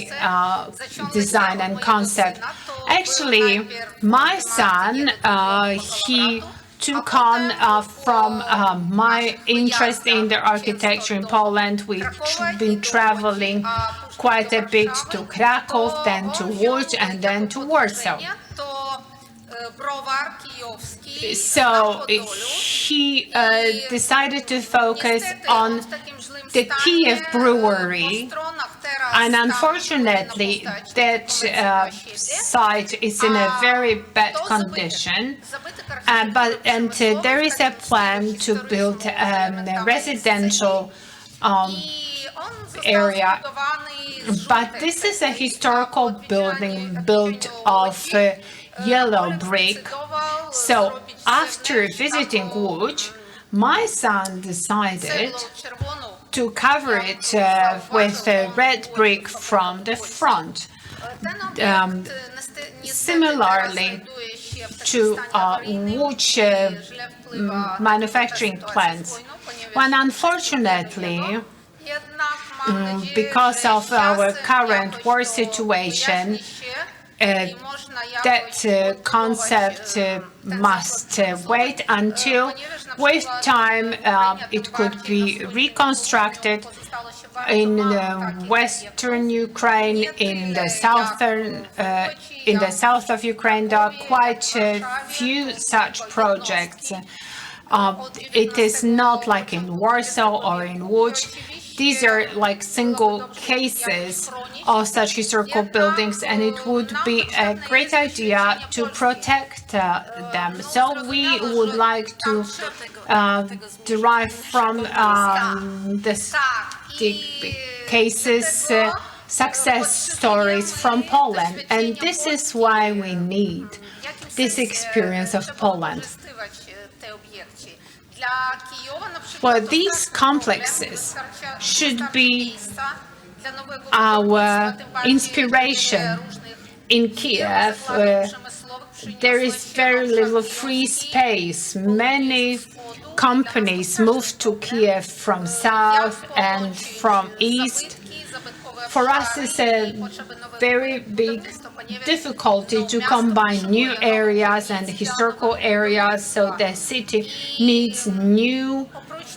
design and concept. Actually, my son, he took on from my interest in the architecture in Poland. We've been traveling quite a bit to Kraków, then to Łódź, and then to Warsaw. So he decided to focus on the Kiev brewery, and unfortunately that site is in a very bad condition, and there is a plan to build a residential area, but this is a historical building built of yellow brick. So after visiting Łódź, my son decided to cover it with red brick from the front, similarly to Łódź manufacturing plants. When unfortunately, because of our current war situation, that concept must wait until, with time, it could be reconstructed in western Ukraine, in the south of Ukraine. There are quite a few such projects. It is not like in Warsaw or in Łódź. these are like single cases of such historical buildings, and it would be a great idea to protect them. So we would like to derive from the cases success stories from Poland, and this is why we need this experience of Poland. Well, these complexes should be our inspiration. In Kiev, there is very little free space. Many companies moved to Kiev from south and from east. For us, it's a very big difficulty to combine new areas and historical areas, so the city needs new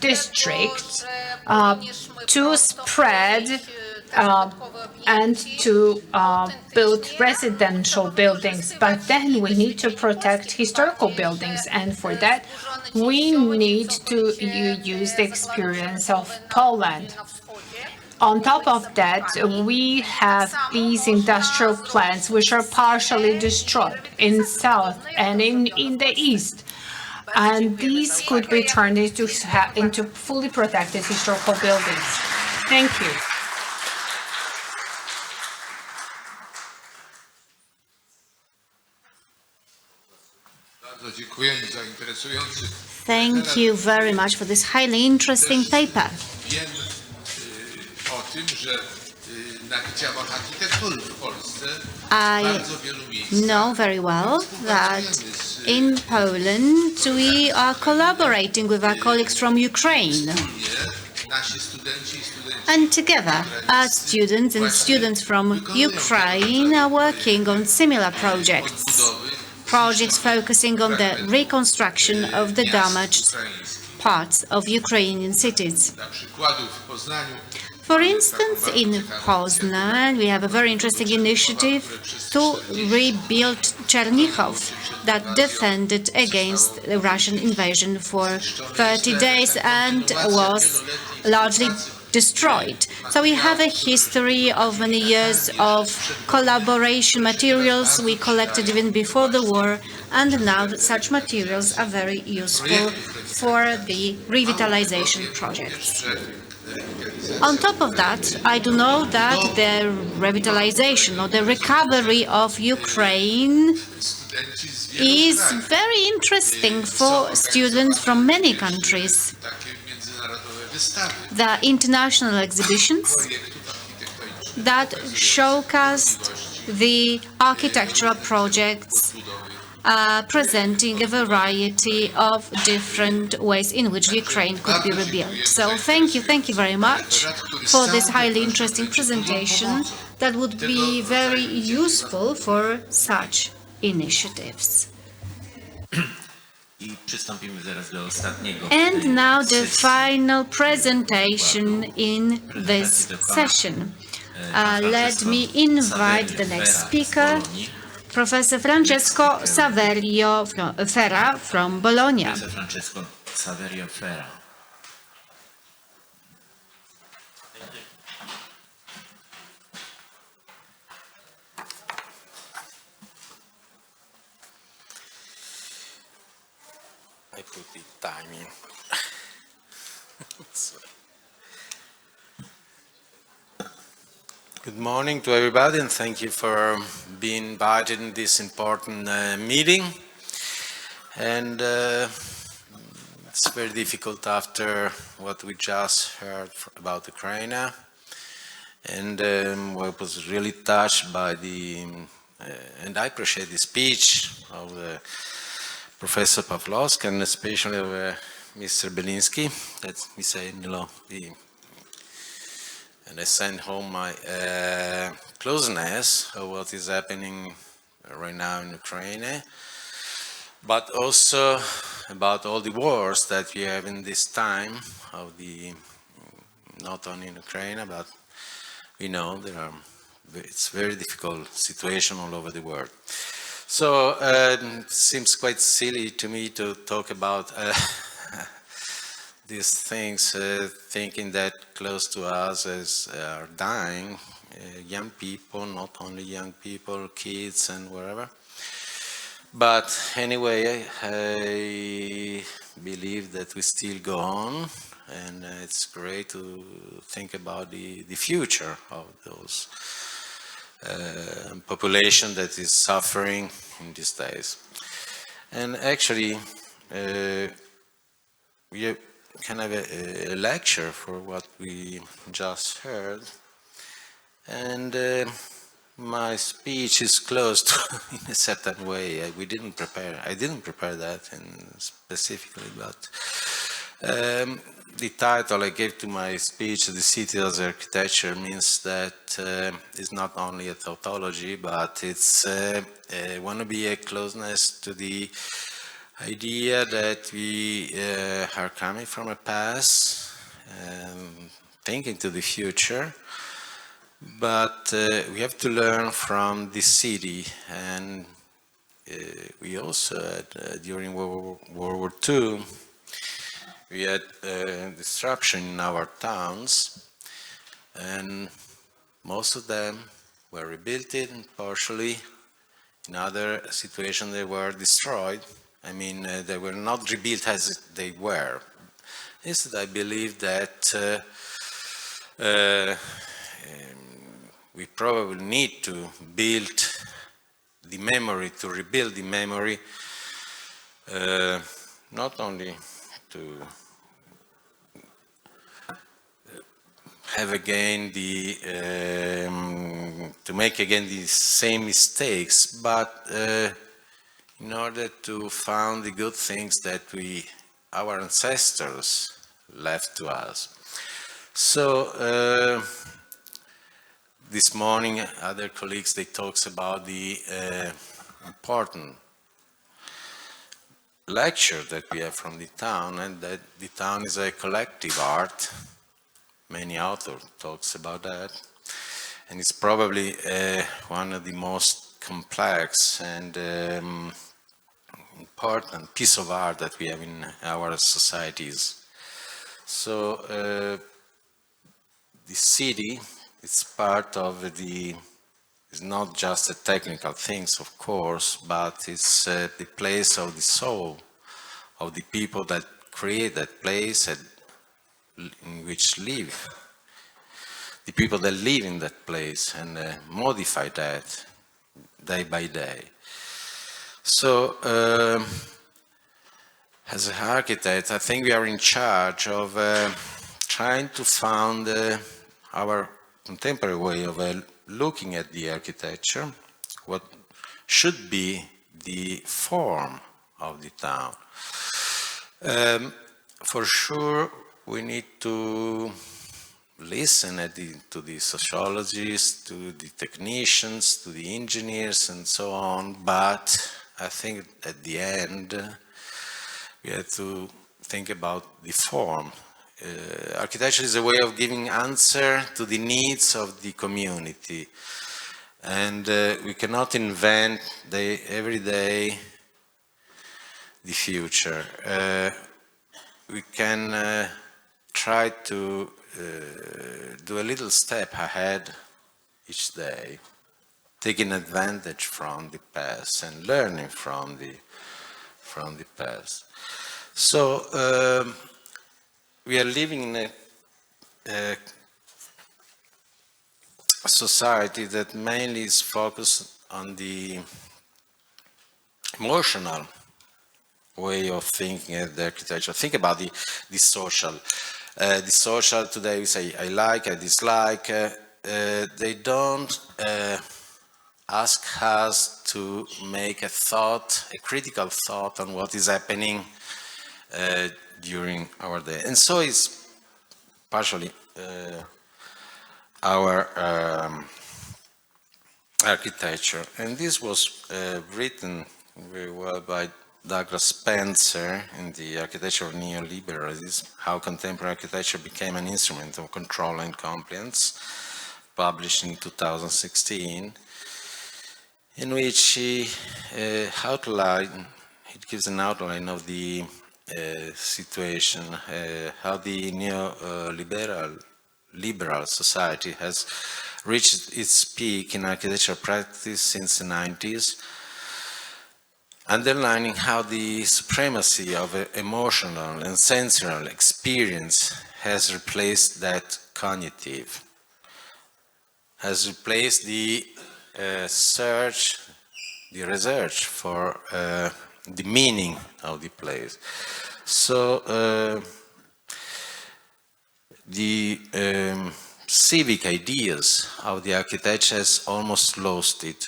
districts to spread and to build residential buildings. But then we need to protect historical buildings, and for that we need to use the experience of Poland. On top of that, we have these industrial plants which are partially destroyed in south and in the east. And these could be turned into fully protected historical buildings. Thank you. Thank you very much for this highly interesting paper. I know very well that in Poland we are collaborating with our colleagues from Ukraine. And together, our students and students from Ukraine are working on similar projects focusing on the reconstruction of the damaged parts of Ukrainian cities. For instance, in Poznań, we have a very interesting initiative to rebuild Chernichov that defended against the Russian invasion for 30 days and was largely destroyed. So we have a history of many years of collaboration. Materials we collected even before the war, and now such materials are very useful for the revitalization projects. On top of that, I do know that the revitalization or the recovery of Ukraine is very interesting for students from many countries. The international exhibitions that showcased the architectural projects presenting a variety of different ways in which Ukraine could be rebuilt. So thank you very much for this highly interesting presentation that would be very useful for such initiatives. And now the final presentation in this session. Let me invite the next speaker, Professor Francesco Saverio Ferra from Bologna. I put the timing. Good morning to everybody, and thank you for being invited in this important meeting. And it's very difficult after what we just heard about Ukraine. And I was really touched by and I appreciate the speech of Professor Pawlowski, and especially of Mr. Belinsky, that he said, and I send home my closeness of what is happening right now in Ukraine, but also about all the wars that we have in this time of not only in Ukraine, but we know it's very difficult situation all over the world. So it seems quite silly to me to talk about these things, thinking that close to us are dying, young people, not only young people, kids and wherever. But anyway, I believe that we still go on, and it's great to think about the future of those population that is suffering in these days. And actually, we can have a lecture for what we just heard, and my speech is closed in a certain way. I didn't prepare that specifically, but the title I gave to my speech, "The City as Architecture," means that it's not only a tautology, but it's want to be a closeness to the idea that we are coming from a past, thinking to the future, but we have to learn from the city. And we also had, during World War II, we had disruption in our towns, and most of them were rebuilt partially. In other situations, they were destroyed. I mean, they were not rebuilt as they were. Instead, I believe that we probably need to build the memory, to rebuild the memory, not only to have again to make again the same mistakes, but in order to find the good things that our ancestors left to us. So this morning, other colleagues, they talked about the important lecture that we have from the town, and that the town is a collective art. Many authors talks about that, and it's probably one of the most complex and important piece of art that we have in our societies. So the city, it's part of it's not just the technical things, of course, but it's the place of the soul of the people that create that place and in which live, the people that live in that place and modify that day by day. So as an architect, I think we are in charge of trying to find our contemporary way of looking at the architecture, what should be the form of the town. For sure, we need to listen to the sociologists, to the technicians, to the engineers, and so on, but I think at the end, we have to think about the form. Architecture is a way of giving answer to the needs of the community, and we cannot invent every day the future. We can try to do a little step ahead each day, taking advantage from the past and learning from the past. So we are living in a society that mainly is focused on the emotional way of thinking at the architecture. Think about the social. The social today, we say, I like, I dislike. They don't ask us to make a critical thought on what is happening during our day. And so it's partially our architecture. And this was written very well by Douglas Spencer in the Architecture of Neoliberalism, How Contemporary Architecture Became an Instrument of Control and Compliance, published in 2016, in which he gives an outline of the situation, how the liberal society has reached its peak in architectural practice since the 90s, underlining how the supremacy of emotional and sensual experience has replaced that cognitive, has replaced the research for the meaning of the place. So the civic ideas of the architecture has almost lost it.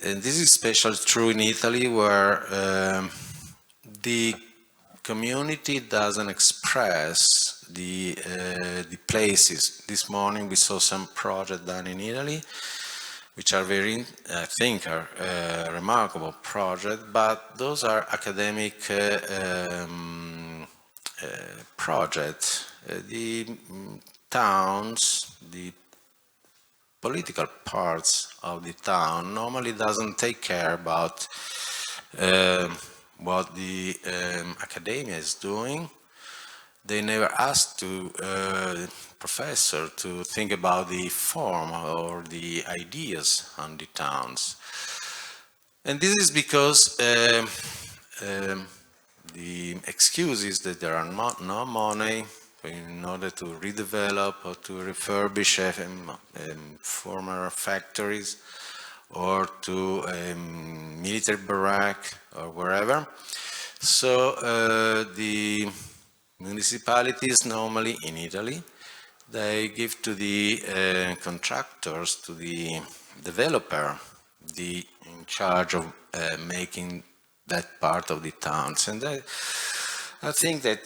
And this is especially true in Italy, where the community doesn't express the places. This morning we saw some projects done in Italy, which are very, I think, are remarkable projects, but those are academic projects. The towns, the political parts of the town normally doesn't take care about what the academia is doing. They never ask the professor to think about the form or the ideas on the towns. And this is because the excuse is that there are no money in order to redevelop or to refurbish former factories or to military barrack or wherever. So the municipalities normally in Italy, they give to the contractors, to the developer, in charge of making that part of the towns. And I think that,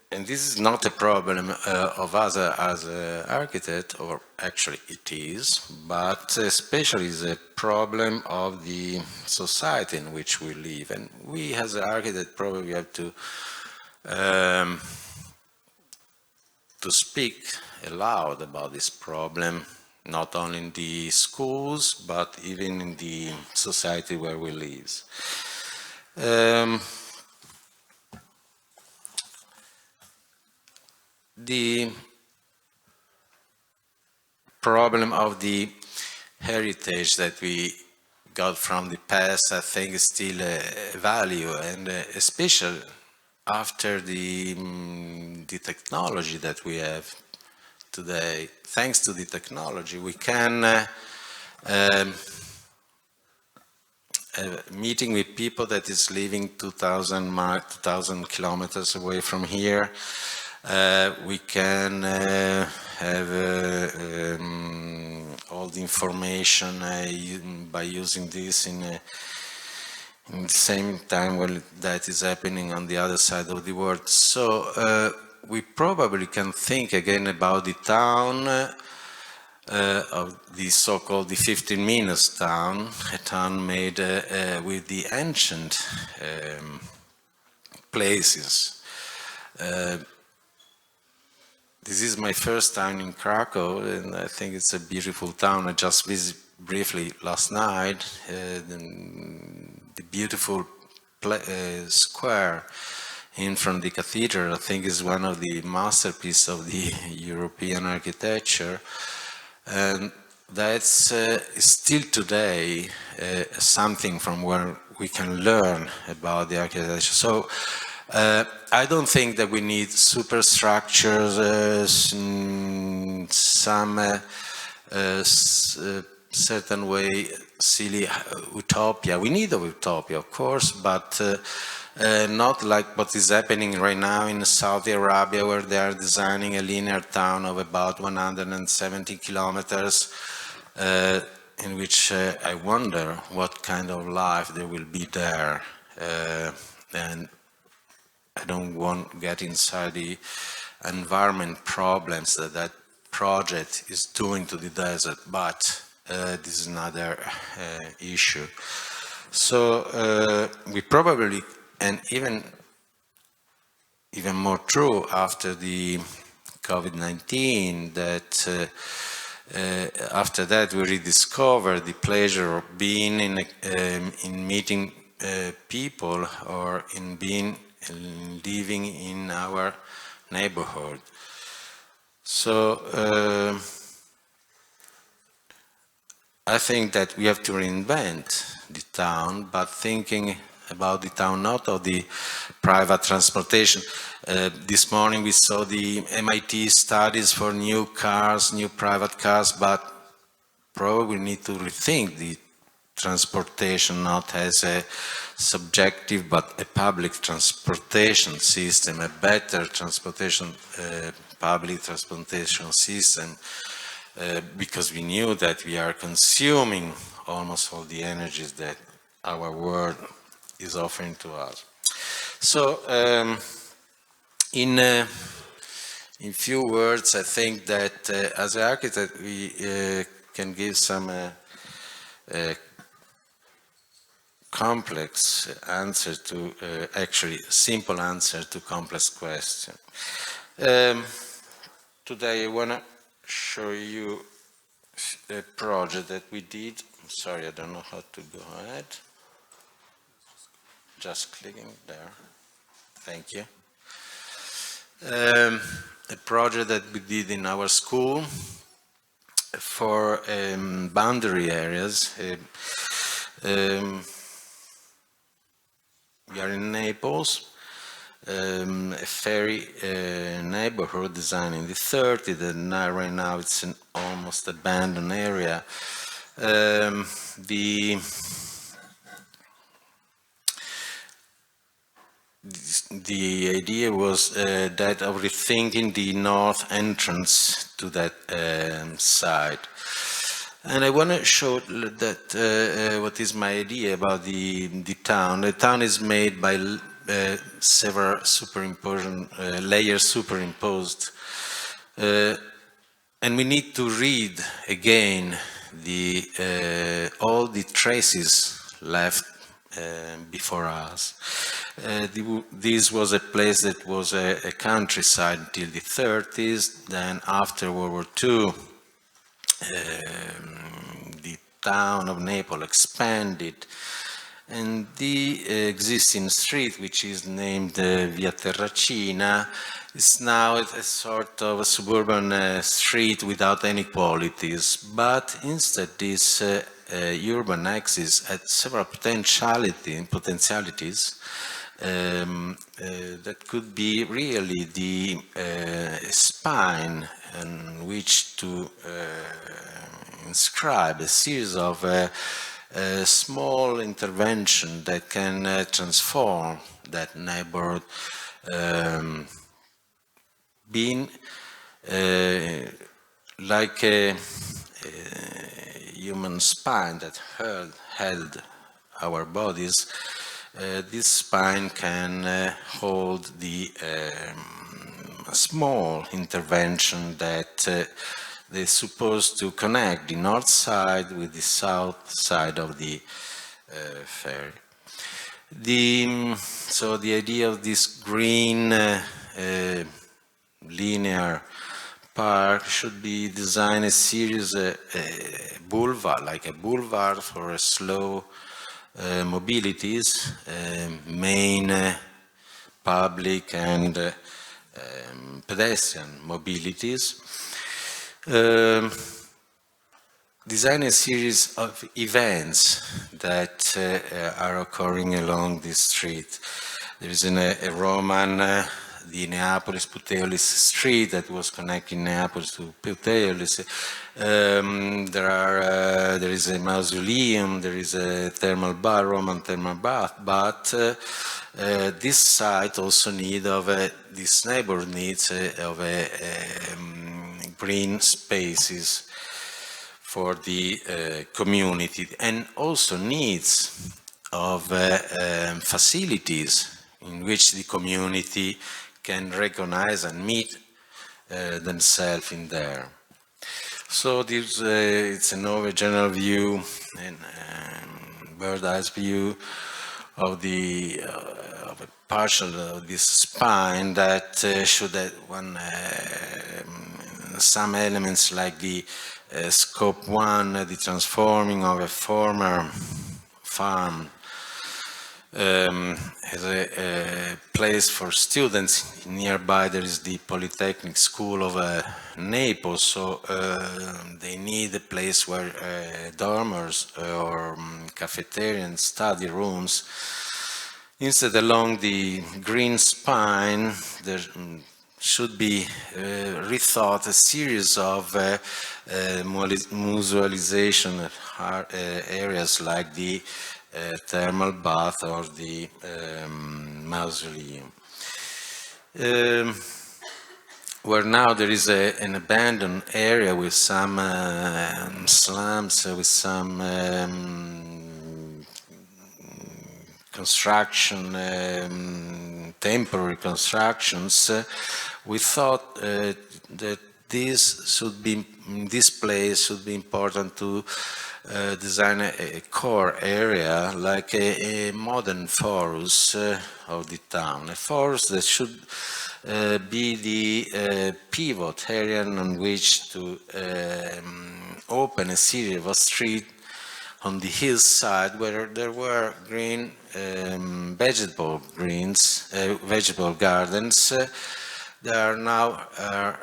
and this is not a problem of us as an architect, or actually it is, but especially is a problem of the society in which we live. And we as an architect probably have to speak aloud about this problem, not only in the schools, but even in the society where we live. The problem of the heritage that we got from the past, I think, is still a value, and especially after the technology that we have today. Thanks to the technology, we can meeting with people that is living 2,000 kilometers away from here. We can have all the information by using this in the same time when that is happening on the other side of the world. So we probably can think again about the town, of the so-called the 15 minutes town, a town made with the ancient places. This is my first time in Krakow, and I think it's a beautiful town. I just visited briefly last night the beautiful square in front of the cathedral. I think is one of the masterpieces of the European architecture, and that's still today something from where we can learn about the architecture. So I don't think that we need superstructures, some certain way silly utopia. We need a utopia, of course, but not like what is happening right now in Saudi Arabia, where they are designing a linear town of about 170 kilometers, in which I wonder what kind of life there will be there. And I don't want to get inside the environment problems that that project is doing to the desert, but this is another issue. So we probably, and even more true after the COVID-19, that after that we rediscovered the pleasure of being in meeting people, or in being living in our neighborhood. So I think that we have to reinvent the town, but thinking about the town, not of the private transportation. This morning we saw the MIT studies for new cars, new private cars, but probably we need to rethink the transportation not as a subjective but a public transportation system, a better transportation, public transportation system, because we knew that we are consuming almost all the energies that our world is offering to us. So, in few words, I think that as an architect we can give some complex answer to, actually simple answer to complex questions. Today I want to show you a project that we did. I'm sorry, I don't know how to go ahead. Just clicking there. Thank you. A project that we did in our school for boundary areas. We are in Naples, a ferry neighborhood designed in the 30s, and now, right now it's an almost abandoned area. The idea was that of rethinking the north entrance to that site. And I want to show that what is my idea about the town. The town is made by several layers superimposed. And we need to read again all the traces left before us. This was a place that was a countryside until the 30s. Then after World War II, the town of Naples expanded, and the existing street, which is named Via Terracina, is now a sort of a suburban street without any qualities, but instead this urban axis had several potentialities that could be really the spine on which to inscribe a series of small intervention that can transform that neighborhood, being like a human spine that held our bodies. This spine can hold the small intervention that they're supposed to connect the north side with the south side of the ferry. So the idea of this green linear park should be designed a series boulevard, like a boulevard for a slow mobilities, main public and pedestrian mobilities. Design a series of events that are occurring along this street. There is a Roman, the Neapolis-Puteolis street that was connecting Neapolis to Puteolis. There is a mausoleum, there is a thermal bath, Roman thermal bath, but this site also this neighborhood needs of green spaces for the community, and also needs of facilities in which the community can recognize and meet themselves in there. So this it's an over general view and bird-eye view of of a partial of this spine that should have some elements like the scope 1, the transforming of a former farm as a place for students. Nearby there is the Polytechnic School of Naples, so they need a place where dormers or cafeteria and study rooms. Instead, along the green spine, there should be rethought a series of musealization areas like the thermal bath or the mausoleum. Where now there is an abandoned area with some slums, with some construction, temporary constructions, we thought that this place should be important to design a core area like a modern forest of the town, a forest that should be the pivot area on which to open a series of streets on the hillside where there were green vegetable gardens that are now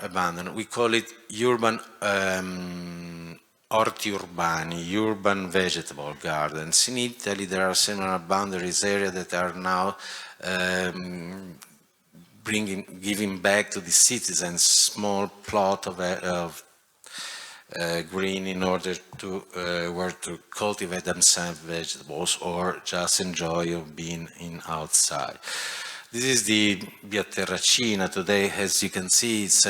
abandoned. We call it urban orti urbani, urban vegetable gardens. In Italy there are similar boundaries areas that are now giving back to the citizens small plot of green in order to where to cultivate themselves vegetables or just enjoy of being outside. This is the Via Terracina. Today, as you can see, it's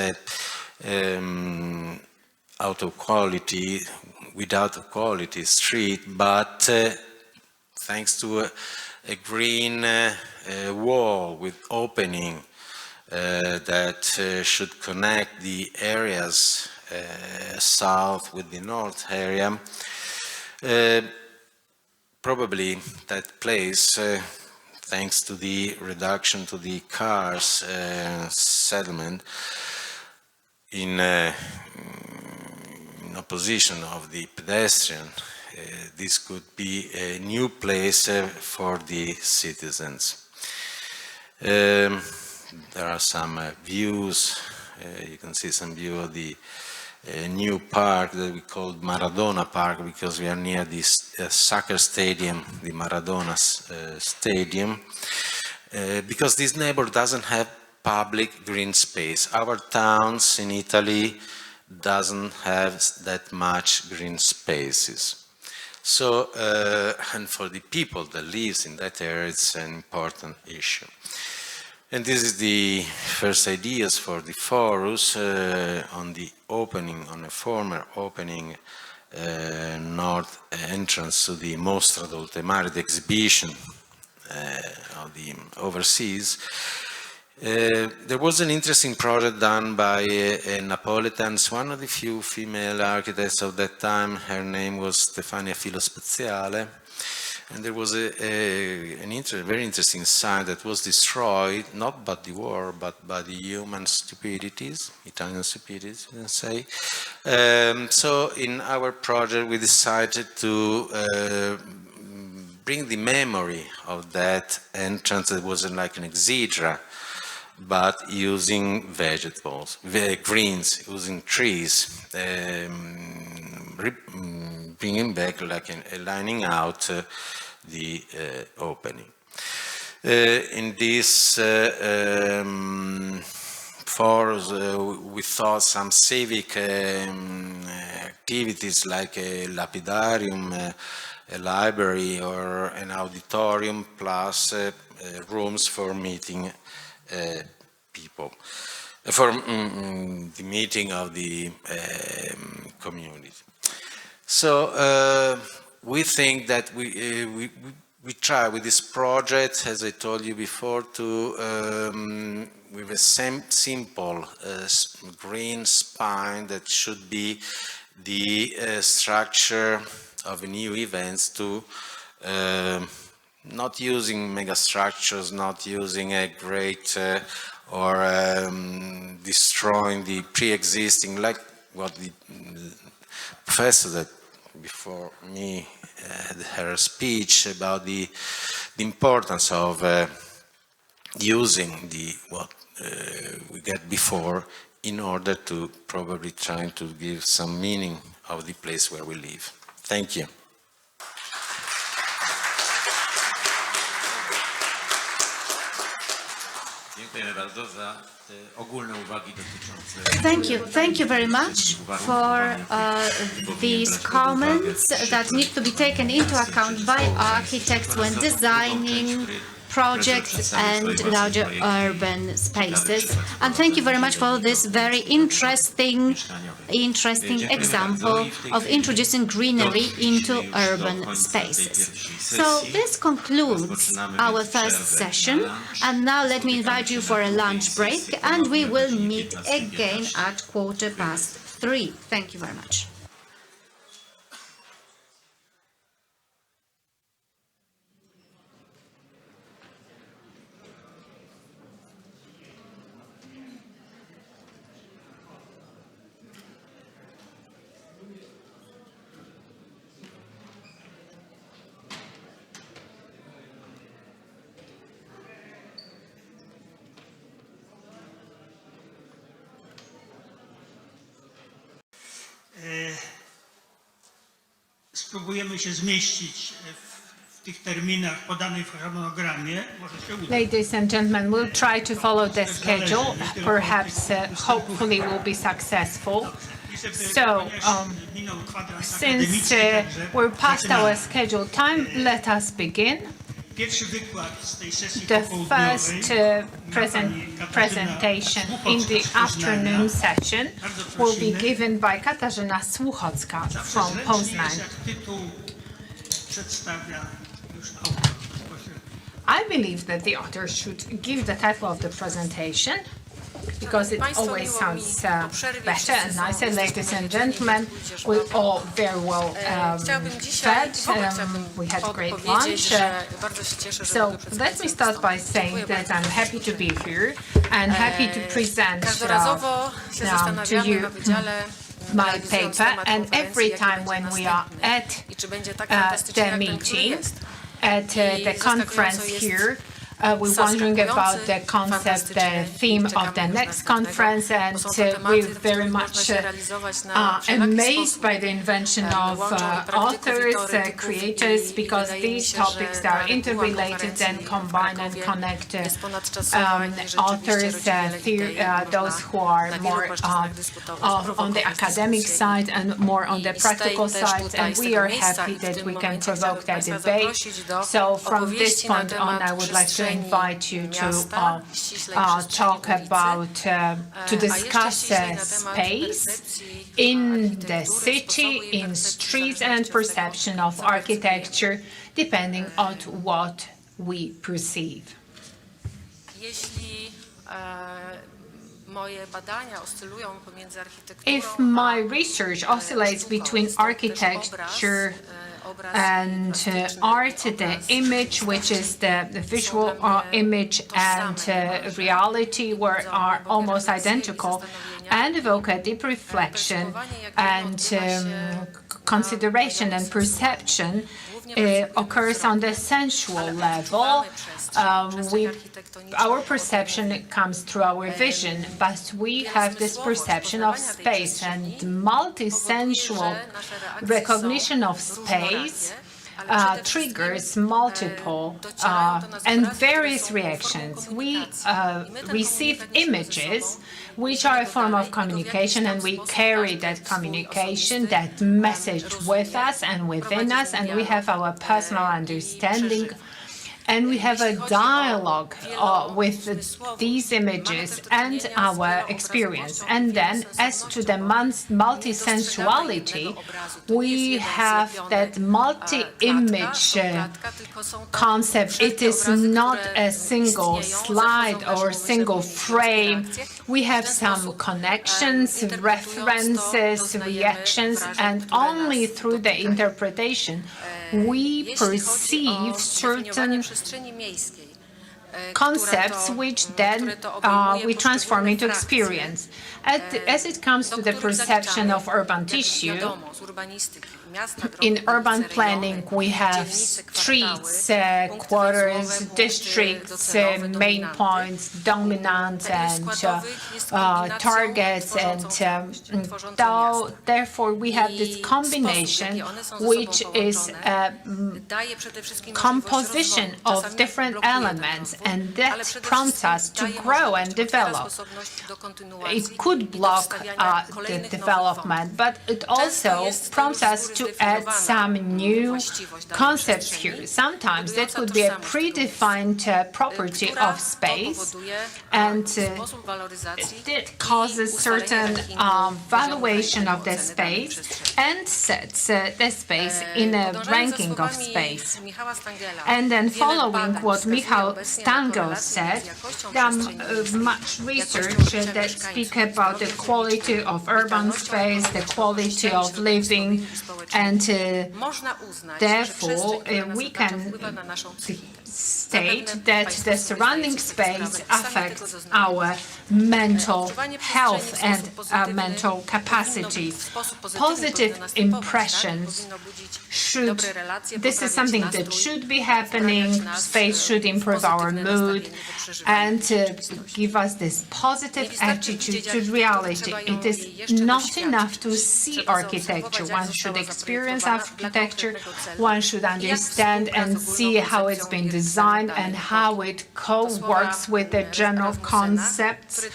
out of quality, without quality street, but thanks to a green wall with opening that should connect the areas south with the north area, probably that place, thanks to the reduction to the cars settlement in opposition of the pedestrian, this could be a new place for the citizens. There are some views. You can see some view of the new park that we call Maradona Park because we are near this soccer stadium, the Maradona Stadium, because this neighborhood doesn't have public green space. Our towns in Italy doesn't have that much green spaces. So, and for the people that lives in that area, it's an important issue. And this is the first ideas for the forest on the opening, on a former opening north entrance to the Mostra d'Oltre Mare, the exhibition of the overseas. There was an interesting project done by a Napolitan, one of the few female architects of that time. Her name was Stefania Filospeziale. And there was a very interesting site that was destroyed, not by the war, but by the human stupidities, Italian stupidities, you can say. So in our project, we decided to bring the memory of that entrance that was like an exedra, but using vegetables, greens, using trees, bringing back, like lining out the opening. In this forest, we thought some civic activities like a lapidarium, a library, or an auditorium, plus rooms for meeting people, for the meeting of the community. So we think that we try with this project, as I told you before, to with a simple green spine that should be the structure of new events, to not using megastructures, not using a great or destroying the pre-existing, like what the professor that before me had her speech about the importance of using what we get before in order to probably try to give some meaning of the place where we live. Thank you. Thank you very much for these comments that need to be taken into account by architects when designing projects and larger urban spaces. And thank you very much for this very interesting example of introducing greenery into urban spaces. So this concludes our first session, and now let me invite you for a lunch break, and we will meet again at 3:15. Thank you very much. Spróbujemy się zmieścić w tych terminach podanych w harmonogramie. Może się uda. Ladies and gentlemen, we'll try to follow the schedule. Perhaps, hopefully, we'll be successful. So, since we're past our scheduled time, let us begin. The first presentation in the afternoon session will be given by Katarzyna Słuchocka from Poznań. I believe that the author should give the title of the presentation, because it always sounds better and nicer. Ladies and gentlemen, we all very well fed. We had great lunch. So let me start by saying that I'm happy to be here and happy to present to you my paper. And every time when we are at the meeting, at the conference here, we're wondering about the concept, the theme of the next conference, and we're very much amazed by the invention of authors, creators, because these topics are interrelated and combine and connect authors, those who are more on the academic side and more on the practical side, and we are happy that we can provoke that debate. So from this point on, I would like to invite you to talk about, to discuss space in the city, in streets, and perception of architecture, depending on what we perceive. If my research oscillates between architecture and art, the image, which is the visual image, and reality are almost identical and evoke a deep reflection and consideration and perception, occurs on the sensual level. Our perception comes through our vision, but we have this perception of space, and multi-sensual recognition of space triggers multiple and various reactions. We receive images which are a form of communication, and we carry that communication, that message with us and within us, and we have our personal understanding, and we have a dialogue with these images and our experience. And then, as to the multi-sensuality, we have that multi-image concept. It is not a single slide or single frame. We have some connections, references, reactions, and only through the interpretation we perceive certain concepts which then we transform into experience. As it comes to the perception of urban tissue, In urban planning, we have streets, quarters, districts, main points, dominant and targets, and therefore we have this combination, which is a composition of different elements, and that prompts us to grow and develop. It could block the development, but it also prompts us to add some new concepts here. Sometimes that could be a predefined property of space, and it causes certain valuation of the space and sets the space in a ranking of space. And then following what Michał Stangl said, there are much research that speak about the quality of urban space, the quality of living, and therefore we can state that the surrounding space affects our mental health and mental capacity. Positive impressions this is something that should be happening. Space should improve our mood and give us this positive attitude to reality. It is not enough to see architecture. One should experience architecture. One should understand and see how it's been designed and how it co-works with the general concepts.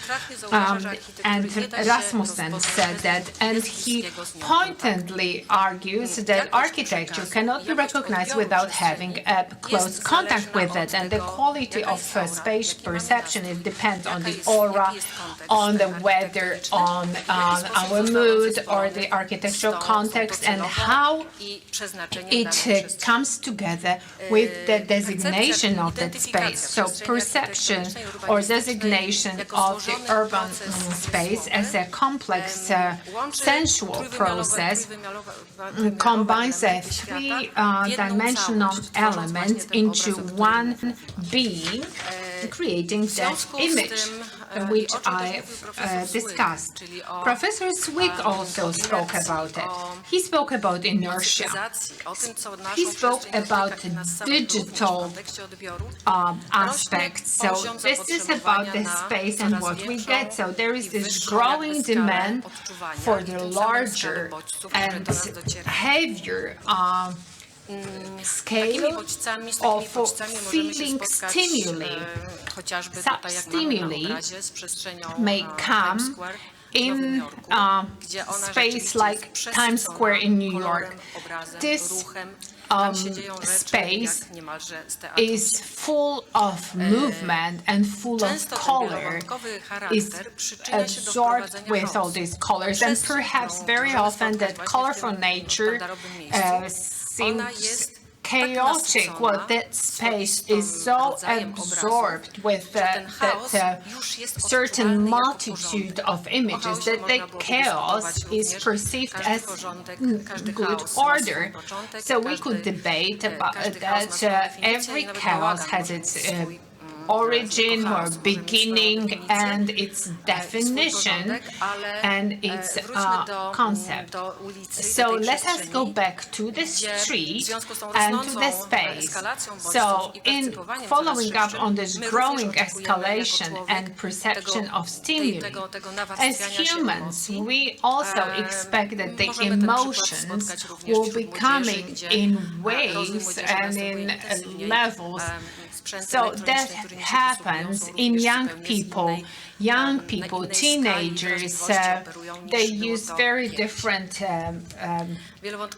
And Rasmussen said that, and he pointedly argues that architecture cannot be recognized without having a close contact with it, and the quality of space perception, it depends on the aura, on the weather, on our mood, or the architectural context, and how it comes together with the designation of that space. So perception or designation of the urban space as a complex sensual process combines a three-dimensional element into one being, creating the image which I discussed. Professor Zwick also spoke about it. He spoke about inertia. He spoke about digital aspects. So this is about the space and what we get. So there is this growing demand for the larger and heavier scale of feeling stimuli. Such stimuli may come in space like Times Square in New York. This space is full of movement and full of color, is absorbed with all these colors, and perhaps very often that colorful nature seems chaotic. Well, that space is so absorbed with that certain multitude of images that the chaos is perceived as good order. So we could debate about that. Every chaos has its origin or beginning and its definition and its concept. So let us go back to the street and to the space. So in following up on this growing escalation and perception of stimuli, as humans, we also expect that the emotions will be coming in waves and in levels. So that happens in young people, teenagers. They use very different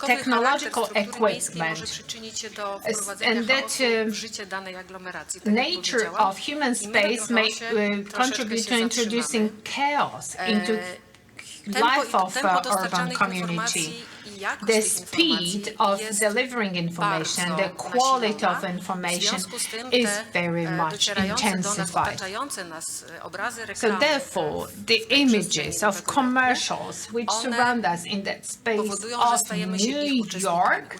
technological equipment, and that nature of human space may contribute to introducing chaos into life of urban community. The speed of delivering information, the quality of information is very much intensified. So therefore, the images of commercials which surround us in that space of New York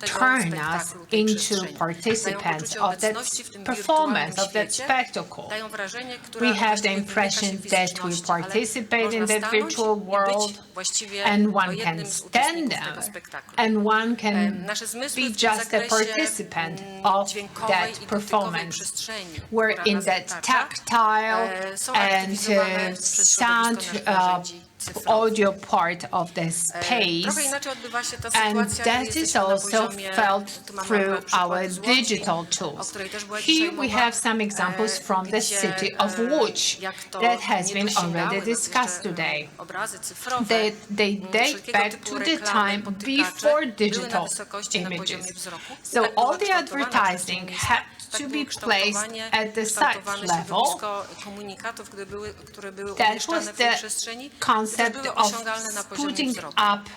turn us into participants of that performance, of that spectacle. We have the impression that we participate in that virtual world, and one can stand tego spektaklu. and one can Nasze zmysły be w tym just a zakresie participant of dźwiękowej that i dotykowej performance. przestrzeni, We're która in nas that otacza, tactile są and aktywizowane przez sound środowisko narzędzi cyfrowych. audio part of the Trochę space, inaczej odbywa się ta and sytuacja, that gdy is jesteśmy na also poziomie, felt tu mamy through akurat przykłady our z Łodzi, digital o tools. której też była Here dzisiaj we mowa, have some examples from the gdzie, city of Łódź jak to that has nie been dosięgały already nas discussed jeszcze, today. obrazy cyfrowe, They date wszelkiego back typu to the reklamy, time podtykacze before były na digital wysokości, na poziomie images. wzroku. I So tak była all the kształtowana advertising przestrzeń had miejska, to tak be było placed at the site kształtowane level. środowisko komunikatów, które były That umieszczane was w tej the przestrzeni, concept które były of osiągalne na poziomie putting wzroku. up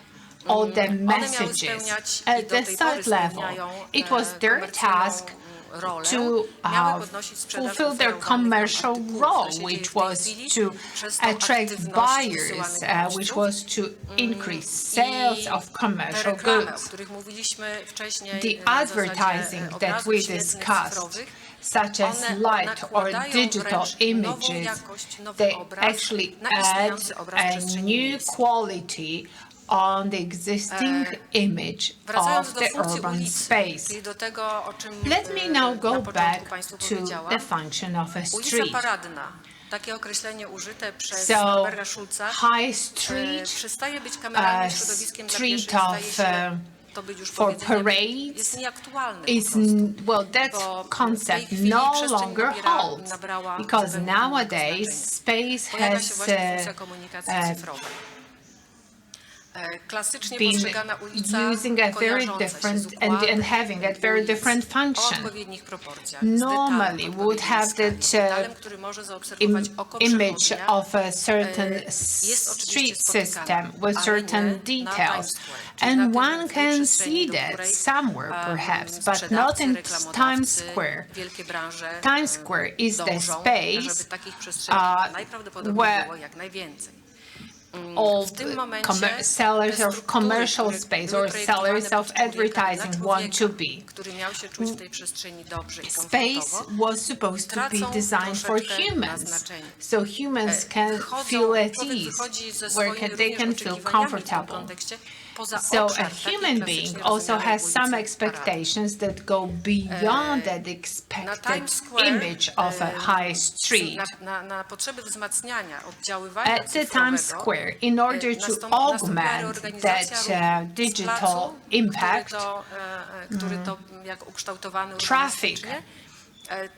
all the One miały messages spełniać i at do the tej pory site level. spełniają It was their komercyjną task rolę, to miały podnosić sprzedaż fulfill their oferowanych nam commercial artykułów, role, co się dzieje which w tej was chwili to przez tą attract aktywność buyers, wysyłanych which bodźców. was to increase sales of Te commercial reklamy, o goods. których mówiliśmy wcześniej, The na zasadzie advertising that obrazów we świetnych discussed, cyfrowych, such as one light or nakładają digital wręcz nową images, jakość, nowy they obraz actually na add istniejący obraz a przestrzeni new miejskiej. quality on the existing image Wracając of do the funkcji urban ulicy, space. czyli do tego, o czym Let me now na go początku back Państwu to powiedziałam. the function of a Ulica street. Paradna, takie określenie użyte przez So, Norberga Schulza, high street, przestaje być kameralnym środowiskiem dla street pieszych, staje of się, to być już for powiedzeniem, parades jest nieaktualny is po prostu. well, that Bo w tej concept chwili no przestrzeń longer holds nabrała because zupełnie innego nowadays znaczenia. space Pojawia has się właśnie funkcja komunikacji cyfrowej. Klasycznie been postrzegana ulica using a very kojarząca się different z and układem having a very ulic different o function. odpowiednich proporcjach, Normally z would have detalem, that detalem, który może zaobserwować oko image przechodnia. of a certain Jest oczywiście street spotykany, system with ale certain nie na details. Times Square, czyli na And tym, one w tej can przestrzeni, see do that której, somewhere perhaps, but not sprzedawcy, in reklamodawcy, Times Square. wielkie branże Times Square is the dążą, space żeby takich przestrzeni najprawdopodobniej where było jak najwięcej. all W tym momencie sellers te of struktury, commercial które space były or projektowane sellers of pod człowieka, advertising dla want to człowieka, be. który miał się czuć w tej przestrzeni dobrze i Space komfortowo, was supposed to be tracą designed for troszeczkę na humans, znaczeniu. so humans can feel at Człowiek ease, wychodzi ze where swoimi they can również feel oczekiwaniami w tym comfortable. kontekście poza So obszar a takiej human klasycznie being also rozumianej has some ulicy expectations that go beyond that Na expected Times Square, image of a high street. Na potrzeby wzmacniania oddziaływania At the Times cyfrowego, Square, in order to nastąpiła augment reorganizacja that ruchu z digital placu, impact, który to jak ukształtowany traffic urbanistycznie,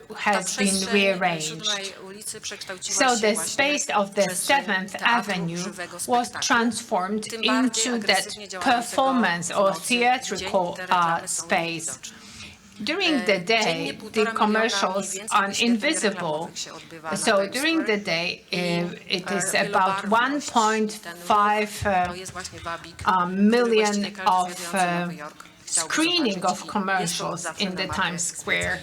ta has been przestrzeń rearranged. 7 ulicy przekształciła So się the właśnie space of the w przestrzeń 7th teatru Avenue żywego was spektaklu. transformed Tym bardziej into that agresywnie działającego performance w or nocy, theatrical gdzie te reklamy są space. niewidoczne. During the day, Dziennie the 1,5 miliona commercials mniej więcej are wyświetleń invisible. reklamowych się odbywa na So Times during Square. the day, it is about Wielobarwność, ten ruch, 1.5 to jest właśnie wabik, million który właściwie każdy of zwiedzający Nowy Jork chciałby screening zobaczyć of i jest to commercials zawsze in the namachem Times Square.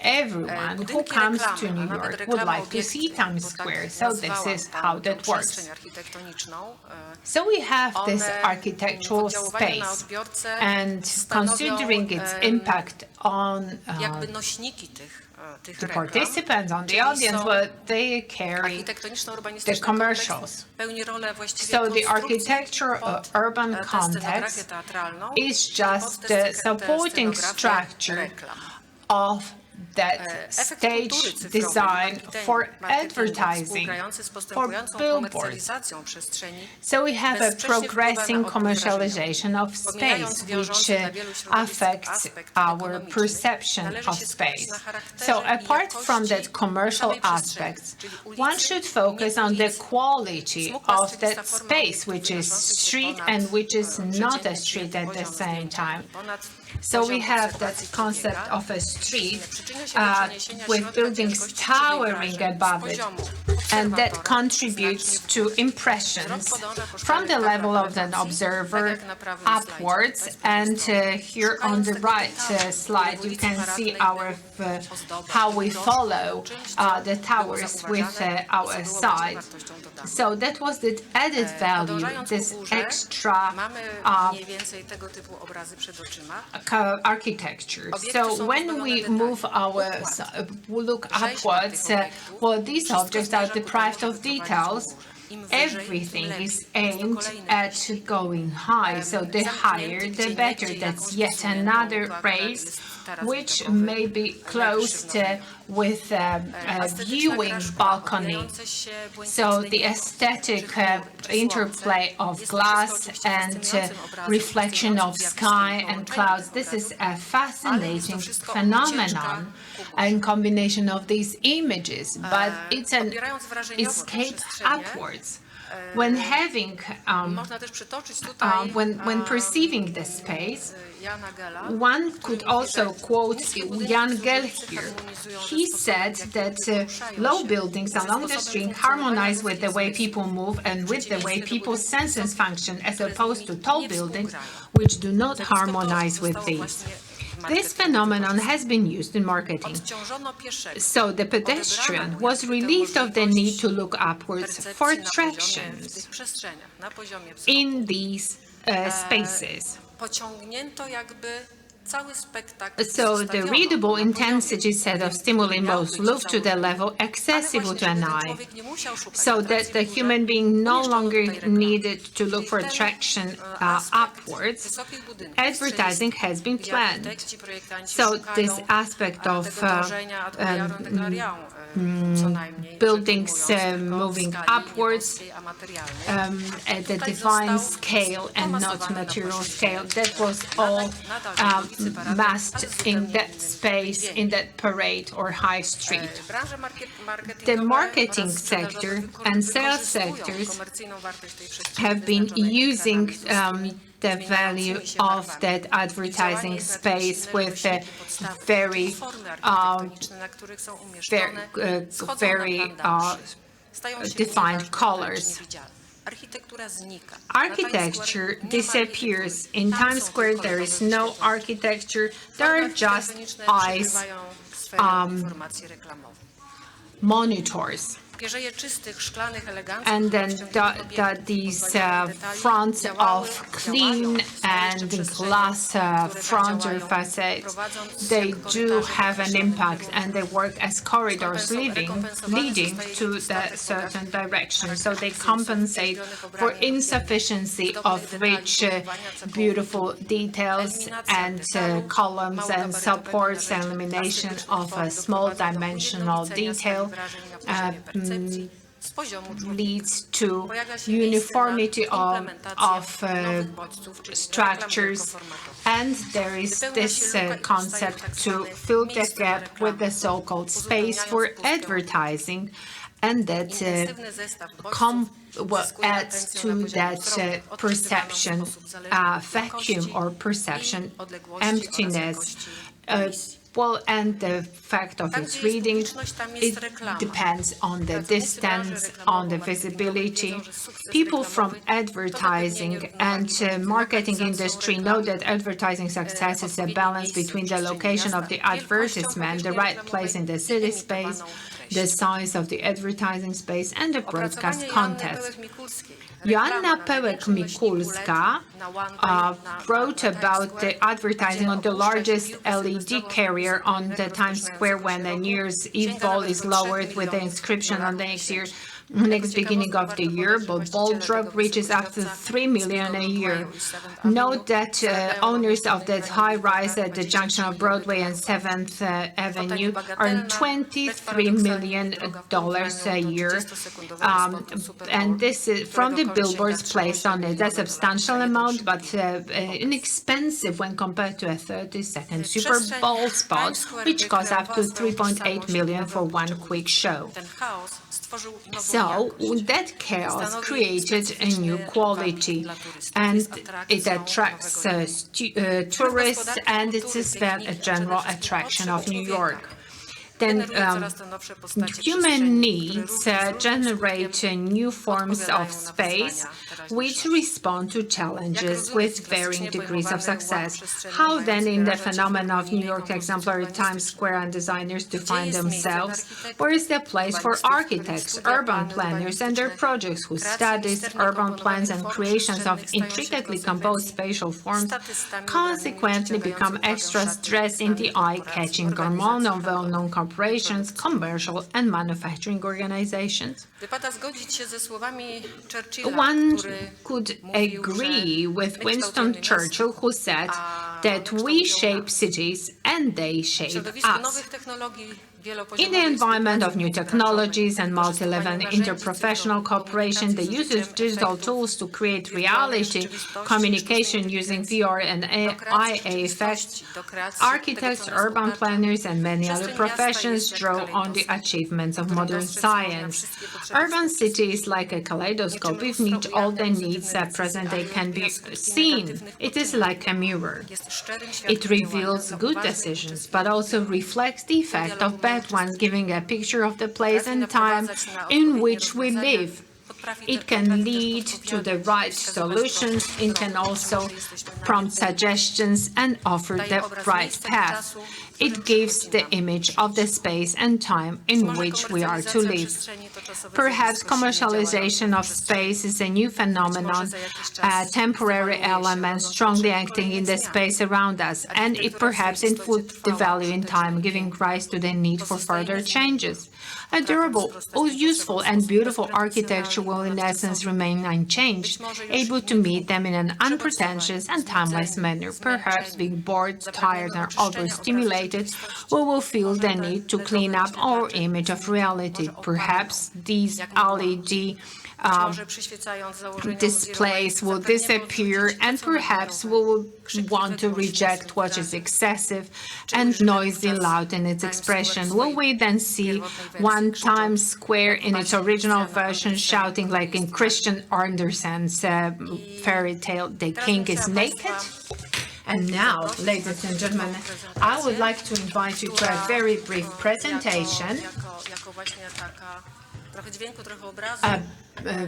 Everyone who Budynki comes to reklamy, New a nawet York would reklamy like to see obiekty, Times bo tak Square. So this nazwałam is tę how that works. przestrzeń architektoniczną. So we have this One architectural w oddziaływaniu na space, odbiorcę and stanowią, considering its impact on jakby nośniki tych the reklam, participants, on czyli the audience, są well, they carry the architektoniczno-urbanistyczny commercials. kontekst pełni rolę właściwie So the konstrukcji architecture pod urban tę context scenografię teatralną, is czyli pod just tę the supporting scenografię structure reklam. of that Efekt stage kultury cyfrowej, design marketingu, for marketingu advertising, współgrający z for postępującą billboards. komercjalizacją przestrzeni So we have a bezsprzecznie wpływa na progressing odbiór commercialization of Pomijając space, wiążący which dla wielu środowisk affects aspekt our ekonomiczny, perception należy of się skupić space. na charakterze So i apart from jakości that commercial samej przestrzeni, aspects, czyli ulicy, one should focus nie on the ulicy. quality Smukła of stylista that forma space, obiektów which is wynoszących się street ponad, and which is not a przeciętny street at the poziom same zdjęcia time. i ponad So we poziom have obserwacji that concept człowieka, of a street przyczynia się do przeniesienia with środka buildings ciężkości towering żywej above wrażeń z it, poziomu and that obserwatora contributes znacznie to w górę. impressions Wzrok podąża po from the szklanych level tablach of an narracji, observer tak jak na prawym slajdzie, upwards. tutaj z prawej And strony. here on the Szukając tego right detalu, slide, który w you ulicy can see Paradnej our był ozdobą, how we był follow czymś, co the było towers with zauważane i our co było side. wartością dodaną. So that was the added value, Podążając this ku górze, extra mamy mniej więcej tego typu obrazy przed oczyma. architecture. Obiekty So są when pozbawione we detali. move our we look Rzeźba upwards, tych obiektów well, these wszystko objects are zmierza ku temu, deprived żeby of prowadzić details, ku górze. everything is aimed at going high. So the higher, the better. That's yet another phrase which may be closed with a viewing balcony. So the aesthetic interplay of glass and reflection of sky and clouds, this is a fascinating phenomenon and combination of these images, but it's an escape upwards. When having, when perceiving the space, one could also quote Jan Gell here. He said that low buildings along the street harmonize with the way people move and with the way people's senses function, as opposed to tall buildings which do not harmonize with these. This phenomenon has been used in marketing. So the pedestrian was relieved of the need to look upwards for attractions in these spaces. So the readable intensity set of stimuli moves moved to the level accessible to an eye, so that the human being no longer needed to look for attraction upwards. Advertising has been planned. So this aspect of buildings moving upwards at the divine scale and not material scale, that was all masked in that space, in that parade or high street. The marketing sector and sales sectors have been using the value of that advertising space with very defined colors. Architecture disappears. In Times Square, there is no architecture. There are just eyes, monitors. And then these fronts of clean and glass frontal facades, they do have an impact, and they work as corridors leading to the certain direction. So they compensate for insufficiency of rich, beautiful details and columns and supports, and elimination of a small dimensional detail. Leads to uniformity of structures, and there is this concept to fill the gap with the so-called space for advertising, and that adds to that perception vacuum or perception emptiness. And the fact of its reading, it depends on the distance, on the visibility. People from advertising and marketing industry know that advertising success is a balance between the location of the advertisement, the right place in the city space, the size of the advertising space, and the broadcast context. Joanna Pełek-Mikulska wrote about the advertising on the largest LED carrier on the Times Square when the New Year's Eve ball is lowered with the inscription on the next beginning of the year, but ball drop reaches up to 3 million a year. Note that owners of that high rise at the junction of Broadway and 7th Avenue earn $23 million a year. And this is from the billboards placed on it. That's a substantial amount, but inexpensive when compared to a 30-second Super Bowl spot, which costs up to $3.8 million for one quick show. So that chaos created a new quality, and it attracts tourists, and it's a general attraction of New York. Then human needs generate new forms of space which respond to challenges with varying degrees of success. How then, in the phenomenon of New York exemplary Times Square and designers define themselves? Where is the place for architects, urban planners and their projects whose studies, urban plans and creations of intricately composed spatial forms consequently become extras dressed in the eye-catching garment of well-known corporations corporations, commercial and manufacturing organizations. Wypada zgodzić się ze słowami Churchilla, One który could mówił, agree że with my Winston kształtujemy miasta, Churchill, who said a that one we kształtują shape nas. cities and they W shape środowisku us. nowych technologii In wielopoziomowej the environment of współpracy new technologies and wykorzystywania multi-level narzędzi interprofessional cyfrowych, cooperation, the komunikacji z use of użyciem digital efektów tools to create wirtualnej reality, rzeczywistości, communication sztucznej using inteligencji, VR and do AI kreacji effects, rzeczywistości, do kreacji architects, tego, co nas urban otacza. planners, and many other Przestrzeń miasta professions jest jak draw on the kalejdoskop, achievements of w którym modern dostrzec można science. wszystkie potrzeby Urban współczesnych. city is like a kaleidoscope. If not all the needs at present day can be seen, it is like a mirror. Jest szczerym It świadkiem reveals działania good uważnych decisions, but also reflects the effect of bad ones, giving a picture of the place and time in which we live. It can lead to the right solutions. It can also prompt suggestions and offer the right path. It gives the image of the space and time in which we are to live. Perhaps commercialization of space is a new phenomenon, a temporary element strongly acting in the space around us, and it perhaps it would devalue in time, giving rise to the need for further changes. A durable, useful and beautiful architecture will in essence remain unchanged, able to meet them in an unpretentious and timeless manner. Perhaps being bored, tired and overstimulated, we will feel the need to clean up our image of reality. Perhaps these LED displays will disappear, and perhaps we will want to reject what is excessive and noisy, loud in its expression. Will we then see one Times Square in its original version shouting like in Christian Andersen's fairy tale, "The King is naked"? And now, ladies and gentlemen, I would like to invite you to a very brief presentation,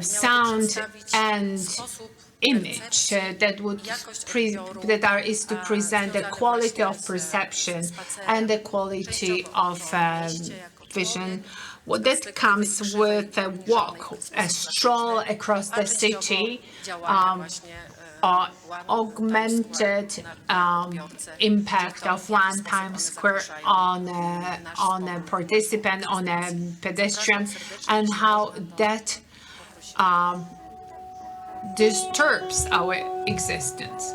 sound and image that is to present the quality of perception and the quality of vision that comes with a walk, a stroll across the city, augmented impact of one Times Square on a participant, on a pedestrian, and how that disturbs our existence.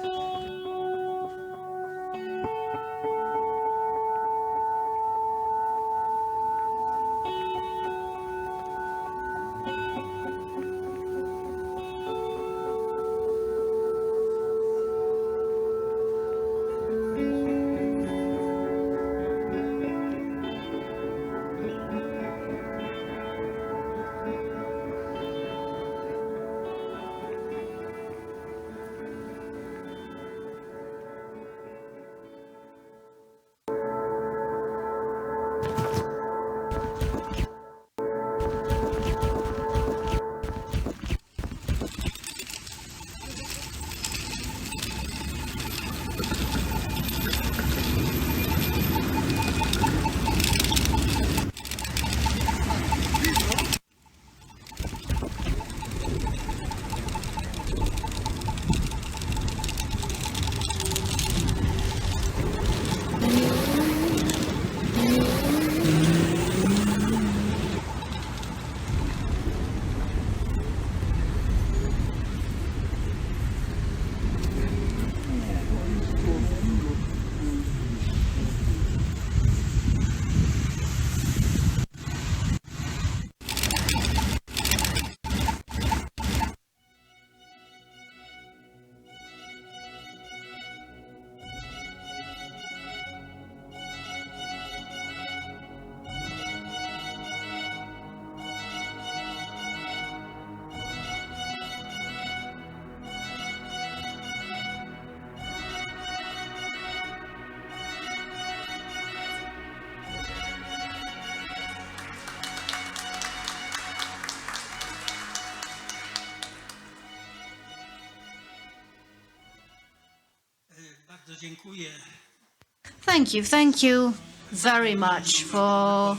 Thank you very much for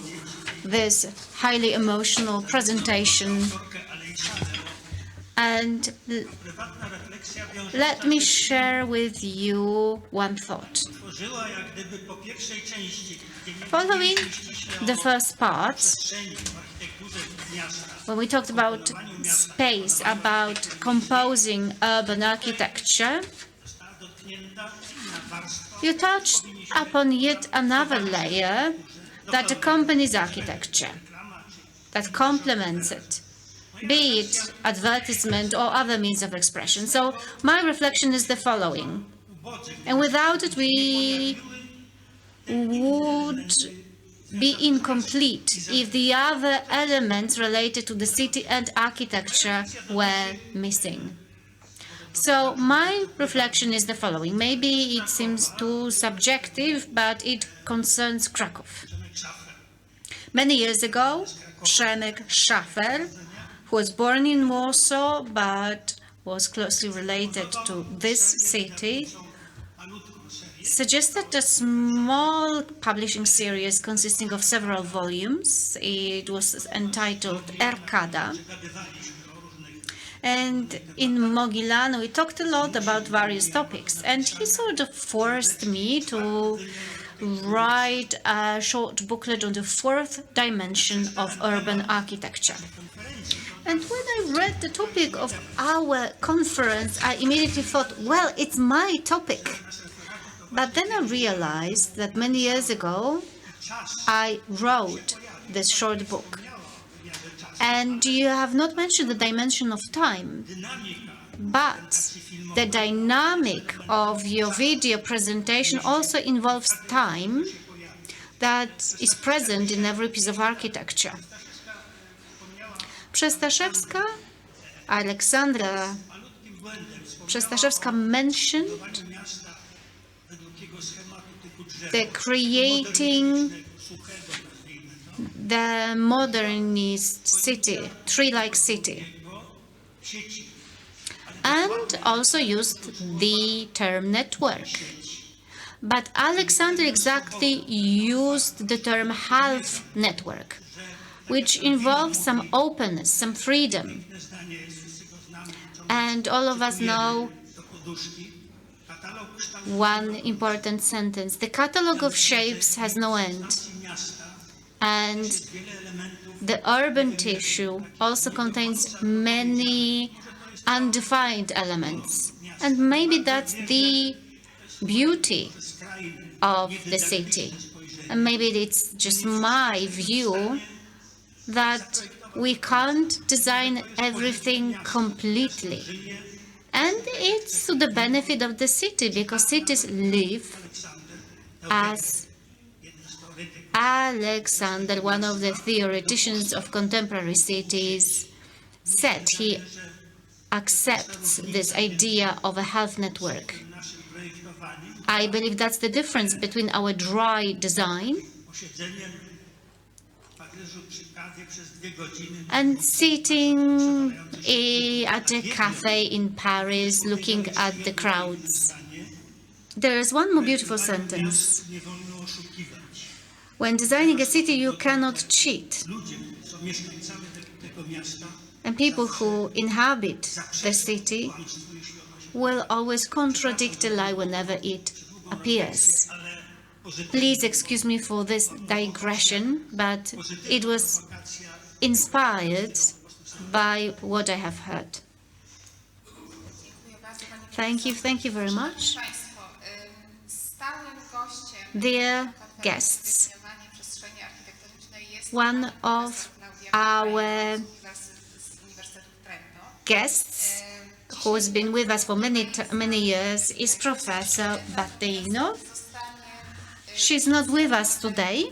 this highly emotional presentation. And let me share with you one thought. Following the first part, when we talked about space, about composing urban architecture, you touched upon yet another layer that accompanies architecture, that complements it, be it advertisement or other means of expression. So my reflection is the following, and without it we would be incomplete if the other elements related to the city and architecture were missing. So my reflection is the following. Maybe it seems too subjective, but it concerns Krakow. Many years ago, Przemek Schafer, who was born in Warsaw but was closely related to this city, suggested a small publishing series consisting of several volumes. It was entitled Erkada. And in Mogilano, we talked a lot about various topics, and he sort of forced me to write a short booklet on the fourth dimension of urban architecture. And when I read the topic of our conference, I immediately thought, well, it's my topic. But then I realized that many years ago, I wrote this short book. And you have not mentioned the dimension of time, but the dynamic of your video presentation also involves time that is present in every piece of architecture. Aleksandra Przestaszewska mentioned the creating the modernist city, tree-like city, and also used the term network. But Alexander exactly used the term half network, which involves some openness, some freedom. And all of us know one important sentence: the catalogue of shapes has no end. And the urban tissue also contains many undefined elements. And maybe that's the beauty of the city. And maybe it's just my view that we can't design everything completely. And it's to the benefit of the city, because cities live, as Alexander, one of the theoreticians of contemporary cities, said. He accepts this idea of a half network. I believe that's the difference between our dry design and sitting at a cafe in Paris looking at the crowds. There is one more beautiful sentence. When designing a city, you cannot cheat. And people who inhabit the city will always contradict a lie whenever it appears. Please excuse me for this digression, but it was inspired by what I have heard. Thank you very much. Dear guests, one of our guests who has been with us for many years is Professor Batteino. She's not with us today,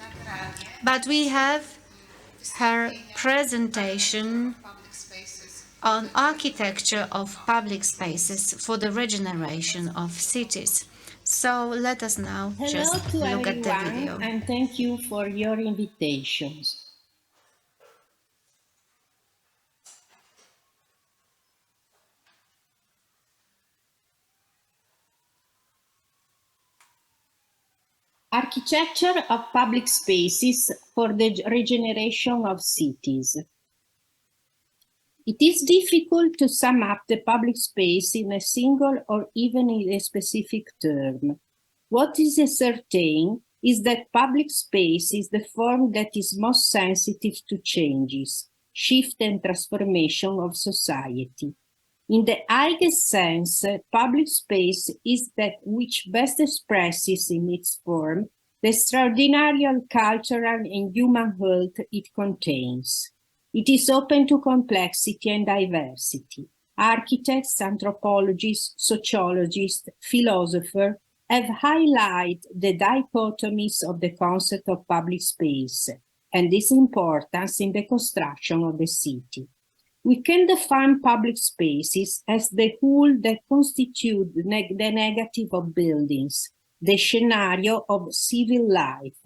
but we have her presentation on architecture of public spaces for the regeneration of cities. So let us now just look at the video. And thank you for your invitations. Architecture of public spaces for the regeneration of cities. It is difficult to sum up the public space in a single or even in a specific term. What is certain is that public space is the form that is most sensitive to changes, shift and transformation of society. In the highest sense, public space is that which best expresses in its form the extraordinary cultural and human health it contains. It is open to complexity and diversity. Architects, anthropologists, sociologists, philosophers have highlighted the dichotomies of the concept of public space and its importance in the construction of the city. We can define public spaces as the whole that constitute the negative of buildings, the scenario of civil life,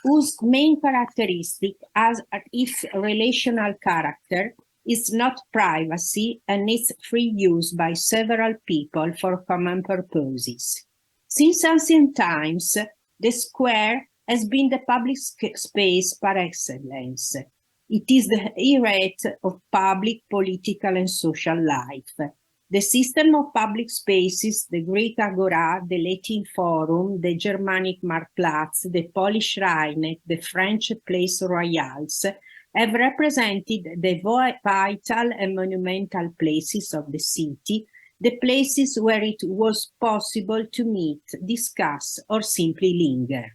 whose main characteristic as its relational character is not privacy and its free use by several people for common purposes. Since ancient times, the square has been the public space par excellence. It is the heart of public, political, and social life. The system of public spaces, the Greek Agora, the Latin Forum, the Germanic Marktplatz, the Polish Rheineck, the French Place Royals, have represented the vital and monumental places of the city, the places where it was possible to meet, discuss, or simply linger.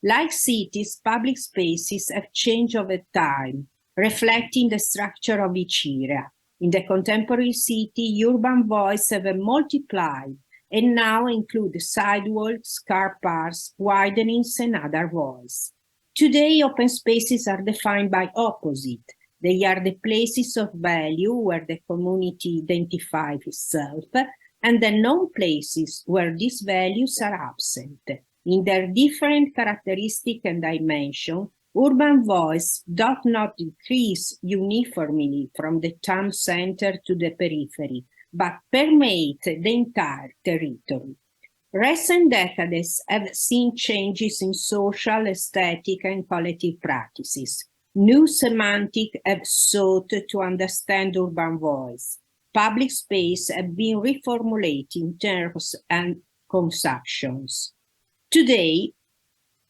Like cities, public spaces have changed over time, reflecting the structure of each era. In the contemporary city, urban voices have multiplied and now include sidewalks, car parks, widenings, and other voices. Today, open spaces are defined by opposite. They are the places of value where the community identifies itself, and the non-places where these values are absent. In their different characteristics and dimension, urban voice does not decrease uniformly from the town center to the periphery, but permeate the entire territory. Recent decades have seen changes in social, aesthetic, and collective practices. New semantics have sought to understand urban voice. Public space have been reformulated in terms and conceptions. Today,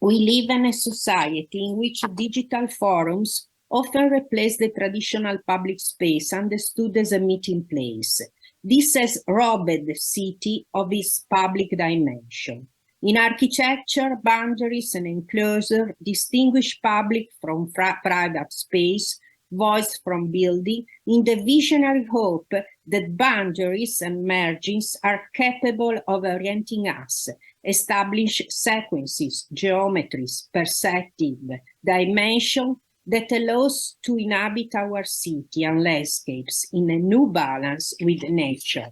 we live in a society in which digital forums often replace the traditional public space understood as a meeting place. This has robbed the city of its public dimension. In architecture, boundaries and enclosure distinguish public from private space, voice from building, in the visionary hope that boundaries and margins are capable of orienting us, establish sequences, geometries, perspective, dimension that allows to inhabit our city and landscapes in a new balance with nature.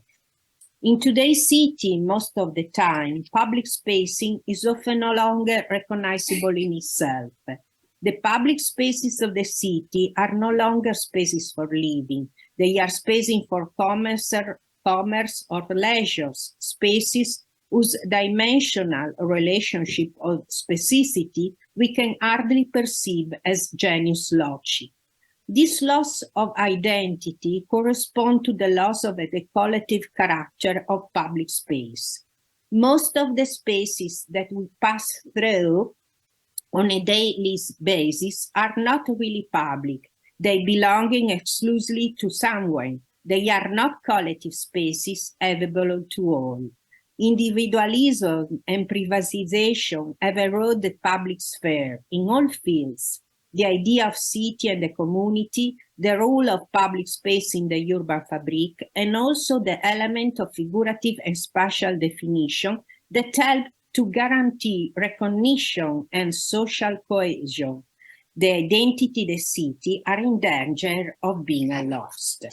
In today's city, most of the time, public spacing is often no longer recognizable in itself. The public spaces of the city are no longer spaces for living. They are spaces for commerce or leisure, spaces whose dimensional relationship of specificity we can hardly perceive as genius loci. This loss of identity corresponds to the loss of the collective character of public space. Most of the spaces that we pass through on a daily basis are not really public. They belong exclusively to someone. They are not collective spaces available to all. Individualism and privatization have eroded the public sphere in all fields. The idea of city and the community, the role of public space in the urban fabric, and also the element of figurative and spatial definition that help to guarantee recognition and social cohesion. The identity of the city are in danger of being lost.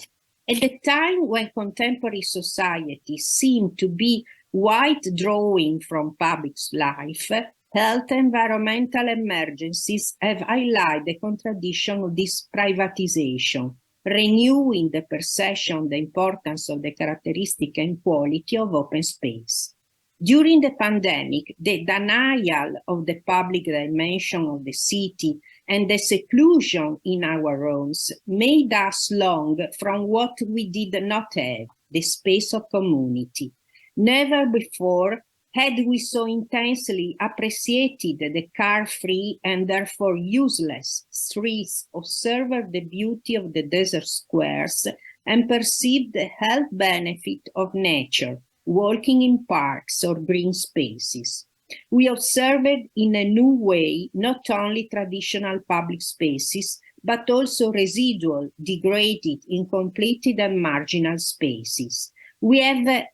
At the time when contemporary society seemed to be withdrawing from public life, health and environmental emergencies have highlighted the contradiction of this privatization, renewing the perception of the importance of the characteristic and quality of open space. During the pandemic, the denial of the public dimension of the city and the seclusion in our rooms made us long from what we did not have, the space of community. Never before had we so intensely appreciated the car-free and therefore useless streets, observed the beauty of the desert squares, and perceived the health benefit of nature, walking in parks or green spaces. We observed in a new way not only traditional public spaces, but also residual, degraded, incompleted, and marginal spaces. We have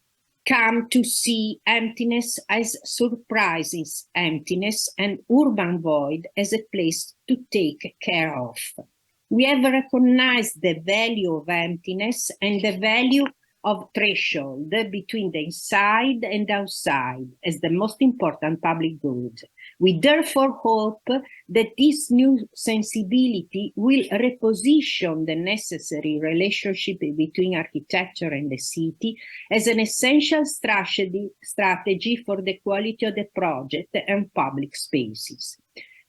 come to see emptiness as surprises emptiness and urban void as a place to take care of. We have recognized the value of emptiness and the value of threshold between the inside and outside as the most important public good. We therefore hope that this new sensibility will reposition the necessary relationship between architecture and the city as an essential strategy for the quality of the project and public spaces.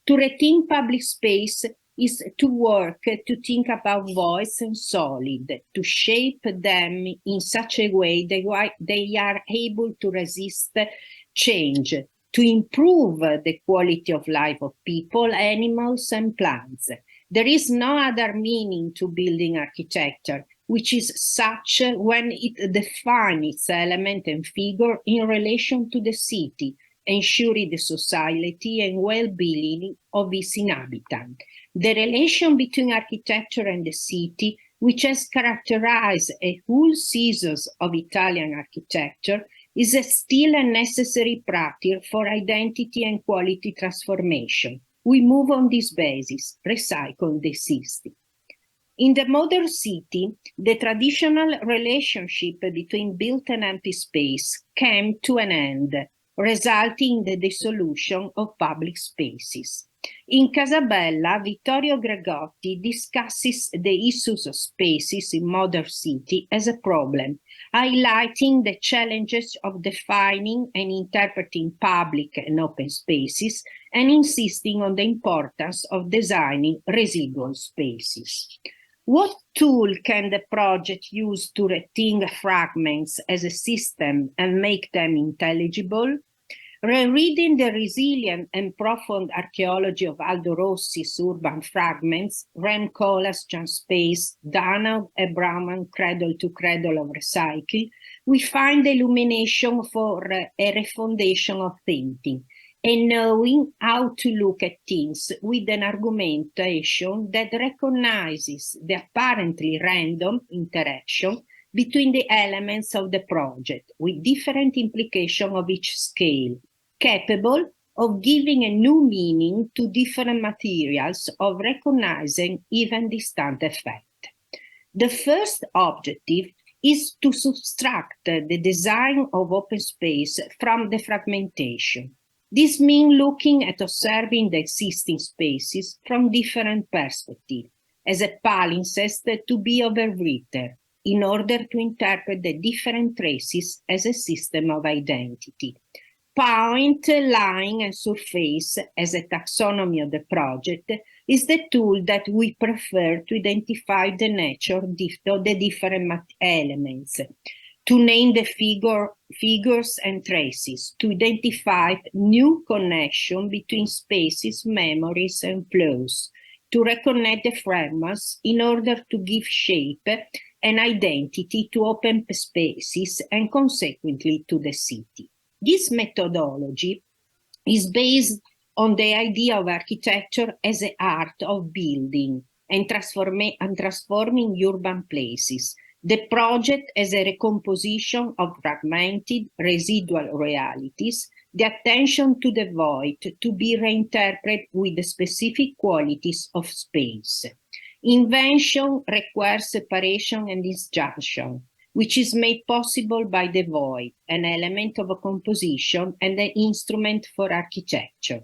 To rethink public space is to work to think about voice and solid, to shape them in such a way that they are able to resist change, to improve the quality of life of people, animals, and plants. There is no other meaning to building architecture, which is such when it defines its element and figure in relation to the city, ensuring the society and well-being of its inhabitants. The relation between architecture and the city, which has characterized a whole season of Italian architecture, is still a necessary practice for identity and quality transformation. We move on this basis, recycle the system. In the modern city, the traditional relationship between built and empty space came to an end, resulting in the dissolution of public spaces. In Casabella, Vittorio Gregotti discusses the issues of spaces in modern city as a problem, highlighting the challenges of defining and interpreting public and open spaces and insisting on the importance of designing residual spaces. What tool can the project use to rethink fragments as a system and make them intelligible? Rereading the resilient and profound archaeology of Aldo Rossi's urban fragments, Rem Koolhaas' Jan Space, Danaud and Brauman Cradle to Cradle of Recycle, we find illumination for a refoundation of thinking, and knowing how to look at things with an argumentation that recognizes the apparently random interaction between the elements of the project, with different implications of each scale, capable of giving a new meaning to different materials, of recognizing even distant effect. The first objective is to subtract the design of open space from the fragmentation. This means looking at observing the existing spaces from different perspectives, as a palimpsest to be overwritten, in order to interpret the different traces as a system of identity. Point, line, and surface as a taxonomy of the project is the tool that we prefer to identify the nature of the different elements, to name the figures and traces, to identify new connection between spaces, memories, and flows, to reconnect the fragments in order to give shape and identity to open spaces and consequently to the city. This methodology is based on the idea of architecture as an art of building and transforming urban places. The project as a recomposition of fragmented residual realities, the attention to the void to be reinterpreted with the specific qualities of space. Invention requires separation and disjunction, which is made possible by the void, an element of a composition and an instrument for architecture.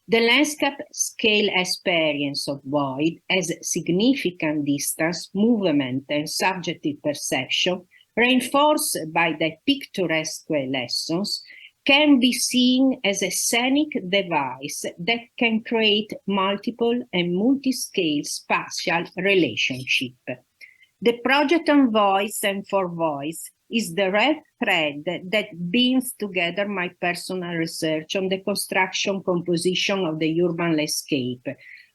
The landscape scale experience of void as significant distance, movement, and subjective perception, reinforced by the picturesque lessons, can be seen as a scenic device that can create multiple and multi-scale spatial relationship. The project on voice and for voice is the red thread that binds together my personal research on the construction composition of the urban landscape.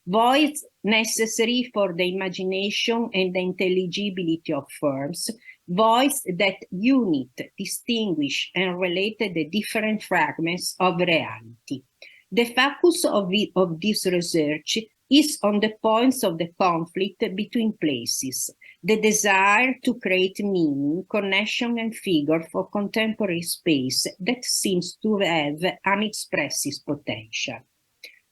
Voice necessary for the imagination and the intelligibility of forms, voice that unit, distinguish, and relate the different fragments of reality. The focus of this research is on the points of the conflict between places, the desire to create meaning, connection, and figure for contemporary space that seems to have unexpressive potential.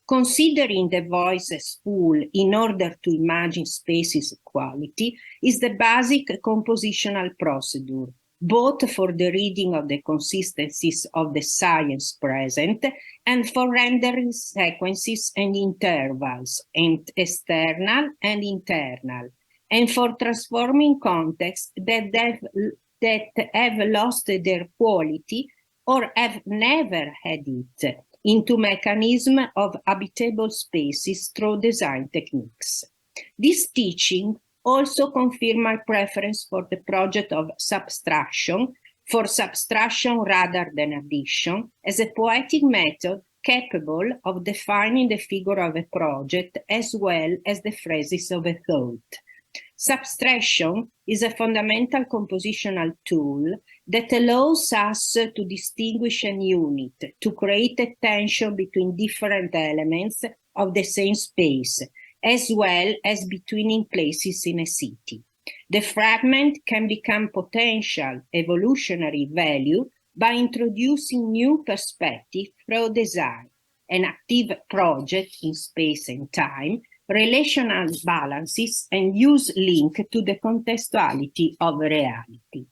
Considering the voice as full in order to imagine space's quality is the basic compositional procedure, both for the reading of the consistencies of the science present and for rendering sequences and intervals, and external and internal, and for transforming contexts that have lost their quality or have never had it into mechanism of habitable spaces through design techniques. This teaching also confirmed my preference for the project of subtraction, for subtraction rather than addition, as a poetic method capable of defining the figure of a project as well as the phrases of a thought. Subtraction is a fundamental compositional tool that allows us to distinguish a unit, to create a tension between different elements of the same space, as well as between places in a city. The fragment can become potential evolutionary value by introducing new perspective through design, an active project in space and time, relational balances, and use link to the contextuality of reality.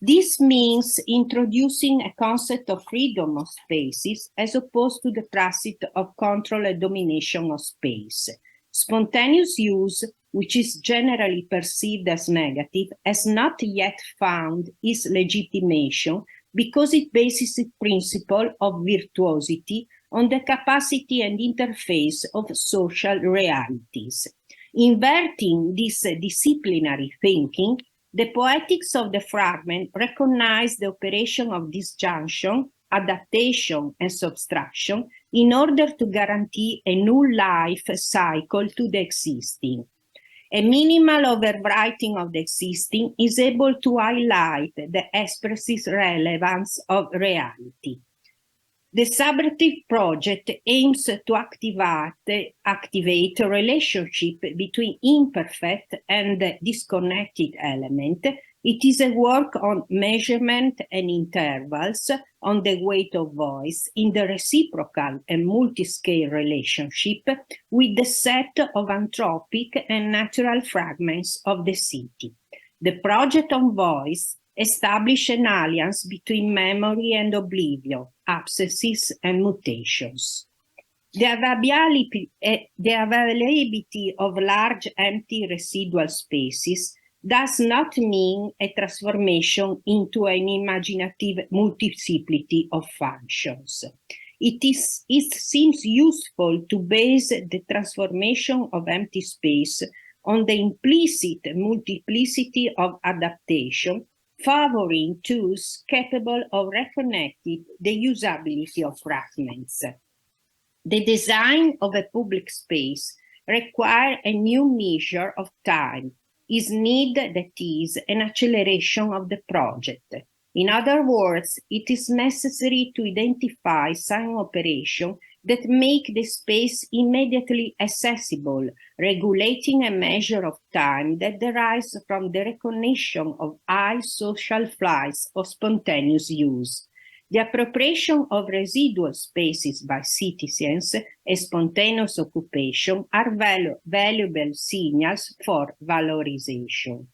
This means introducing a concept of freedom of spaces as opposed to the practice of control and domination of space. Spontaneous use, which is generally perceived as negative, has not yet found its legitimation because it bases its principle of virtuosity on the capacity and interface of social realities. Inverting this disciplinary thinking, the poetics of the fragment recognize the operation of disjunction, adaptation, and subtraction in order to guarantee a new life cycle to the existing. A minimal overwriting of the existing is able to highlight the expressive relevance of reality. The subjective project aims to activate a relationship between imperfect and disconnected element. It is a work on measurement and intervals, on the weight of voice in the reciprocal and multi-scale relationship with the set of anthropic and natural fragments of the city. The project on voice establish an alliance between memory and oblivion, abscesses and mutations. The availability of large empty residual spaces does not mean a transformation into an imaginative multiplicity of functions. It seems useful to base the transformation of empty space on the implicit multiplicity of adaptation, favoring tools capable of reconnecting the usability of fragments. The design of a public space requires a new measure of time, is need that is an acceleration of the project. In other words, it is necessary to identify some operation that make the space immediately accessible, regulating a measure of time that derives from the recognition of high social flights of spontaneous use. The appropriation of residual spaces by citizens and spontaneous occupation are valuable signals for valorization.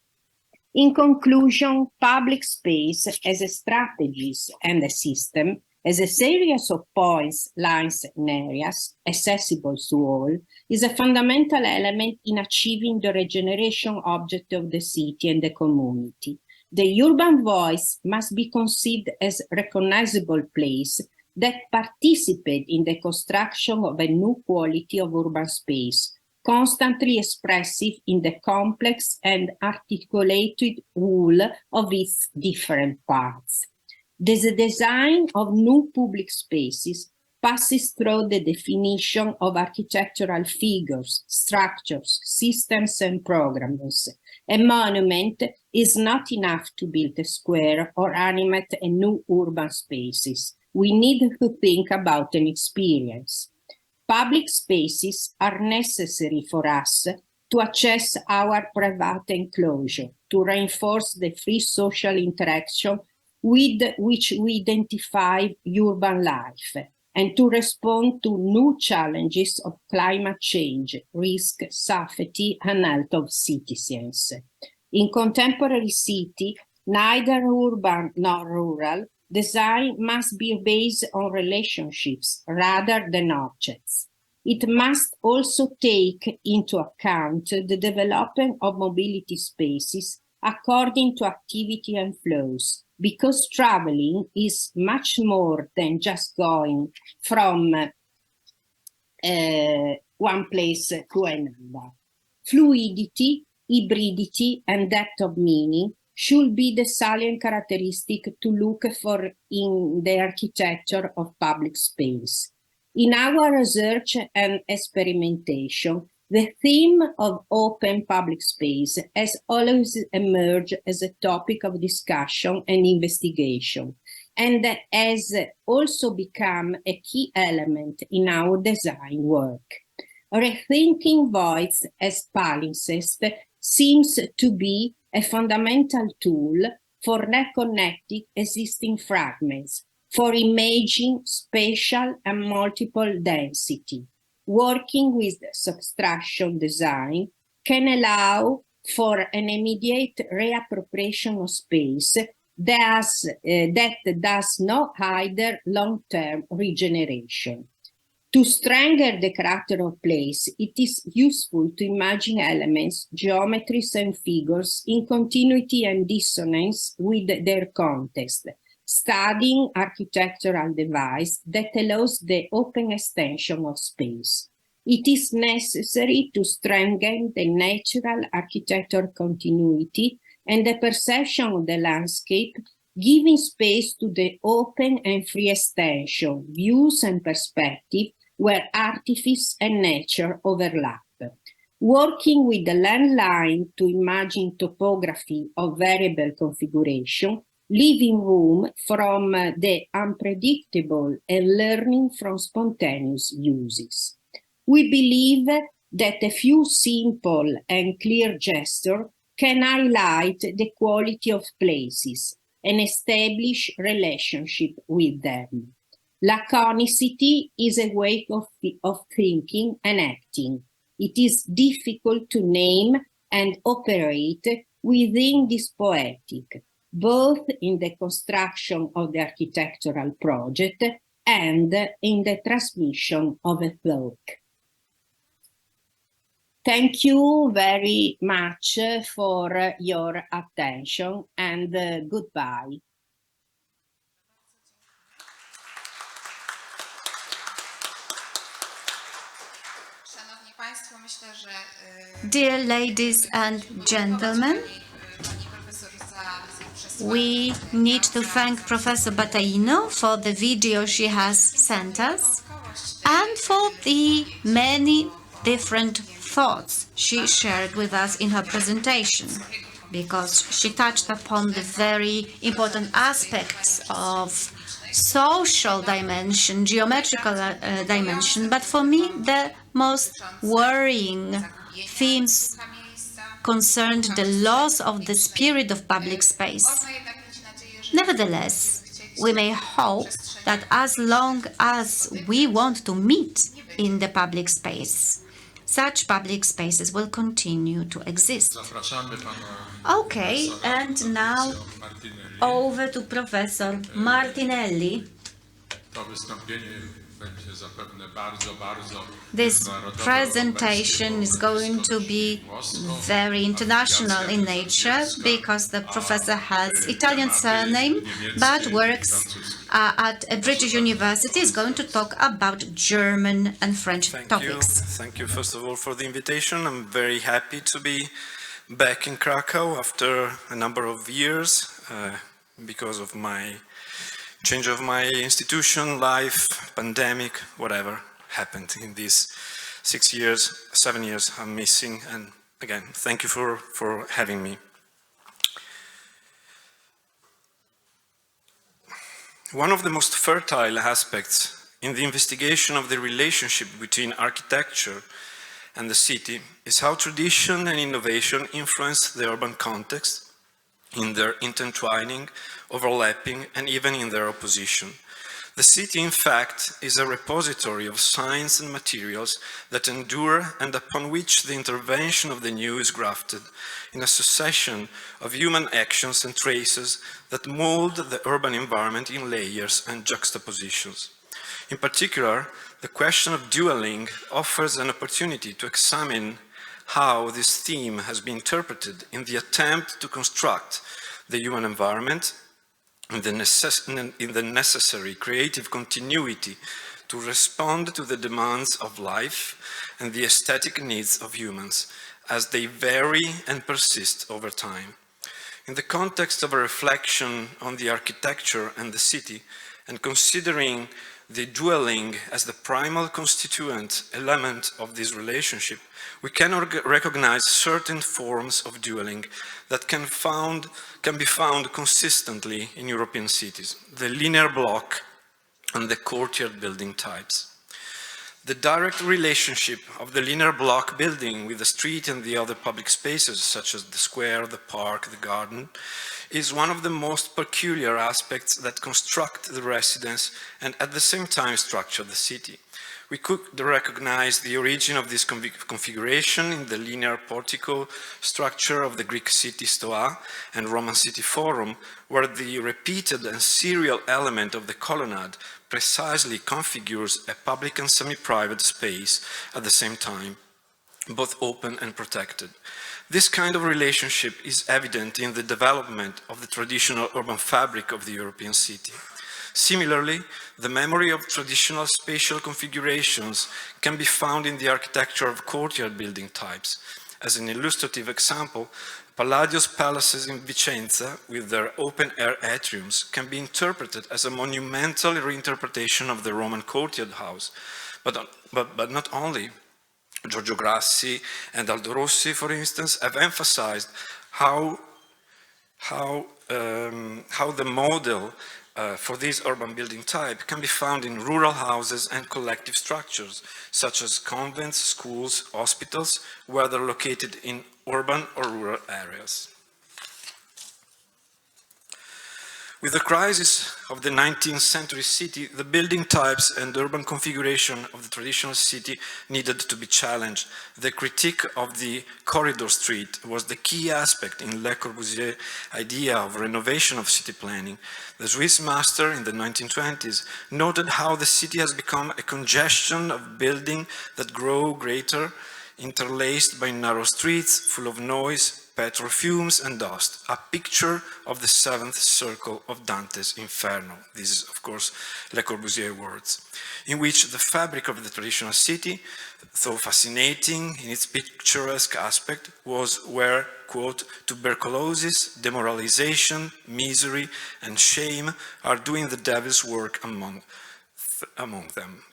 In conclusion, public space as a strategies and a system, as a series of points, lines, and areas accessible to all, is a fundamental element in achieving the regeneration object of the city and the community. The urban voice must be conceived as a recognizable place that participate in the construction of a new quality of urban space, constantly expressive in the complex and articulated whole of its different parts. The design of new public spaces passes through the definition of architectural figures, structures, systems, and programs. A monument is not enough to build a square or animate a new urban spaces. We need to think about an experience. Public spaces are necessary for us to access our private enclosure, to reinforce the free social interaction with which we identify urban life, and to respond to new challenges of climate change, risk, safety, and health of citizens. In contemporary city, neither urban nor rural, design must be based on relationships rather than objects. It must also take into account the development of mobility spaces according to activity and flows, because traveling is much more than just going from one place to another. Fluidity, hybridity, and depth of meaning should be the salient characteristic to look for in the architecture of public space. In our research and experimentation, the theme of open public space has always emerged as a topic of discussion and investigation, and has also become a key element in our design work. Rethinking voids as palimpsest seems to be a fundamental tool for reconnecting existing fragments, for imaging spatial and multiple density. Working with subtraction design can allow for an immediate reappropriation of space that does not hinder long-term regeneration. To strengthen the character of place, it is useful to imagine elements, geometries, and figures in continuity and dissonance with their context, studying architectural device that allows the open extension of space. It is necessary to strengthen the natural architectural continuity and the perception of the landscape, giving space to the open and free extension, views and perspective where artifice and nature overlap. Working with the landline to imagine topography of variable configuration, leaving room from the unpredictable and learning from spontaneous uses. We believe that a few simple and clear gestures can highlight the quality of places and establish relationship with them. Laconicity is a way of thinking and acting. It is difficult to name and operate within this poetic, both in the construction of the architectural project and in the transmission of a thought. Thank you very much for your attention, and goodbye. Dear ladies and gentlemen, we need to thank Professor Battaino for the video she has sent us and for the many different thoughts she shared with us in her presentation, because she touched upon the very important aspects of social dimension, geometrical dimension, but for me the most worrying themes concerned the loss of the spirit of public space. Nevertheless, we may hope that as long as we want to meet in the public space, such public spaces will continue to exist. Okay, and now over to Professor Martinelli This presentation is going to be very international in nature because the professor has Italian surname but works at a British university. Is going to talk about German and French topics. Thank you first of all for the invitation. I'm very happy to be back in Krakow after a number of years because of my change of my institution, life, pandemic, whatever happened in these 7 years I'm missing. And again, thank you for having me. One of the most fertile aspects in the investigation of the relationship between architecture and the city is how tradition and innovation influence the urban context in their intertwining, overlapping, and even in their opposition. The city, in fact, is a repository of science and materials that endure and upon which the intervention of the new is grafted in a succession of human actions and traces that mold the urban environment in layers and juxtapositions. In particular, the question of dualing offers an opportunity to examine how this theme has been interpreted in the attempt to construct the human environment in the necessary creative continuity to respond to the demands of life and the aesthetic needs of humans as they vary and persist over time. In the context of a reflection on the architecture and the city, and considering the dualing as the primal constituent element of this relationship, we can recognize certain forms of dualing that can be found consistently in European cities: the linear block and the courtyard building types. The direct relationship of the linear block building with the street and the other public spaces, such as the square, the park, the garden, is one of the most peculiar aspects that construct the residence and at the same time structure the city. We could recognize the origin of this configuration in the linear portico structure of the Greek city Stoa and Roman city Forum, where the repeated and serial element of the colonnade precisely configures a public and semi-private space at the same time, both open and protected. This kind of relationship is evident in the development of the traditional urban fabric of the European city. Similarly, the memory of traditional spatial configurations can be found in the architecture of courtyard building types. As an illustrative example, Palladio's palaces in Vicenza, with their open-air atriums, can be interpreted as a monumental reinterpretation of the Roman courtyard house. But not only. Giorgio Grassi and Aldo Rossi, for instance, have emphasized how the model for this urban building type can be found in rural houses and collective structures, such as convents, schools, hospitals, whether located in urban or rural areas. With the crisis of the 19th century city, the building types and urban configuration of the traditional city needed to be challenged. The critique of the corridor street was the key aspect in Le Corbusier's idea of renovation of city planning. The Swiss master in the 1920s noted how the city has become a congestion of buildings that grow greater, interlaced by narrow streets full of noise, petrol fumes and dust, a picture of the seventh circle of Dante's Inferno. This is, of course, Le Corbusier's words, in which the fabric of the traditional city, though fascinating in its picturesque aspect, was where, quote, tuberculosis, demoralization, misery, and shame are doing the devil's work among them.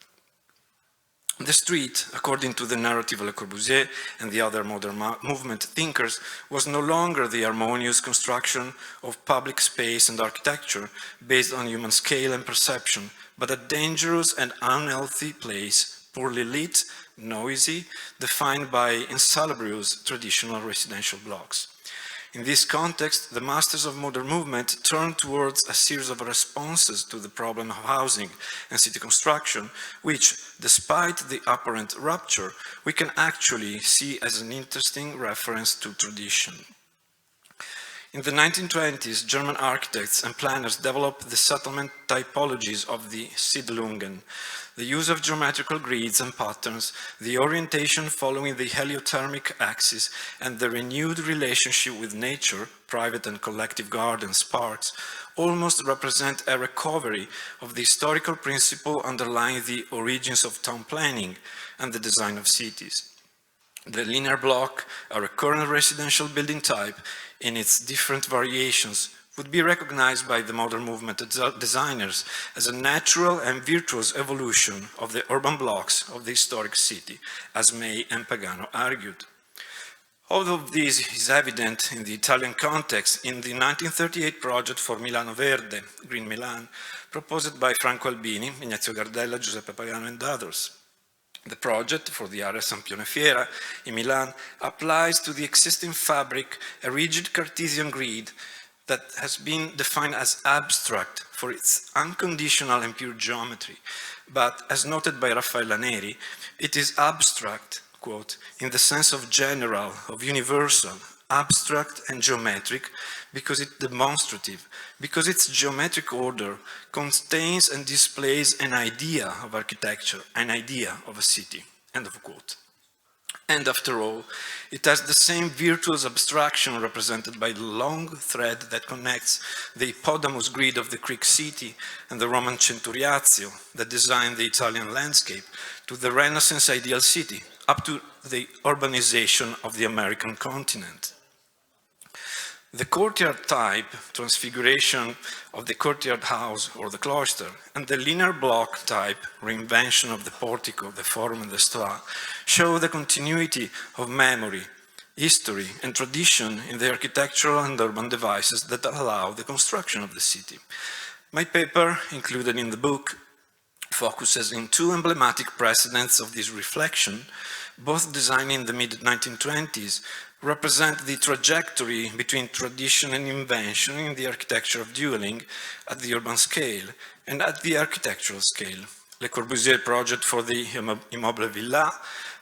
The street, according to the narrative of Le Corbusier and the other modern movement thinkers, was no longer the harmonious construction of public space and architecture based on human scale and perception, but a dangerous and unhealthy place, poorly lit, noisy, defined by insalubrious traditional residential blocks. In this context, the masters of modern movement turned towards a series of responses to the problem of housing and city construction, which, despite the apparent rupture, we can actually see as an interesting reference to tradition. In the 1920s, German architects and planners developed the settlement typologies of the Siedlungen, the use of geometrical grids and patterns, the orientation following the heliothermic axis, and the renewed relationship with nature, private and collective gardens, parks, almost represent a recovery of the historical principle underlying the origins of town planning and the design of cities. The linear block, a recurrent residential building type in its different variations, would be recognized by the modern movement designers as a natural and virtuous evolution of the urban blocks of the historic city, as May and Pagano argued. All of this is evident in the Italian context in the 1938 project for Milano Verde, Green Milan, proposed by Franco Albini, Ignazio Gardella, Giuseppe Pagano and others. The project for the area Sampione Fiera in Milan applies to the existing fabric a rigid Cartesian grid that has been defined as abstract for its unconditional and pure geometry. But as noted by Raffaella Neri, it is abstract, quote, in the sense of general, of universal, abstract and geometric, because it's demonstrative, because its geometric order contains and displays an idea of architecture, an idea of a city, end of quote. And after all, it has the same virtuous abstraction represented by the long thread that connects the Podamus grid of the Greek city and the Roman Centuriazio that designed the Italian landscape to the Renaissance ideal city, up to the urbanization of the American continent. The courtyard type, transfiguration of the courtyard house or the cloister, and the linear block type, reinvention of the portico, the forum and the stoa, show the continuity of memory, history, and tradition in the architectural and urban devices that allow the construction of the city. My paper, included in the book, focuses in two emblematic precedents of this reflection, both designed in the mid-1920s, represent the trajectory between tradition and invention in the architecture of dueling at the urban scale and at the architectural scale. Le Corbusier project for the Immobile Villa,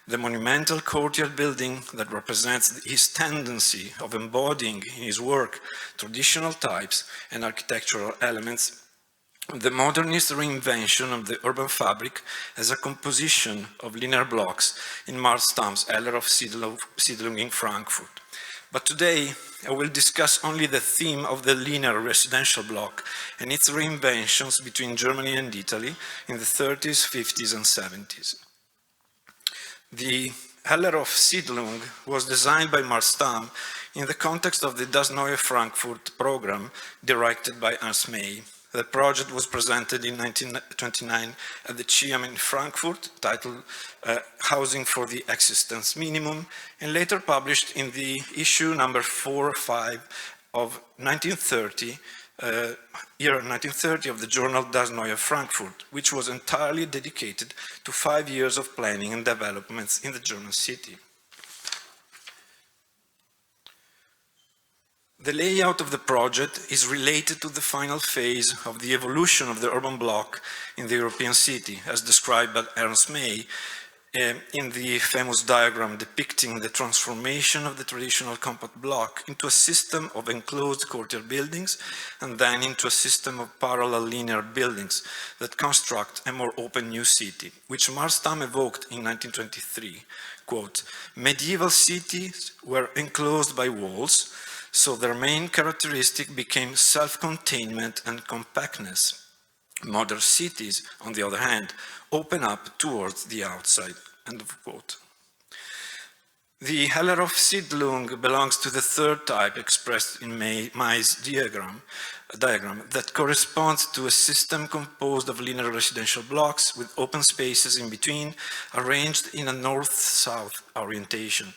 the monumental courtyard building that represents his tendency of embodying in his work traditional types and architectural elements, the modernist reinvention of the urban fabric as a composition of linear blocks in Marl Stam's Heller of Siedlung in Frankfurt. But today, I will discuss only the theme of the linear residential block and its reinventions between Germany and Italy in the 30s, 50s, and 70s. The Heller of Siedlung was designed by Marl Stam in the context of the Das Neue Frankfurt program directed by Ernst May. The project was presented in 1929 at the CIAM in Frankfurt, titled Housing for the Existence Minimum, and later published in the issue number 4 or 5 of 1930, year 1930 of the journal Das Neue Frankfurt, which was entirely dedicated to 5 years of planning and developments in the German city. The layout of the project is related to the final phase of the evolution of the urban block in the European city, as described by Ernst May in the famous diagram depicting the transformation of the traditional compact block into a system of enclosed courtyard buildings and then into a system of parallel linear buildings that construct a more open new city, which Marl Stam evoked in 1923. Quote, medieval cities were enclosed by walls, so their main characteristic became self-containment and compactness. Modern cities, on the other hand, open up towards the outside. End of quote. The Heller of Siedlung belongs to the third type expressed in May's diagram that corresponds to a system composed of linear residential blocks with open spaces in between, arranged in a north-south orientation.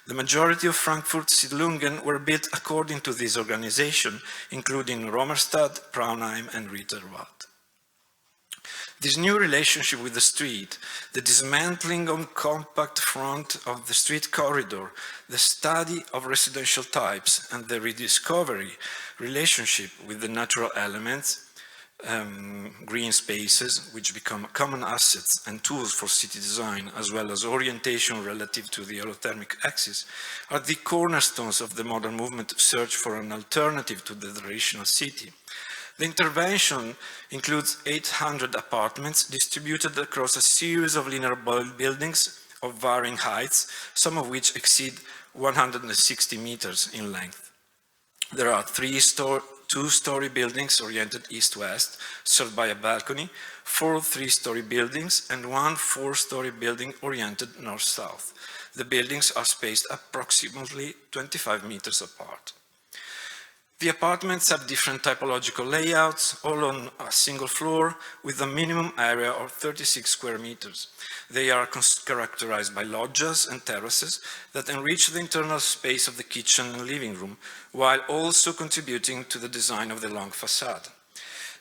The majority of Frankfurt Siedlungen were built according to this organization, including Romerstadt, Braunheim, and Ritterwald. This new relationship with the street, the dismantling of compact front of the street corridor, the study of residential types, and the rediscovery relationship with the natural elements green spaces, which become common assets and tools for city design, as well as orientation relative to the allothermic axis, are the cornerstones of the modern movement to search for an alternative to the traditional city. The intervention includes 800 apartments distributed across a series of linear buildings of varying heights, some of which exceed 160 meters in length. There are 3 two-story buildings oriented east-west, served by a balcony, 4 three-story buildings, and 1 four-story building oriented north-south. The buildings are spaced approximately 25 meters apart. The apartments have different typological layouts, all on a single floor, with a minimum area of 36 square meters. They are characterized by loggias and terraces that enrich the internal space of the kitchen and living room, while also contributing to the design of the long facade.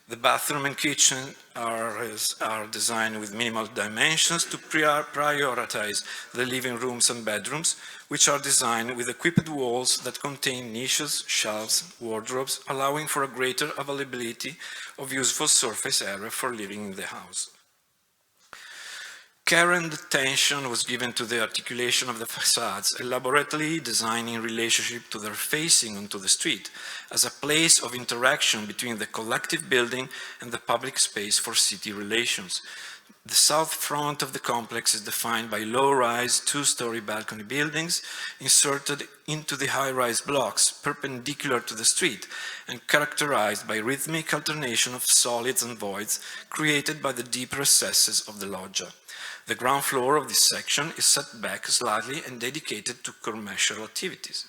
The bathroom and kitchen are designed with minimal dimensions to prioritize the living rooms and bedrooms, which are designed with equipped walls that contain niches, shelves, wardrobes, allowing for a greater availability of useful surface area for living in the house. Care and attention was given to the articulation of the facades, elaborately designed in relationship to their facing onto the street, as a place of interaction between the collective building and the public space for city relations. The south front of the complex is defined by low-rise, 2-story balcony buildings inserted into the high-rise blocks perpendicular to the street and characterized by rhythmic alternation of solids and voids created by the deep recesses of the loggia. The ground floor of this section is set back slightly and dedicated to commercial activities.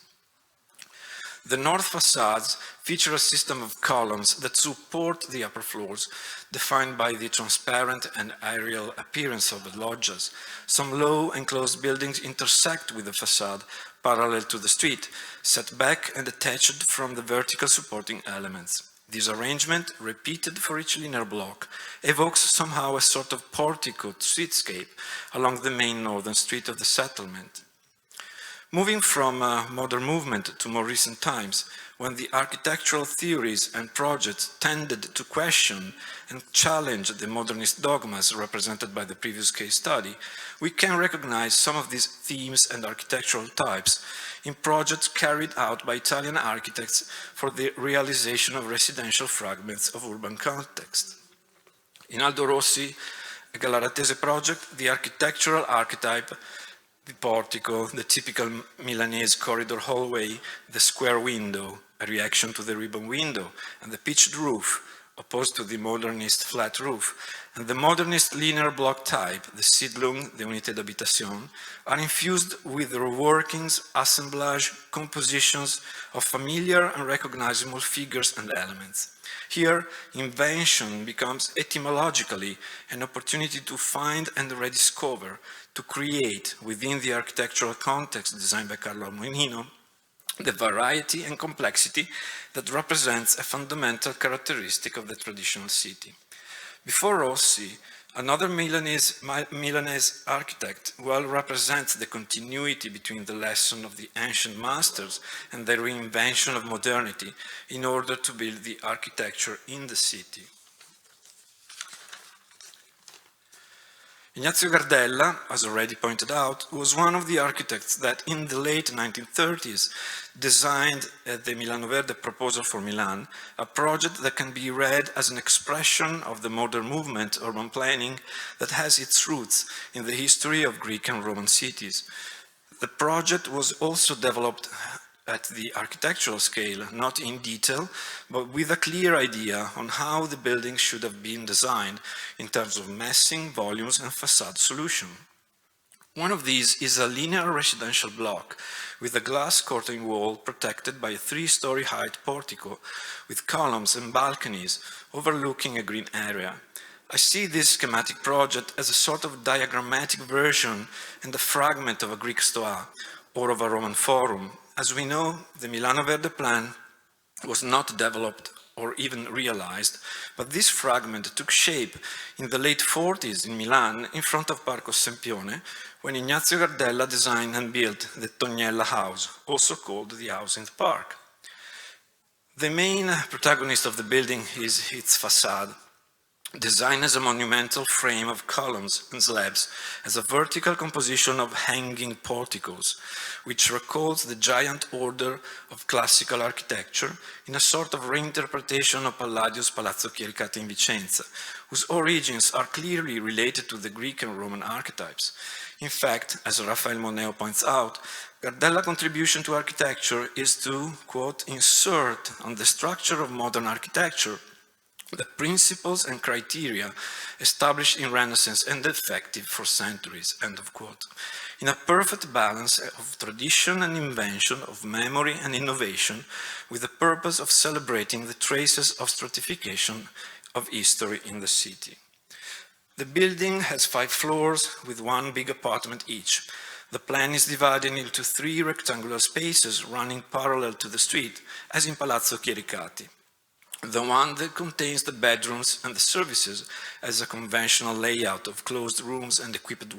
The north facades feature a system of columns that support the upper floors, defined by the transparent and aerial appearance of the loggias. Some low enclosed buildings intersect with the facade parallel to the street, set back and detached from the vertical supporting elements. This arrangement, repeated for each linear block, evokes somehow a sort of portico streetscape along the main northern street of the settlement. Moving from modern movement to more recent times, when the architectural theories and projects tended to question and challenge the modernist dogmas represented by the previous case study, we can recognize some of these themes and architectural types in projects carried out by Italian architects for the realization of residential fragments of urban context. In Aldo Rossi Gallaratese project, the architectural archetype, the portico, the typical Milanese corridor hallway, the square window, a reaction to the ribbon window, and the pitched roof, opposed to the modernist flat roof, and the modernist linear block type, the Siedlung, the Unité d'Habitation, are infused with the reworkings, assemblage, compositions of familiar and recognizable figures and elements. Here, invention becomes etymologically an opportunity to find and rediscover, to create, within the architectural context designed by Carlo Armonino, the variety and complexity that represents a fundamental characteristic of the traditional city. Before Rossi, another Milanese architect well represents the continuity between the lesson of the ancient masters and the reinvention of modernity in order to build the architecture in the city. Ignazio Gardella, as already pointed out, was one of the architects that in the late 1930s designed the Milano Verde proposal for Milan, a project that can be read as an expression of the modern movement, urban planning, that has its roots in the history of Greek and Roman cities. The project was also developed at the architectural scale, not in detail, but with a clear idea on how the building should have been designed in terms of massing, volumes, and facade solution. One of these is a linear residential block with a glass curtain wall protected by a 3-story height portico with columns and balconies overlooking a green area. I see this schematic project as a sort of diagrammatic version and a fragment of a Greek stoa or of a Roman forum. As we know, the Milano Verde plan was not developed or even realized, but this fragment took shape in the late 40s in Milan in front of Parco Sempione, when Ignazio Gardella designed and built the Tognella house, also called the house in the park. The main protagonist of the building is its facade, designed as a monumental frame of columns and slabs, as a vertical composition of hanging porticos, which recalls the giant order of classical architecture in a sort of reinterpretation of Palladius Palazzo Chiericati in Vicenza, whose origins are clearly related to the Greek and Roman archetypes. In fact, as Raphael Moneo points out, Gardella's contribution to architecture is to, quote, insert on the structure of modern architecture the principles and criteria established in Renaissance and effective for centuries, end of quote, in a perfect balance of tradition and invention, of memory and innovation, with the purpose of celebrating the traces of stratification of history in the city. The building has 5 floors with 1 big apartment each. The plan is divided into 3 rectangular spaces running parallel to the street, as in Palazzo Chiericati. The one that contains the bedrooms and the services as a conventional layout of closed rooms and equipped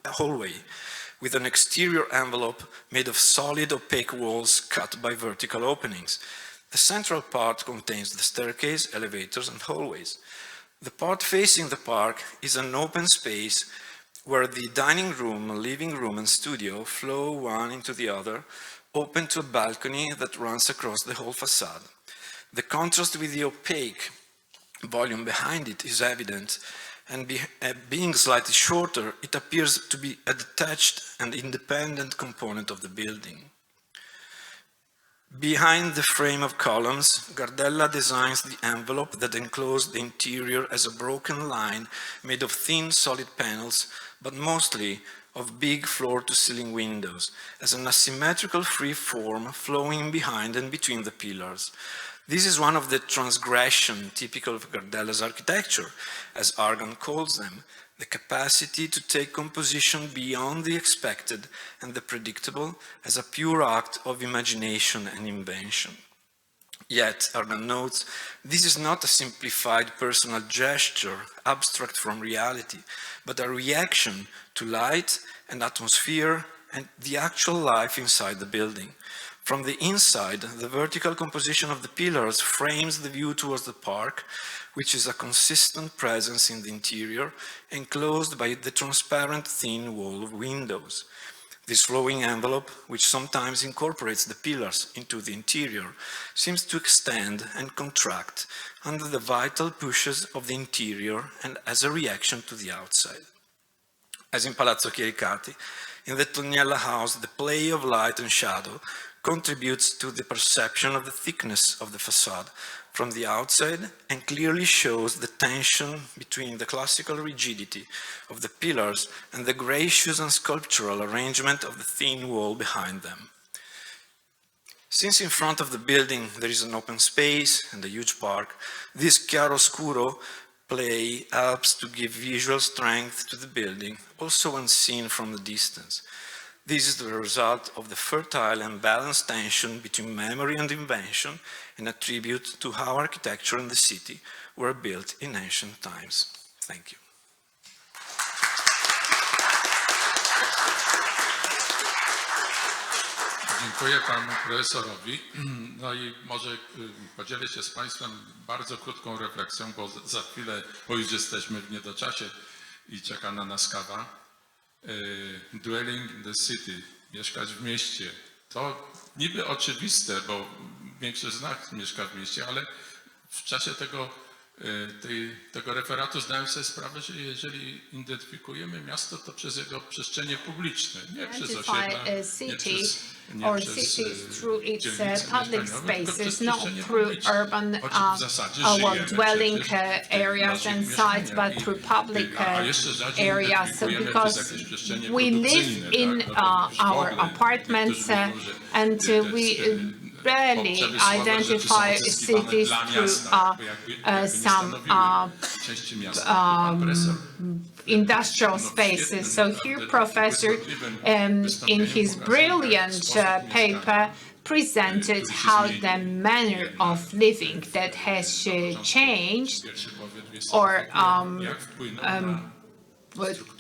hallway, with an exterior envelope made of solid opaque walls cut by vertical openings. The central part contains the staircase, elevators, and hallways. The part facing the park is an open space where the dining room, living room, and studio flow one into the other, open to a balcony that runs across the whole facade. The contrast with the opaque volume behind it is evident, and being slightly shorter, it appears to be a detached and independent component of the building. Behind the frame of columns, Gardella designs the envelope that enclosed the interior as a broken line made of thin, solid panels, but mostly of big floor-to-ceiling windows, as an asymmetrical free form flowing behind and between the pillars. This is one of the transgressions typical of Gardella's architecture, as Argan calls them, the capacity to take composition beyond the expected and the predictable as a pure act of imagination and invention. Yet, Argan notes, this is not a simplified personal gesture, abstract from reality, but a reaction to light and atmosphere and the actual life inside the building. From the inside, the vertical composition of the pillars frames the view towards the park, which is a consistent presence in the interior, enclosed by the transparent thin wall of windows. This flowing envelope, which sometimes incorporates the pillars into the interior, seems to extend and contract under the vital pushes of the interior and as a reaction to the outside. As in Palazzo Chiericati, in the Toniella house, the play of light and shadow contributes to the perception of the thickness of the facade from the outside and clearly shows the tension between the classical rigidity of the pillars and the gracious and sculptural arrangement of the thin wall behind them. Since in front of the building there is an open space and a huge park, this chiaroscuro play helps to give visual strength to the building, also when seen from the distance. This is the result of the fertile and balanced tension between memory and invention, and a tribute to how architecture and the city were built in ancient times. Thank you. Dziękuję panu profesorowi. No i może podzielę się z państwem bardzo krótką refleksją, bo za chwilę, bo już jesteśmy w niedoczasie i czeka na nas kawa. Dwelling in the city, mieszkać w mieście. To niby oczywiste, bo większość z nas mieszka w mieście, ale w czasie tego referatu zdałem sobie sprawę, że jeżeli identyfikujemy miasto, to przez jego przestrzenie publiczne, nie przez osiedla, or cities through its public spaces, not through urban dwelling areas and sites, but through public areas, because we live in our apartments and we rarely identify cities through some industrial spaces. So here, Professor, in his brilliant paper, presented how the manner of living that has changed or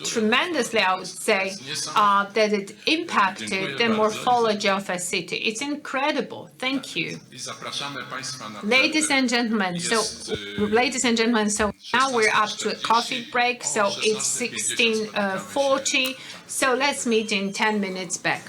tremendously, I would say, that it impacted the morphology of a city. It's incredible. Thank you. Ladies and gentlemen, so now we're up to a coffee break. So it's 16:40. So let's meet in 10 minutes back.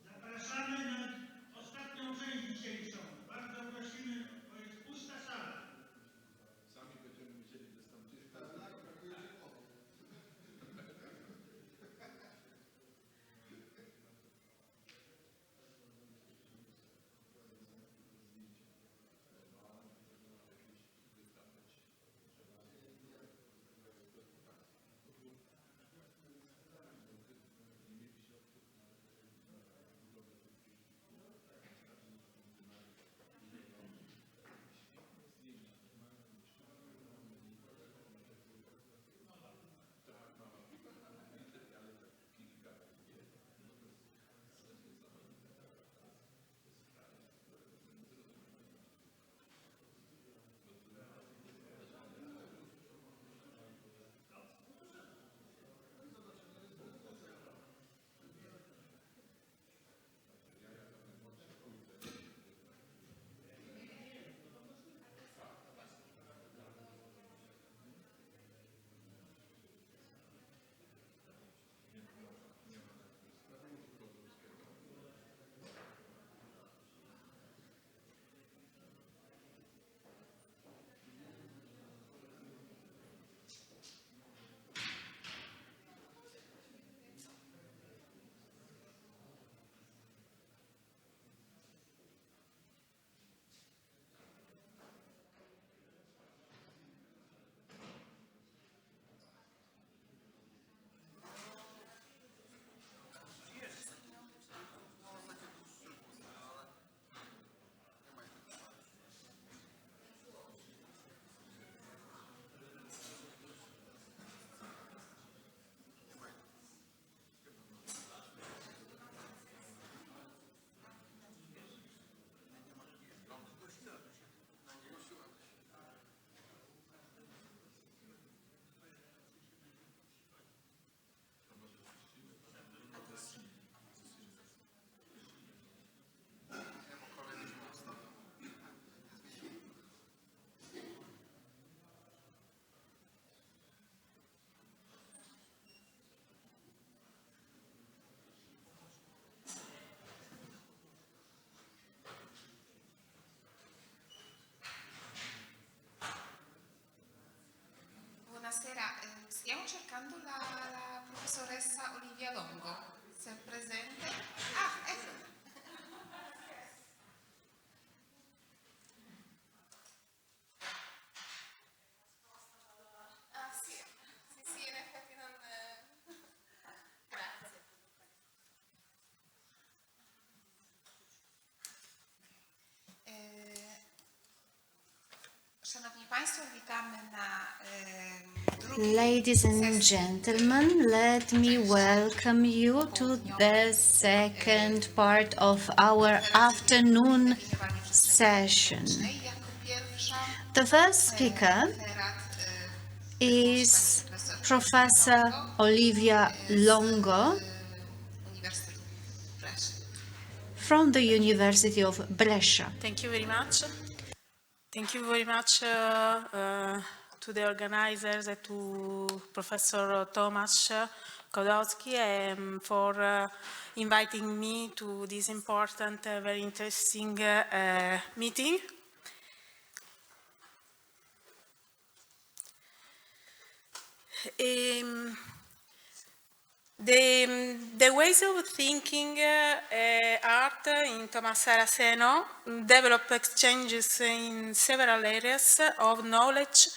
Zapraszamy na ostatnią część dzisiejszą. Bardzo prosimy, bo jest pusta sala. Sami będziemy musieli wystąpić. Buonasera, stiamo cercando la professoressa Olivia Longo, se è presente. Ah, ecco. Ah sì, sì, in effetti non... Grazie. Szanowni Państwo, witamy na Ladies and gentlemen, let me welcome you to the second part of our afternoon session. The first speaker is Professor Olivia Longo from the University of Brescia. Thank you very much. Thank you very much to the organizers and to Professor Tomasz Kodowski for inviting me to this important, very interesting meeting. The ways of thinking art in Thomas Saraceno develop exchanges in several areas of knowledge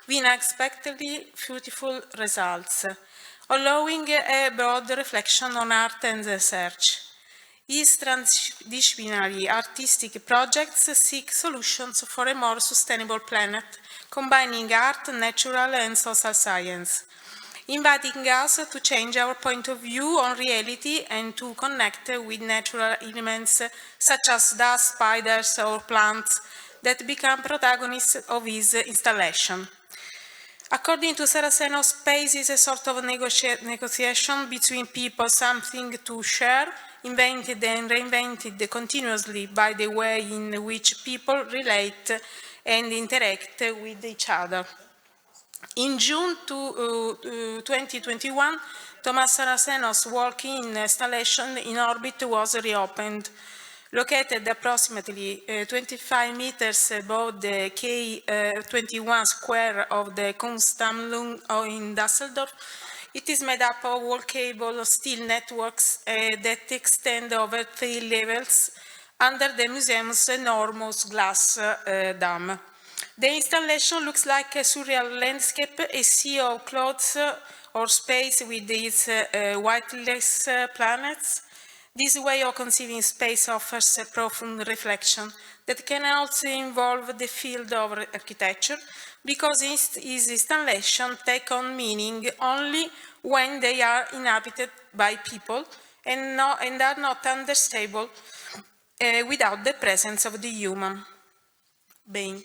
with unexpectedly fruitful results, allowing a broad reflection on art and research. His transdisciplinary artistic projects seek solutions for a more sustainable planet, combining art, natural and social science, inviting us to change our point of view on reality and to connect with natural elements such as dust, spiders or plants that become protagonists of his installation. According to Saraceno, space is a sort of negotiation between people, something to share, invented and reinvented continuously by the way in which people relate and interact with each other. In June 2021, Thomas Saraceno's working installation in orbit was reopened. Located approximately 25 meters above the K21 square of the Kunstsammlung in Düsseldorf, it is made up of walkable steel networks that extend over 3 levels under the museum's enormous glass dome. The installation looks like a surreal landscape, a sea of clouds or space with its whiteless planets. This way of conceiving space offers a profound reflection that can also involve the field of architecture, because its installation take on meaning only when they are inhabited by people and are not understandable without the presence of the human being.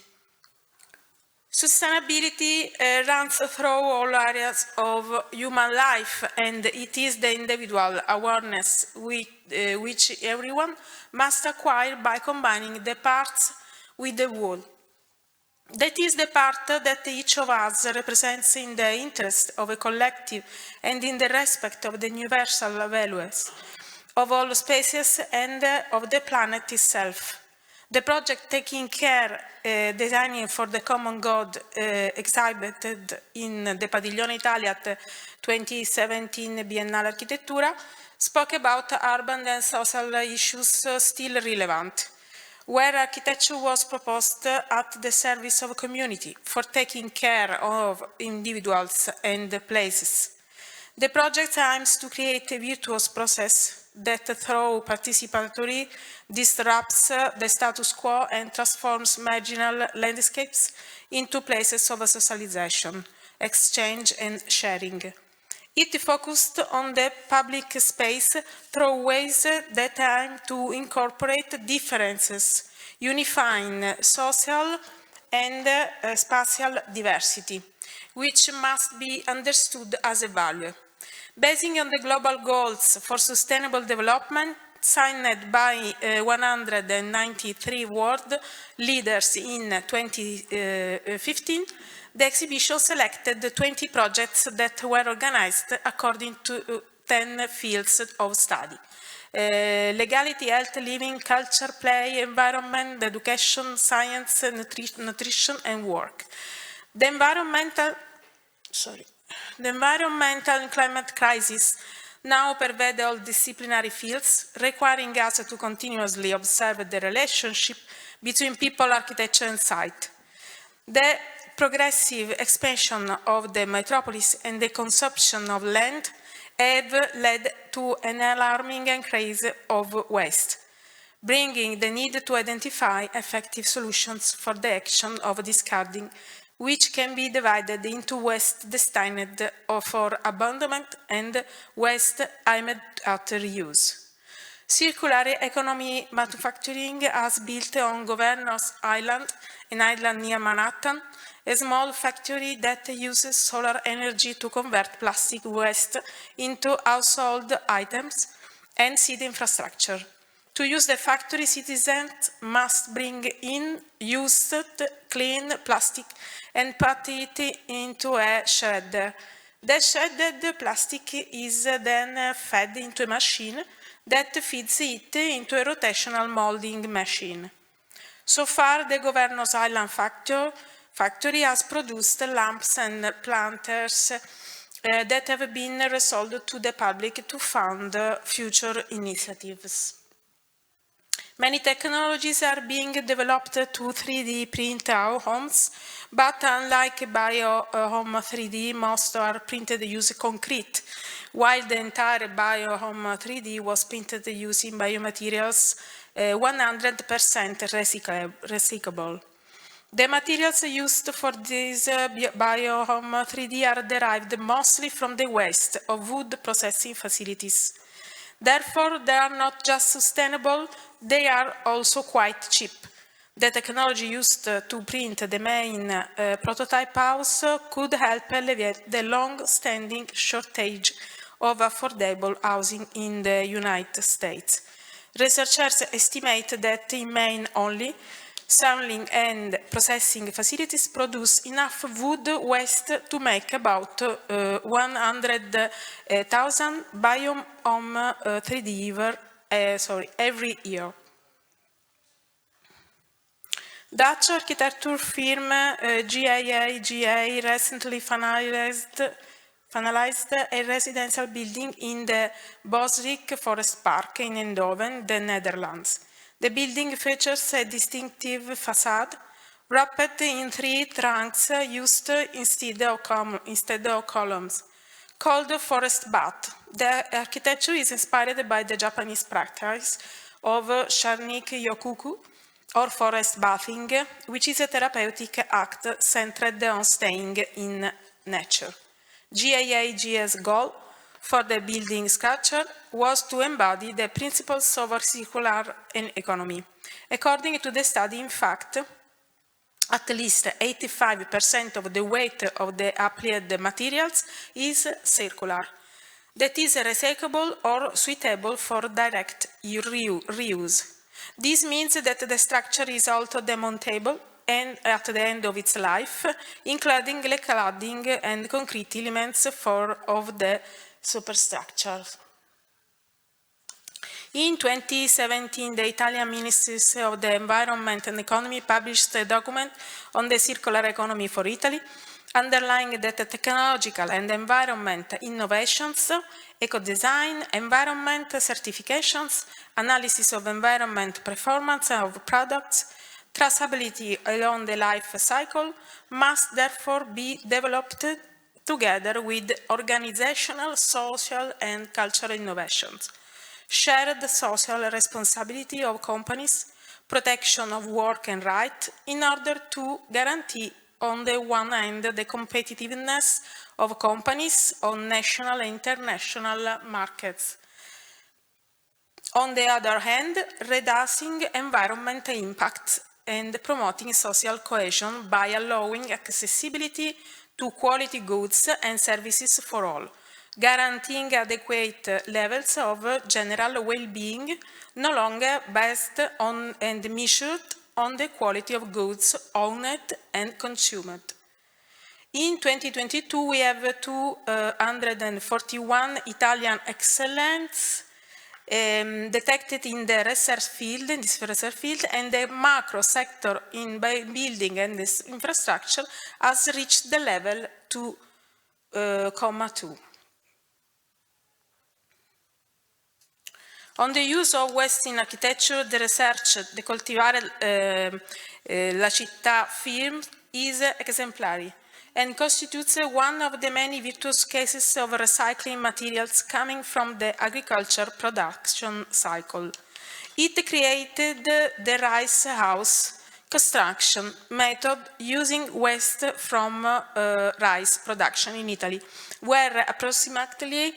Sustainability runs through all areas of human life, and it is the individual awareness which everyone must acquire by combining the parts with the whole. That is the part that each of us represents in the interest of a collective and in the respect of the universal values of all species and of the planet itself. The project Taking Care, Designing for the Common Good, exhibited in the Padiglione Italia at 2017 Biennale Architettura, spoke about urban and social issues still relevant, where architecture was proposed at the service of community for taking care of individuals and places. The project aims to create a virtuous process that, through participatory, disrupts the status quo and transforms marginal landscapes into places of socialization, exchange and sharing. It focused on the public space through ways that aim to incorporate differences, unifying social and spatial diversity, which must be understood as a value. Basing on the global goals for sustainable development signed by 193 world leaders in 2015, the exhibition selected 20 projects that were organized according to 10 fields of study: legality, health, living, culture, play, environment, education, science, nutrition, and work. The environmental and climate crisis now pervade all disciplinary fields, requiring us to continuously observe the relationship between people, architecture, and site. The progressive expansion of the metropolis and the consumption of land have led to an alarming increase of waste, bringing the need to identify effective solutions for the action of discarding, which can be divided into waste destined for abandonment and waste aimed at reuse. Circular economy manufacturing has built on Governor's Island, an island near Manhattan, a small factory that uses solar energy to convert plastic waste into household items and city infrastructure. To use the factory, citizens must bring in used, clean plastic and put it into a shredder. The shredded plastic is then fed into a machine that feeds it into a rotational molding machine. So far, the Governor's Island factory has produced lamps and planters that have been resold to the public to fund future initiatives. Many technologies are being developed to 3D print our homes, but unlike BioHome 3D, most are printed using concrete, while the entire BioHome 3D was printed using biomaterials 100% recyclable. The materials used for this BioHome 3D are derived mostly from the waste of wood processing facilities. Therefore, they are not just sustainable, they are also quite cheap. The technology used to print the main prototype house could help alleviate the long-standing shortage of affordable housing in the United States. Researchers estimate that in Maine only, selling and processing facilities produce enough wood waste to make about 100,000 BioHome 3D every year. Dutch architecture firm GAA recently finalized a residential building in the Bosrijk Forest Park in Eindhoven, the Netherlands. The building features a distinctive facade wrapped in 3 trunks used instead of columns, called forest bath. The architecture is inspired by the Japanese practice of Sharnik-yokuku, or forest bathing, which is a therapeutic act centered on staying in nature. GAA's goal for the building structure was to embody the principles of a circular economy. According to the study, in fact, at least 85% of the weight of the applied materials is circular, that is recyclable or suitable for direct reuse. This means that the structure is also demontable and at the end of its life, including the cladding and concrete elements of the superstructure. In 2017, the Italian Ministries of the Environment and Economy published a document on the circular economy for Italy, underlying that the technological and environment innovations, eco-design, environment certifications, analysis of environment performance of products, traceability along the life cycle must therefore be developed together with organizational, social, and cultural innovations, shared social responsibility of companies, protection of work and rights, in order to guarantee, on the one hand, the competitiveness of companies on national and international markets. On the other hand, reducing environmental impacts and promoting social cohesion by allowing accessibility to quality goods and services for all, guaranteeing adequate levels of general well-being, no longer based on and measured on the quality of goods owned and consumed. In 2022, we have 241 Italian excellence detected in the research field, and the macro sector in building and this infrastructure has reached the level 2,2. On the use of waste in architecture, the research, the Coltivare la città firm is exemplary and constitutes one of the many virtuous cases of recycling materials coming from the agriculture production cycle. It created the rice house construction method using waste from rice production in Italy, where approximately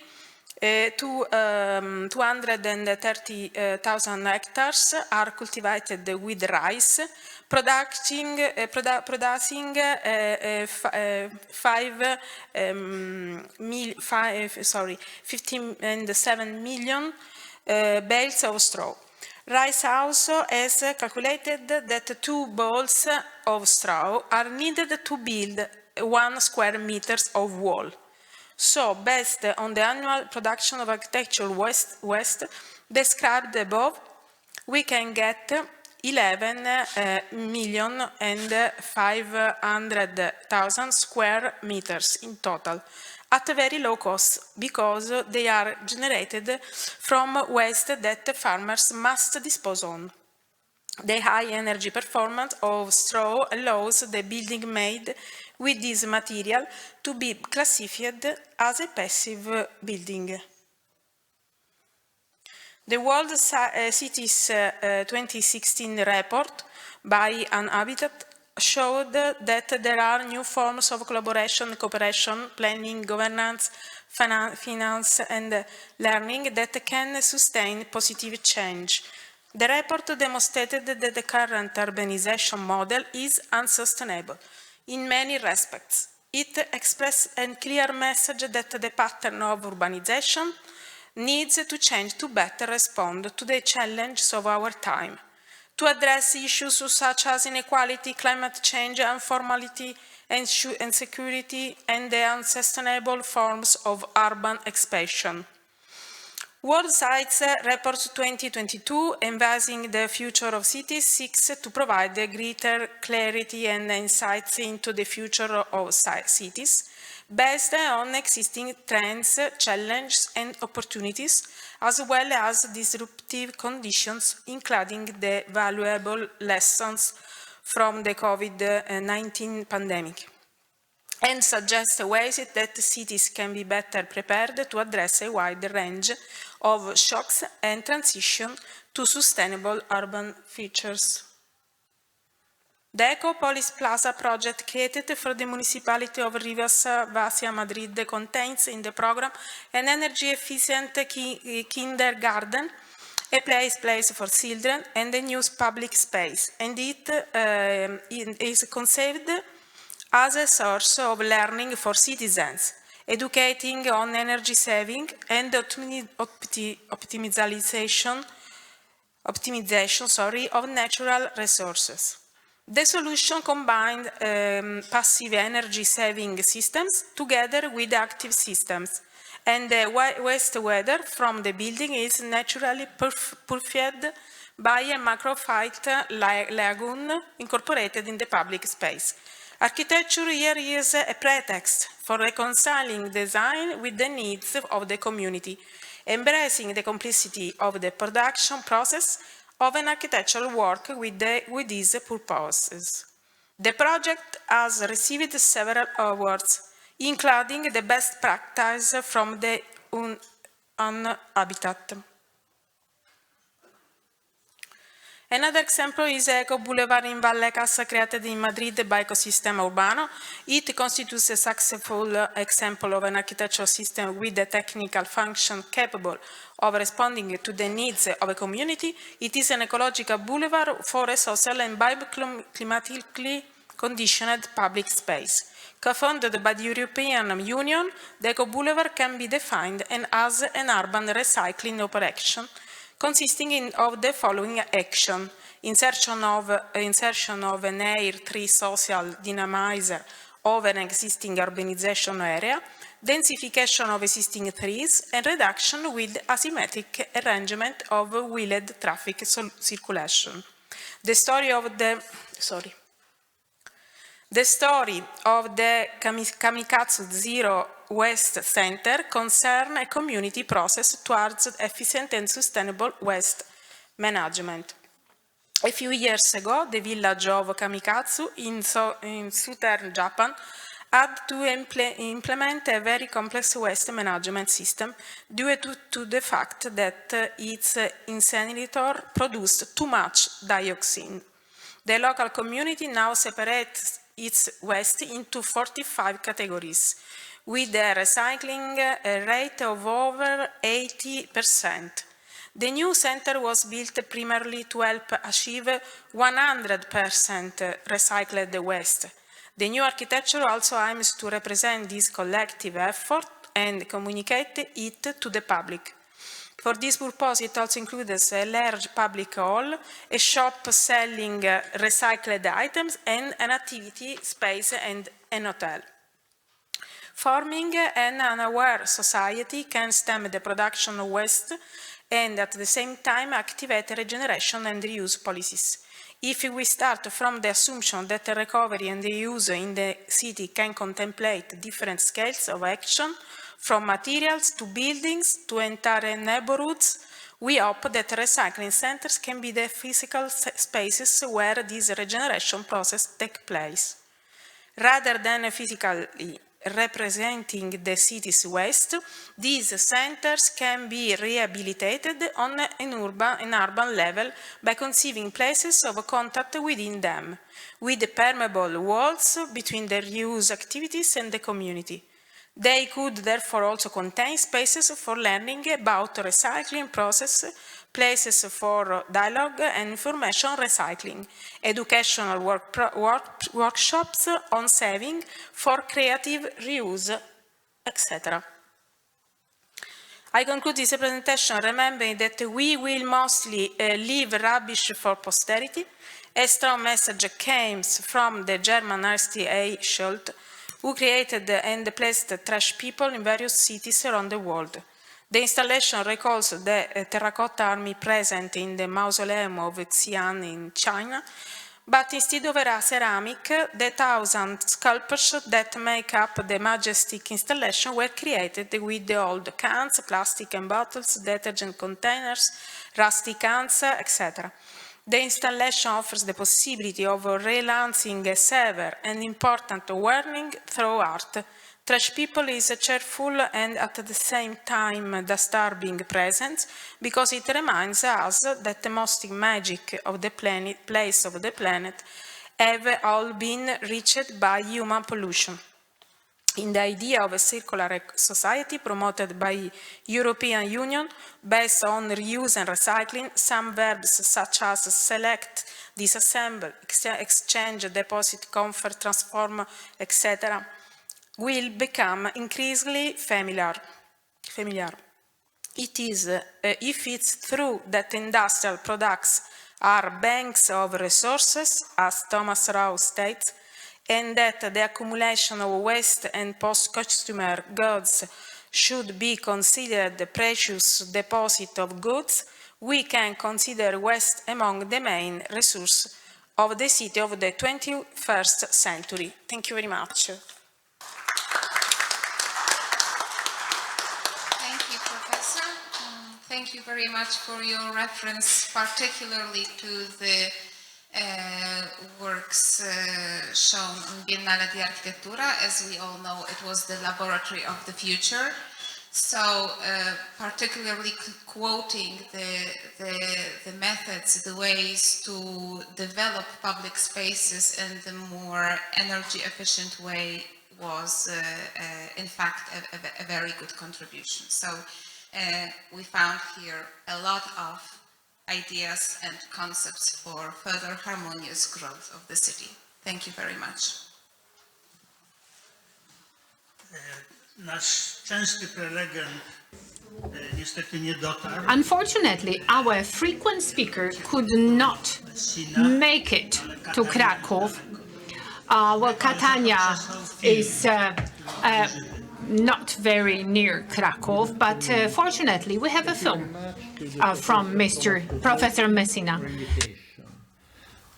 230,000 hectares are cultivated with rice, producing 57 million bales of straw. Rice also has calculated that 2 bales of straw are needed to build 1 square meters of wall. So, based on the annual production of architectural waste described above, we can get 11,500,000 square meters in total, at a very low cost, because they are generated from waste that farmers must dispose on. The high energy performance of straw allows the building made with this material to be classified as a passive building. The World Cities 2016 report by An Habitat showed that there are new forms of collaboration, cooperation, planning, governance, finance, and learning that can sustain positive change. The report demonstrated that the current urbanization model is unsustainable in many respects. It expressed a clear message that the pattern of urbanization needs to change to better respond to the challenges of our time, to address issues such as inequality, climate change, informality, and insecurity, and the unsustainable forms of urban expansion. World Sites Report 2022, Envisaging the Future of Cities, seeks to provide greater clarity and insights into the future of cities, based on existing trends, challenges, and opportunities, as well as disruptive conditions, including the valuable lessons from the COVID-19 pandemic, and suggest ways that cities can be better prepared to address a wide range of shocks and transition to sustainable urban features. The Ecopolis Plaza project created for the municipality of Rivas Vacia, Madrid, contains in the program an energy-efficient kindergarten, a place for children, and a new public space, and it is conceived as a source of learning for citizens, educating on energy saving and optimization of natural resources. The solution combined passive energy saving systems together with active systems, and the wastewater from the building is naturally purified by a macrophyte lagoon incorporated in the public space. Architecture here is a pretext for reconciling design with the needs of the community, embracing the complexity of the production process of an architectural work with these purposes. The project has received several awards, including the best practice from the Habitat. Another example is Eco Boulevard in Vallecas, created in Madrid by Ecosistema Urbano. It constitutes a successful example of an architectural system with a technical function capable of responding to the needs of a community. It is an ecological boulevard for a social and bioclimatically conditioned public space. Co-funded by the European Union, the Eco Boulevard can be defined as an urban recycling operation, consisting of the following action: insertion of an air tree social dynamizer of an existing urbanization area, densification of existing trees, and reduction with asymmetric arrangement of wheeled traffic circulation. The story of the Kamikatsu Zero Waste Center concerns a community process towards efficient and sustainable waste management. A few years ago, the village of Kamikatsu in southern Japan had to implement a very complex waste management system due to the fact that its incinerator produced too much dioxin. The local community now separates its waste into 45 categories, with a recycling rate of over 80%. The new center was built primarily to help achieve 100% recycled waste. The new architecture also aims to represent this collective effort and communicate it to the public. For this purpose, it also includes a large public hall, a shop selling recycled items, and an activity space and an hotel. Forming an unaware society can stem the production of waste and at the same time activate regeneration and reuse policies. If we start from the assumption that the recovery and reuse in the city can contemplate different scales of action, from materials to buildings to entire neighborhoods, we hope that recycling centers can be the physical spaces where this regeneration process takes place. Rather than physically representing the city's waste, these centers can be rehabilitated on an urban level by conceiving places of contact within them, with permeable walls between the reuse activities and the community. They could therefore also contain spaces for learning about the recycling process, places for dialogue and information recycling, educational workshops on saving for creative reuse, etc. I conclude this presentation remembering that we will mostly leave rubbish for posterity. A strong message came from the German artist A. Schultz, who created and placed trash people in various cities around the world. The installation recalls the terracotta army present in the mausoleum of Xi'an in China, but instead of a ceramic, the 1,000 sculptures that make up the majestic installation were created with the old cans, plastic and bottles, detergent containers, rusty cans, etc. The installation offers the possibility of relancing a severe and important warning through art. Trash people is a cheerful and at the same time disturbing presence because it reminds us that the most magic of the place of the planet have all been reached by human pollution. In the idea of a circular society promoted by European Union based on reuse and recycling, some verbs such as select, disassemble, exchange, deposit, convert, transform, etc. will become increasingly familiar. If it's true that industrial products are banks of resources, as Thomas Rau states, and that the accumulation of waste and post-consumer goods should be considered the precious deposit of goods, we can consider waste among the main resources of the city of the 21st century. Thank you very much. Thank you, Professor. Thank you very much for your reference, particularly to the works shown on Biennale di Architettura. As we all know, it was the laboratory of the future. So particularly quoting the methods, the ways to develop public spaces in the more energy efficient way was in fact a very good contribution. So we found here a lot of ideas and concepts for further harmonious growth of the city. Thank you very much. Nasz częsty prelegent niestety nie dotarł. Unfortunately, our frequent speaker could not make it to Krakow. Well, Catania is not very near Krakow, but fortunately we have a film from Professor Messina.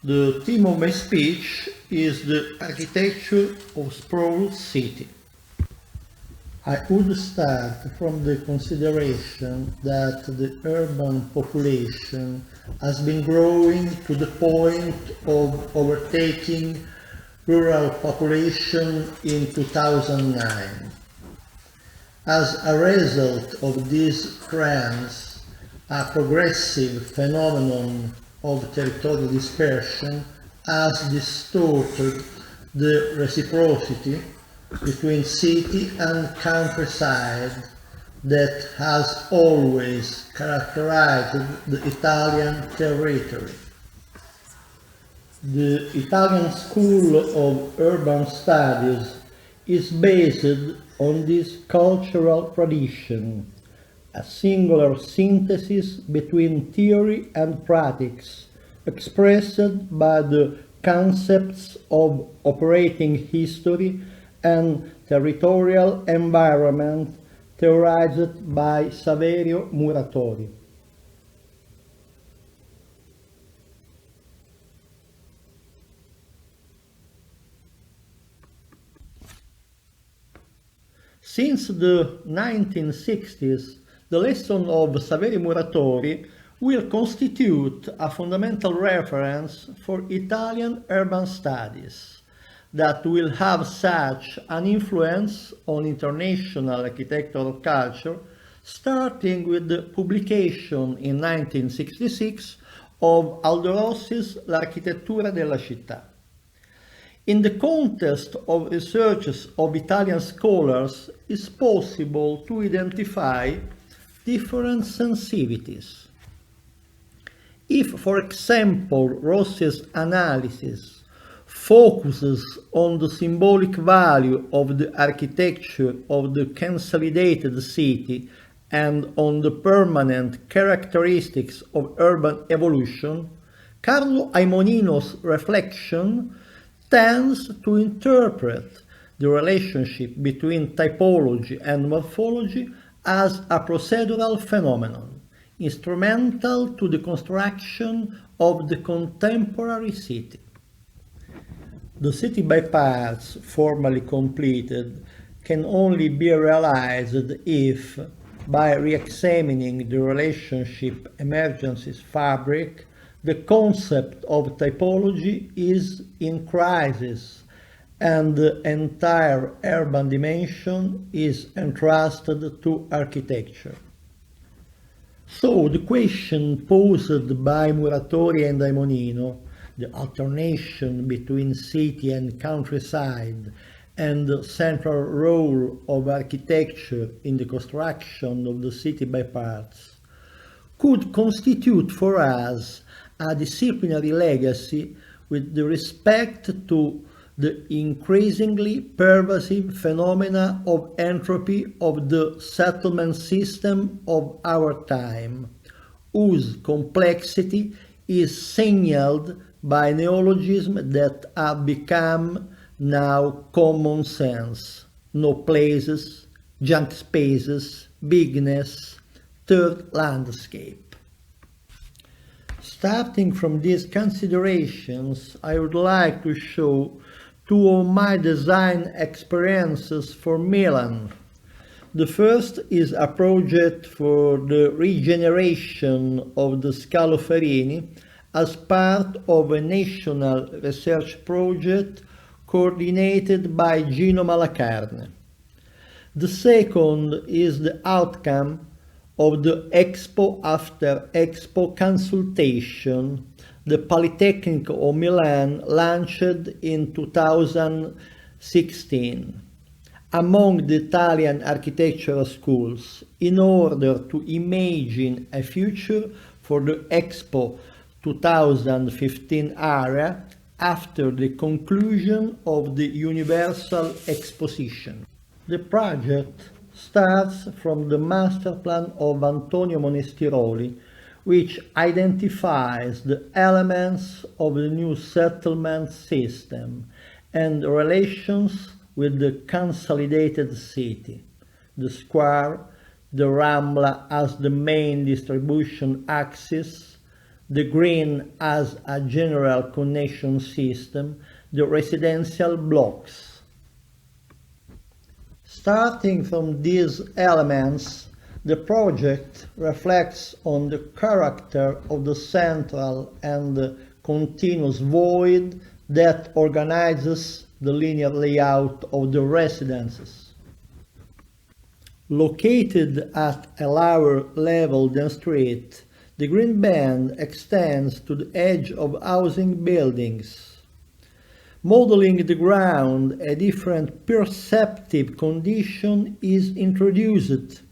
The theme of my speech is the architecture of sprawled city. I would start from the consideration that the urban population has been growing to the point of overtaking rural population in 2009. As a result of these trends, a progressive phenomenon of territorial dispersion has distorted the reciprocity between city and countryside that has always characterized the Italian territory. The Italian School of Urban Studies is based on this cultural tradition, a singular synthesis between theory and practice, expressed by the concepts of operating history and territorial environment theorized by Saverio Muratori. Since the 1960s, the lesson of Saverio Muratori will constitute a fundamental reference for Italian urban studies that will have such an influence on international architectural culture, starting with the publication in 1966 of Aldo Rossi's L'architettura della città. In the context of researches of Italian scholars, it's possible to identify different sensitivities. If, for example, Rossi's analysis focuses on the symbolic value of the architecture of the consolidated city and on the permanent characteristics of urban evolution, Carlo Aimonino's reflection tends to interpret the relationship between typology and morphology as a procedural phenomenon, instrumental to the construction of the contemporary city. The city by parts, formally completed, can only be realized if, by re-examining the relationship emergencies fabric, the concept of typology is in crisis and the entire urban dimension is entrusted to architecture. So the question posed by Muratori and Aimonino, the alternation between city and countryside and the central role of architecture in the construction of the city by parts, could constitute for us a disciplinary legacy with respect to the increasingly pervasive phenomena of entropy of the settlement system of our time, whose complexity is signaled by neologisms that have become now common sense: no places, junk spaces, bigness, third landscape. Starting from these considerations, I would like to show two of my design experiences for Milan. The first is a project for the regeneration of the Scalo Ferrini as part of a national research project coordinated by Gino Malacarne. The second is the outcome of the Expo After Expo consultation the Polytechnic of Milan launched in 2016 among the Italian architectural schools in order to imagine a future for the Expo 2015 area after the conclusion of the Universal Exposition. The project starts from the master plan of Antonio Monestiroli, which identifies the elements of the new settlement system and relations with the consolidated city, the square, the Rambla as the main distribution axis, the green as a general connection system, the residential blocks. Starting from these elements, the project reflects on the character of the central and continuous void that organizes the linear layout of the residences. Located at a lower level than street, the green band extends to the edge of housing buildings. Modeling the ground, a different perceptive condition is introduced,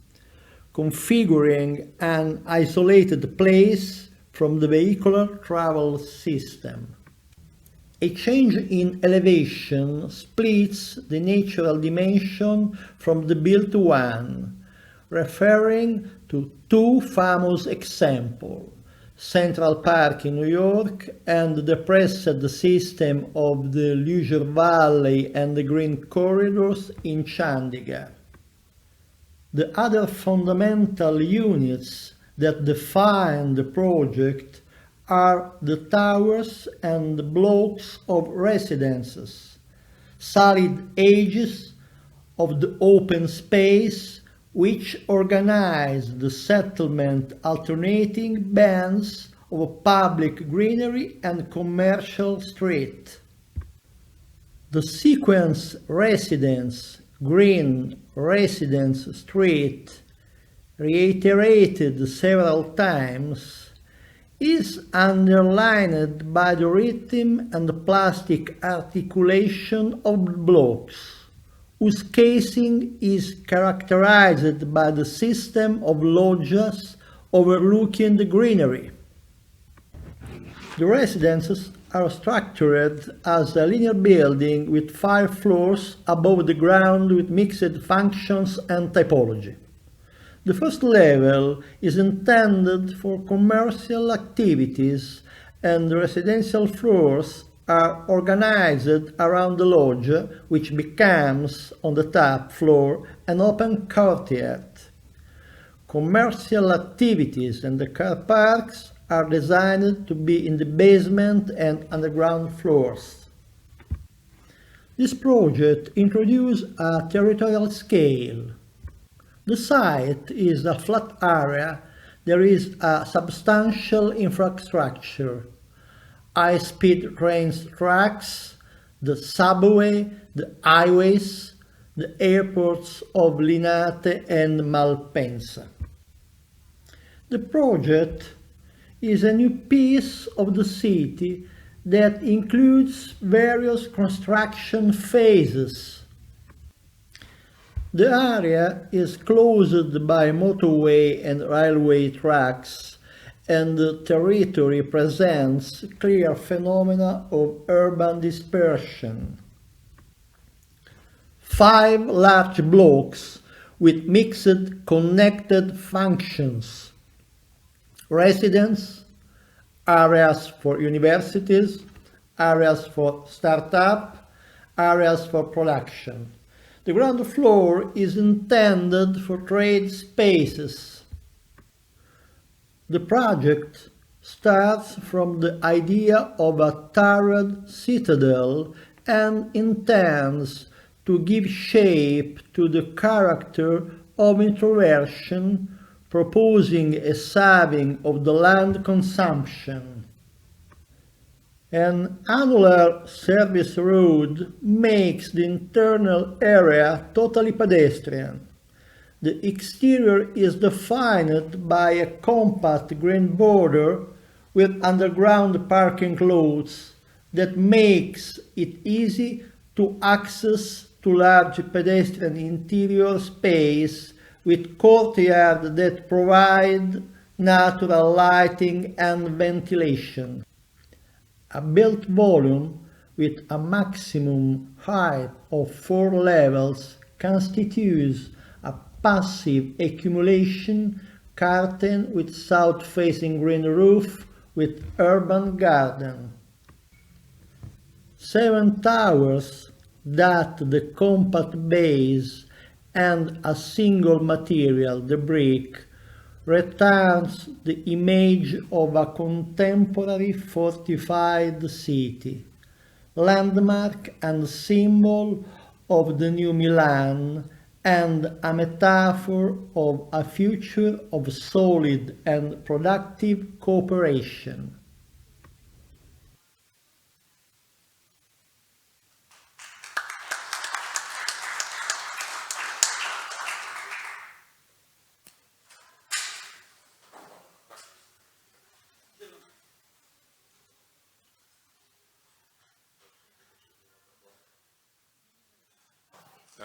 configuring an isolated place from the vehicular travel system. A change in elevation splits the natural dimension from the built one, referring to two famous examples, Central Park in New York and the depressed system of the Leisure Valley and the Green Corridors in Chandigarh. The other fundamental units that define the project are the towers and blocks of residences, solid edges of the open space which organize the settlement alternating bands of public greenery and commercial street. The sequence residence, green residence street, reiterated several times, is underlined by the rhythm and plastic articulation of the blocks, whose casing is characterized by the system of loggias overlooking the greenery. The residences are structured as a linear building with 5 floors above the ground with mixed functions and typology. The first level is intended for commercial activities, and the residential floors are organized around the loggia, which becomes, on the top floor, an open courtyard. Commercial activities and the car parks are designed to be in the basement and underground floors. This project introduced a territorial scale. The site is a flat area. There is a substantial infrastructure, high-speed train tracks, the subway, the highways, the airports of Linate and Malpensa. The project is a new piece of the city that includes various construction phases. The area is closed by motorway and railway tracks, and the territory presents clear phenomena of urban dispersion. 5 large blocks with mixed connected functions: residence, areas for universities, areas for startup, areas for production. The ground floor is intended for trade spaces. The project starts from the idea of a turret citadel and intends to give shape to the character of introversion, proposing a saving of the land consumption. An annular service road makes the internal area totally pedestrian. The exterior is defined by a compact green border with underground parking lots that makes it easy to access to large pedestrian interior space with courtyards that provide natural lighting and ventilation. A built volume with a maximum height of 4 levels constitutes a passive accumulation curtain with south-facing green roof with urban garden. 7 towers dot the compact base, and a single material, the brick, returns the image of a contemporary fortified city, landmark and symbol of the new Milan, and a metaphor of a future of solid and productive cooperation.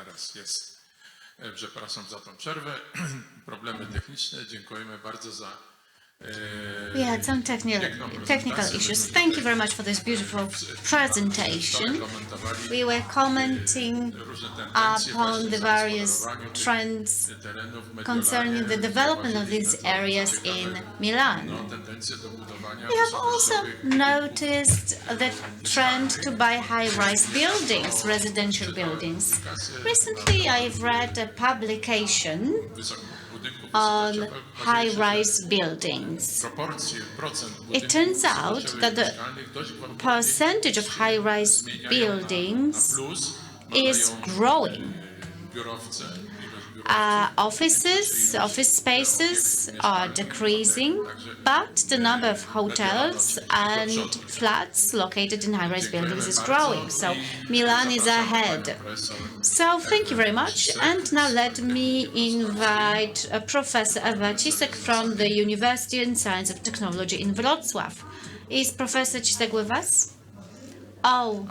teraz jest. Przepraszam za tą przerwę. Problemy techniczne. Dziękujemy bardzo za We had some technical issues. Thank you very much for this beautiful presentation. We were commenting upon the various trends concerning the development of these areas in Milan. We have also noticed the trend to buy high-rise buildings, residential buildings. Recently, I've read a publication on high-rise buildings. It turns out that the percentage of high-rise buildings is growing. Office spaces are decreasing, but the number of hotels and flats located in high-rise buildings is growing. So Milan is ahead. So thank you very much. And now let me invite Professor Ewa Cisek from the University in Science of Technology in Wrocław. Is Professor Cisek with us? Oh,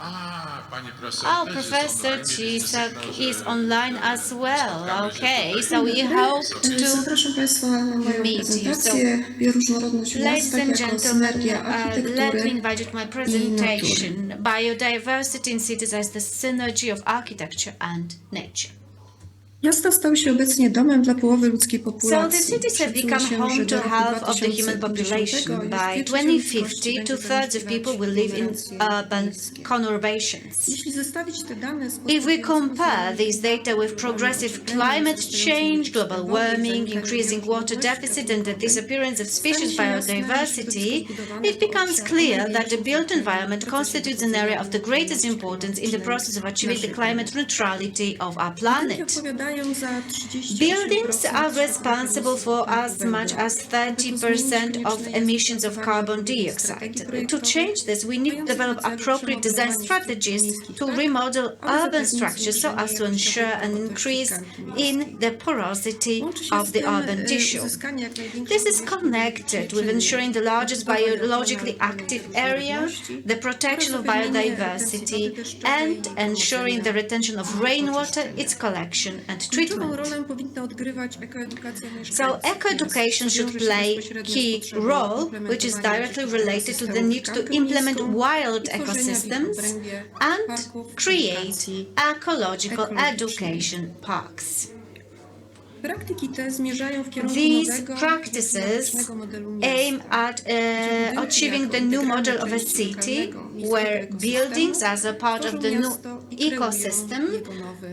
Professor Cisek is online as well. Okay, so we hope to meet you. So, ladies and gentlemen, let me invite you to my presentation. Biodiversity in cities as the synergy of architecture and nature. Miasta stały się obecnie domem dla połowy ludzkiej So the populacji. cities have become home to half of the human population. By 2050, 2/3 of people will live in urban conurbations. Jeśli zestawić te dane z If we compare these data with progressive climate change, global warming, increasing water deficit, and the disappearance of species biodiversity, it becomes clear that the built environment constitutes an area of the greatest importance in the process of achieving the climate neutrality of our planet. Buildings are responsible for as much as 30% of emissions of carbon dioxide. To change this, we need to develop appropriate design strategies to remodel urban structures so as to ensure an increase in the porosity of the urban tissue. This is connected with ensuring the largest biologically active area, the protection of biodiversity, and ensuring the retention of rainwater, its collection and treatment. So eco-education should play a key role, which is directly related to the need to implement wild ecosystems and create ecological education parks. These practices aim at achieving the new model of a city where buildings as a part of the new ecosystem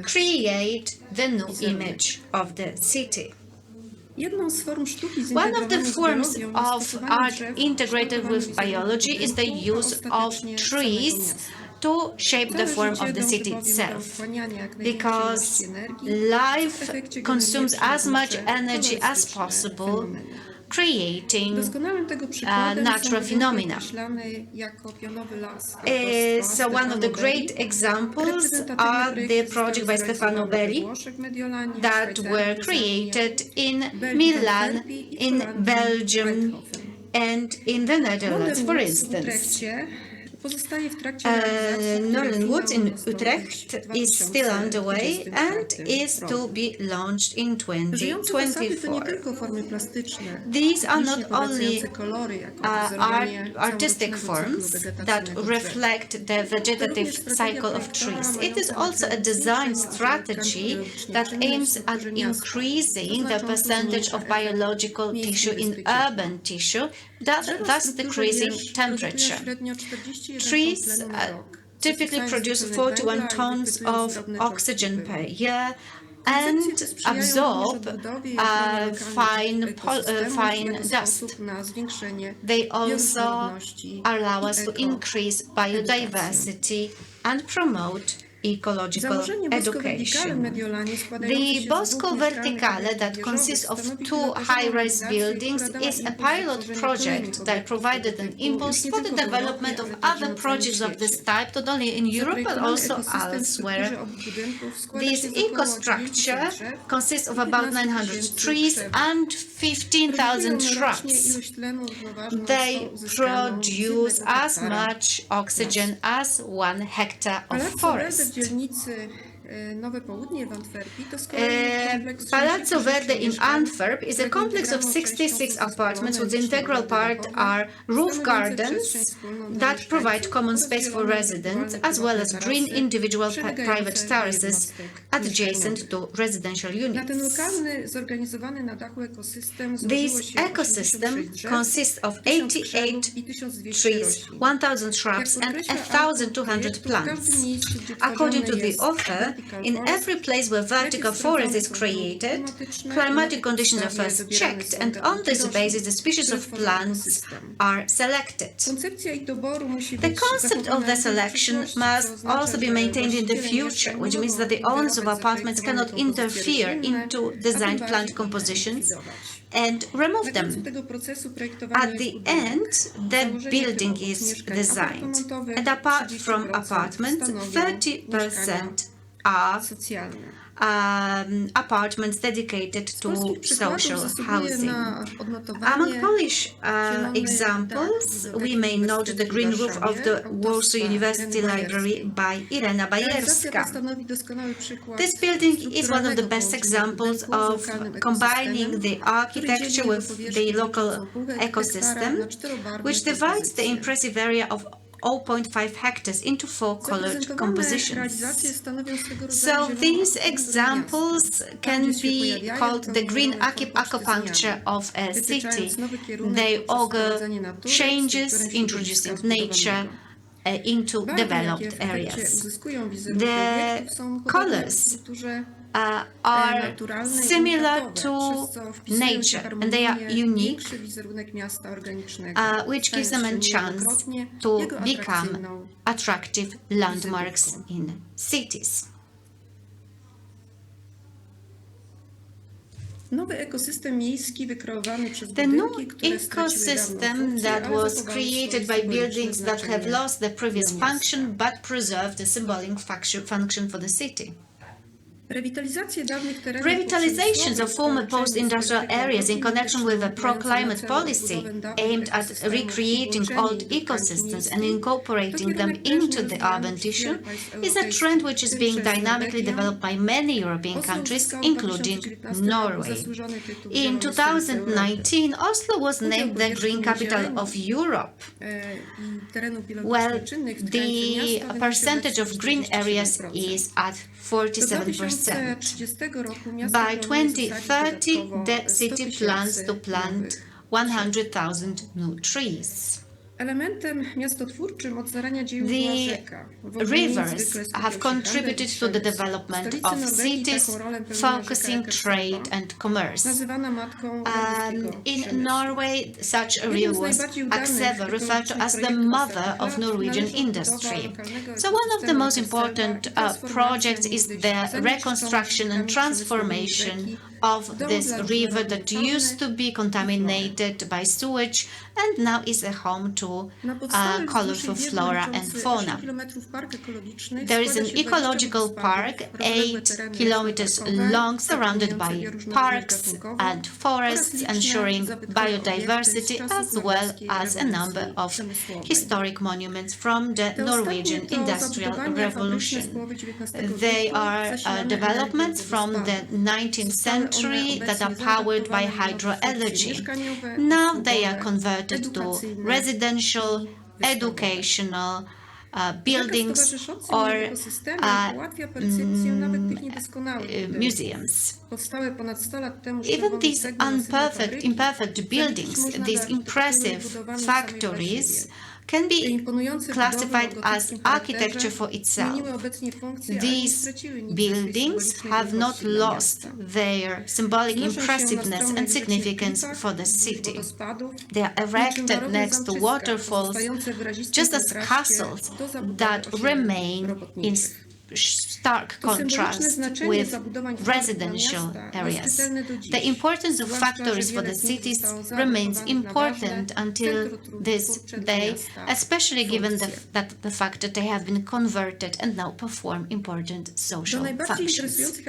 create the new image of the city. One of the forms of art integrated with biology is the use of trees to shape the form of the city itself, because life consumes as much energy as possible, creating natural phenomena. So one of the great examples are the project by Stefano Belli that were created in Milan, in Belgium, and in the Netherlands, for instance. Northern Woods in Utrecht is still underway and is to be launched in 2024. These are not only artistic forms that reflect the vegetative cycle of trees. It is also a design strategy that aims at increasing the percentage of biological tissue in urban tissue, thus decreasing temperature. Trees typically produce 41 tons of oxygen per year and absorb fine dust. They also allow us to increase biodiversity and promote ecological education. The Bosco Verticale, that consists of 2 high-rise buildings, is a pilot project that provided an impulse for the development of other projects of this type, not only in Europe but also elsewhere. This eco-structure consists of about 900 trees and 15,000 shrubs. They produce as much oxygen as 1 hectare of forest. Nowe Południe w Antwerpii to z kolei kompleks Palazzo Verde in Antwerp is a complex of 66 apartments whose integral part are roof gardens that provide common space for residents, as well as green individual private terraces adjacent to residential Na ten units. lokalny, zorganizowany na dachu ekosystem This ecosystem consists of 88 trees, 1,000 shrubs and 1,200 plants. According to the author, in every place where vertical forest is created, climatic conditions are first checked, and on this basis the species of plants are selected. The concept of the selection must also be maintained in the future, which means that the owners of apartments cannot interfere into designed plant compositions and remove them. At the end, the building is designed, and apart from apartments, 30% are apartments dedicated to social housing. Among Polish examples, we may note the green roof of the Warsaw University Library by Irena Bajerska. This building is one of the best examples of combining the architecture with the local ecosystem, which divides the impressive area of 0.5 hectares into 4 colored compositions. So these examples can be called the green acupuncture of a city. They augur changes introducing nature into developed areas. The colors are similar to nature, and they are unique, which gives them a chance to become attractive landmarks in cities. The new ecosystem that was created by buildings that have lost their previous function but preserved the symbolic function for the city. Revitalizations of former post-industrial areas in connection with a pro-climate policy aimed at recreating old ecosystems and incorporating them into the urban tissue is a trend which is being dynamically developed by many European countries, including Norway. In 2019, Oslo was named the Green Capital of Europe. Well, the percentage of green areas is at 47%. By 2030, the city plans to plant 100,000 new trees. The rivers have contributed to the development of cities, focusing trade and commerce. In Norway, a river was Akseva, referred to as the mother of Norwegian industry. So one of the most important projects is the reconstruction and transformation of this river that used to be contaminated by sewage and now is a home to colorful flora and fauna. There is an ecological park 8 kilometers long, surrounded by parks and forests, ensuring biodiversity as well as a number of historic monuments from the Norwegian Industrial Revolution. They are developments from the 19th century that are powered by hydroenergy. Now they are converted to residential, educational buildings or museums. Even these imperfect buildings, these impressive factories, can be classified as architecture for itself. These buildings have not lost their symbolic impressiveness and significance for the city. They are erected next to waterfalls, just as castles that remain in stark contrast with residential areas. The importance of factories for the cities remains important until this day, especially given the fact that they have been converted and now perform important social functions.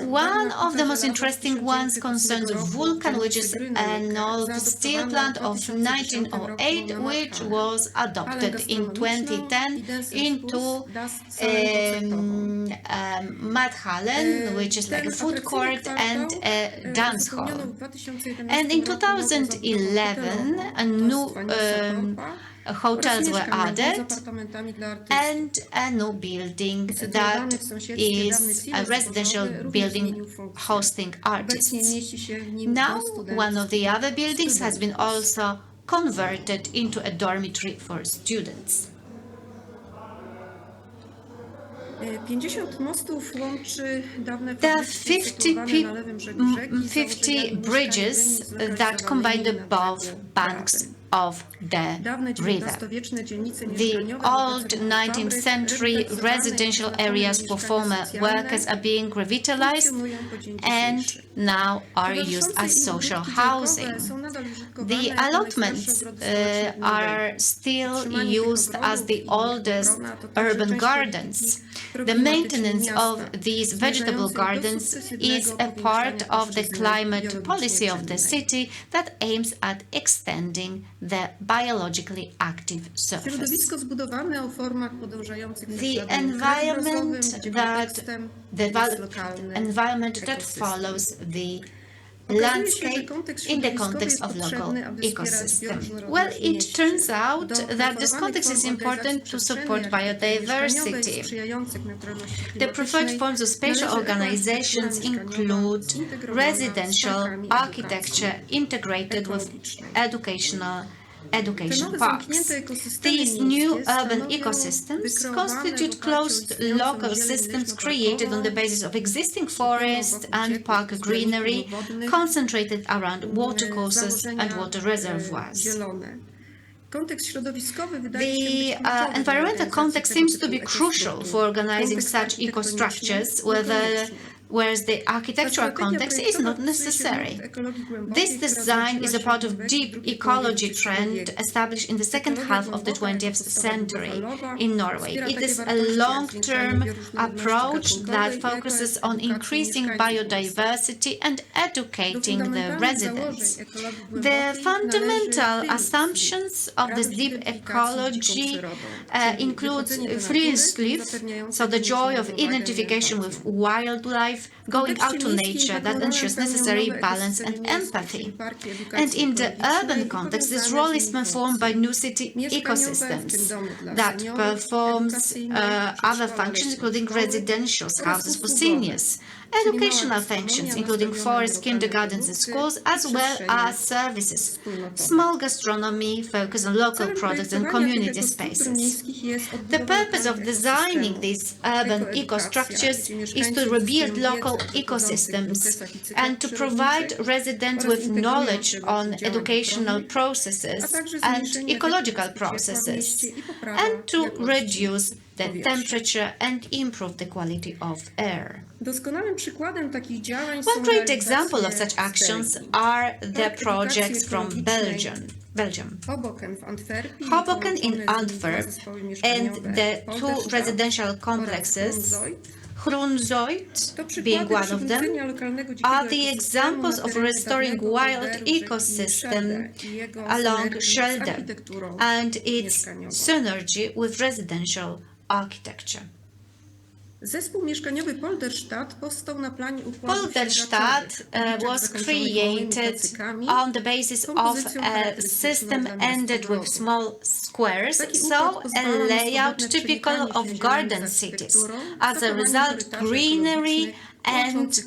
One of the most interesting ones concerns Vulcan, which is an old steel plant of 1908, which was adopted in 2010 into Madhallen, which is like a food court and a dance hall. And in 2011, new hotels were added and a new building that is a residential building hosting artists. Now, one of the other buildings has been also converted into a dormitory for students. 50 mostów łączy dawne There are 50 bridges that combine the both banks of the river. The old 19th century residential areas for former workers are being revitalized and now are used as social housing. The allotments are still used as the oldest urban gardens. The maintenance of these vegetable gardens is a part of the climate policy of the city that aims at extending the biologically active surface. The environment that follows the landscape in the context of local ecosystem. Well, it turns out that this context is important to support biodiversity. The preferred forms of spatial organizations include residential architecture integrated with education parks. These new urban ecosystems constitute closed local systems created on the basis of existing forests and park greenery concentrated around watercourses and water reservoirs. The environmental context seems to be crucial for organizing such ecostructures, whereas the architectural context is not necessary. This design is a part of deep ecology trend established in the second half of the 20th century in Norway. It is a long-term approach that focuses on increasing biodiversity and educating the residents. The fundamental assumptions of this deep ecology includes friluftsliv, so the joy of identification with wildlife, going out to nature that ensures necessary balance and empathy. And in the urban context, this role is performed by new city ecosystems that performs other functions, including residential houses for seniors, educational functions, including forests, kindergartens and schools, as well as services. Small gastronomy focus on local products and community spaces. The purpose of designing these urban ecostructures is to rebuild local ecosystems and to provide residents with knowledge on educational processes and ecological processes, and to reduce the temperature and improve the quality of air. One great example of such actions are the projects from Belgium. Hoboken in Antwerp and the two residential complexes, Groenzoid being one of them, are the examples of restoring wild ecosystem along Schelde and its synergy with residential architecture. Polderstadt was created on the basis of a system ended with small squares, so a layout typical of garden cities. As a result, greenery and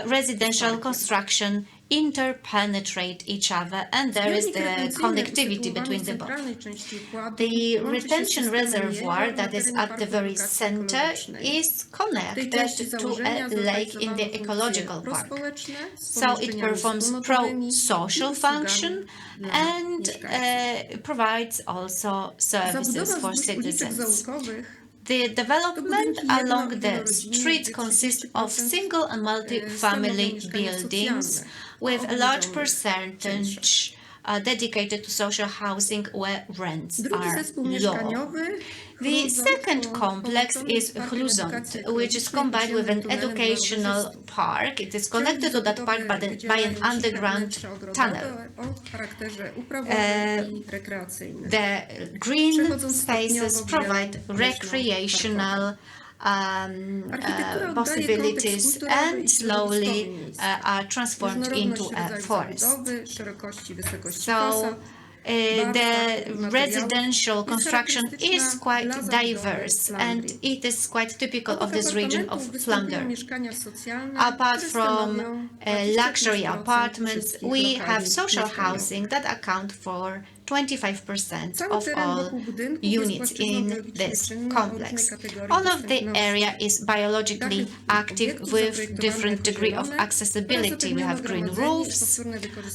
residential construction interpenetrate each other, and there is the connectivity between the both. The retention reservoir that is at the very center is connected to a lake in the ecological park. So it performs pro-social function and provides also services for citizens. The development along the street consists of single and multi-family buildings with a large percentage dedicated to social housing where rents Drugi are zespół low. mieszkaniowy The second complex is Horizont, which is combined with an educational park. It is connected to that park by an underground tunnel. The green spaces provide recreational possibilities and slowly are transformed into a forest. So the residential construction is quite diverse and it is quite typical of this region of Flanders. Apart from luxury apartments, we have social housing that account for 25% of all units in this complex. All of the area is biologically active with different degree of accessibility. We have green roofs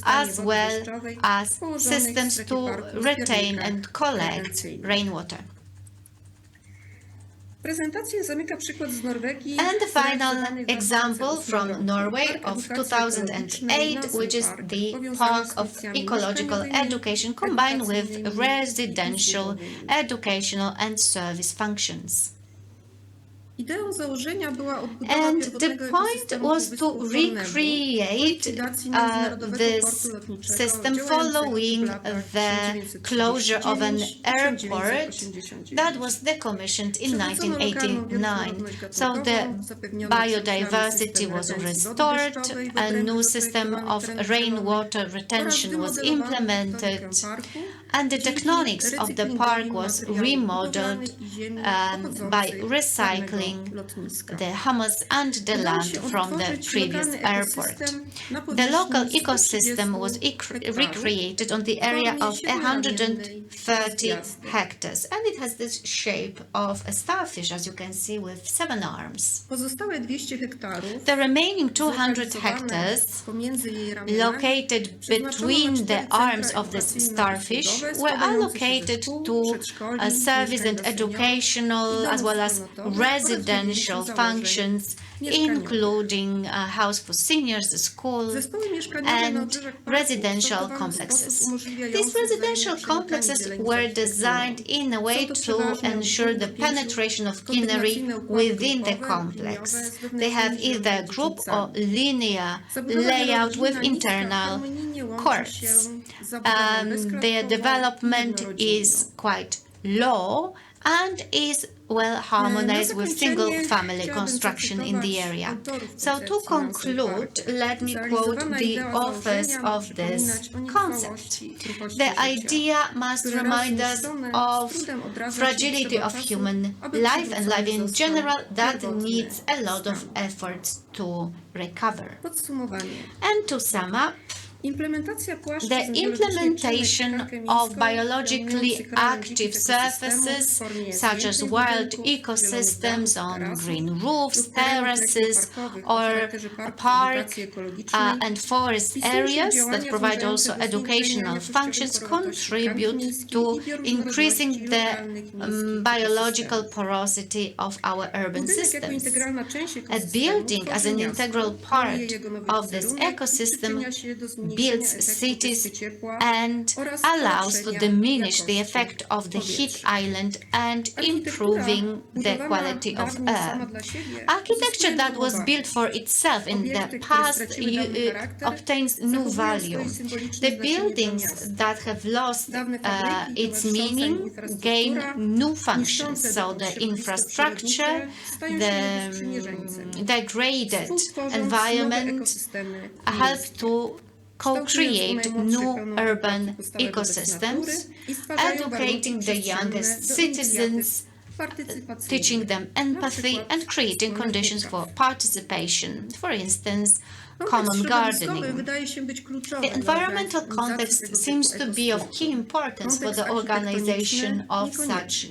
as well as systems to retain and collect rainwater. And the final example from Norway of 2008, which is the Park of Ecological Education combined with residential, educational and service functions. And the point was to recreate this system following the closure of an airport that was decommissioned in 1989. So the biodiversity was restored, a new system of rainwater retention was implemented, and the techniques of the park was remodeled by recycling the humus and the land from the previous airport. The local ecosystem was recreated on the area of 130 hectares, and it has this shape of a starfish, as you can see, with 7 arms. The remaining 200 hectares, located between the arms of this starfish, were allocated to service and educational as well as residential functions, including a house for seniors, a school, and residential complexes. These residential complexes were designed in a way to ensure the penetration of greenery within the complex. They have either group or linear layout with internal courts. Their development is quite low and is well harmonized with single-family construction in the area. So to conclude, let me quote the authors of this concept. The idea must remind us of fragility of human life and life in general that needs a lot of effort to recover. And to sum up, the implementation of biologically active surfaces, such as wild ecosystems on green roofs, terraces, or park and forest areas that provide also educational functions, contribute to increasing the biological porosity of our urban systems. A building as an integral part of this ecosystem builds cities and allows to diminish the effect of the heat island and improving the quality of air. Architecture that was built for itself in the past obtains new value. The buildings that have lost its meaning gain new functions, so the infrastructure, the degraded environment help to co-create new urban ecosystems, educating the youngest citizens, teaching them empathy and creating conditions for participation, for instance, common gardening. The environmental context seems to be of key importance for the organization of such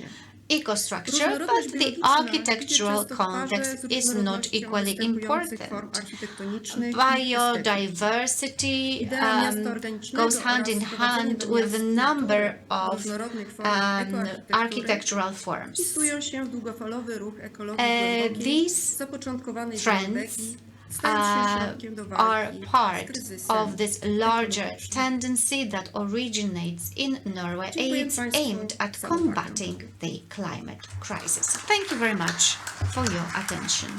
ecostructure, but the architectural context is not equally important. Biodiversity goes hand in hand with a number of architectural forms. These trends are part of this larger tendency that originates in Norway. It's aimed at combating the climate crisis. Thank you very much for your attention.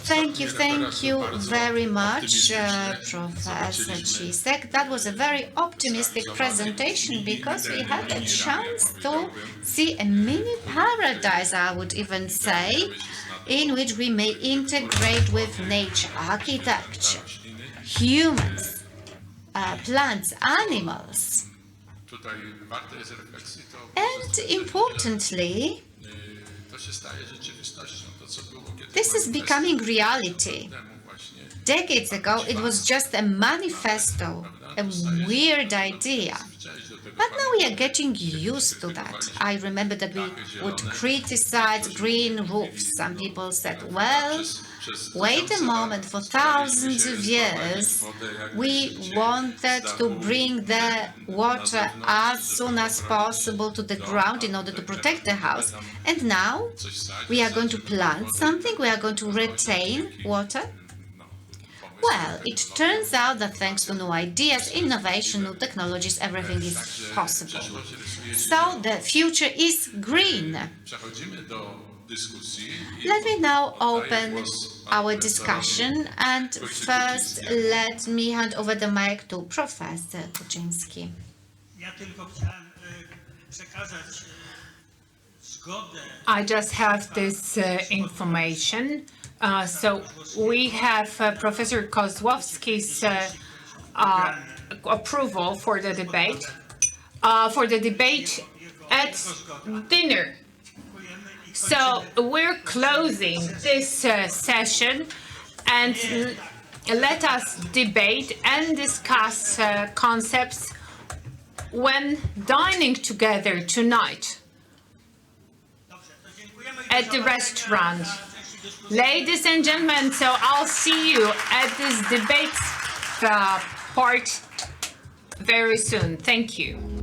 Thank you very much, Professor Cisek. That was a very optimistic presentation because we had a chance to see a mini paradise, I would even say, in which we may integrate with nature, architecture, humans, plants, animals. And importantly, this is becoming reality. Decades ago, it was just a manifesto, a weird idea. But now we are getting used to that. I remember that we would criticize green roofs. Some people said, well, wait a moment, for thousands of years, we wanted to bring the water as soon as possible to the ground in order to protect the house. And now we are going to plant something, we are going to retain water. Well, it turns out that thanks to new ideas, innovation, new technologies, everything is possible. So the future is green. Let me now open our discussion, and first let me hand over the mic to Professor Kuczyński. I just have this information. So we have Professor Kozłowski's approval for the debate at dinner. So we're closing this session, and let us debate and discuss concepts when dining together tonight at the restaurant. Ladies and gentlemen, so I'll see you at this debate part very soon. Thank you.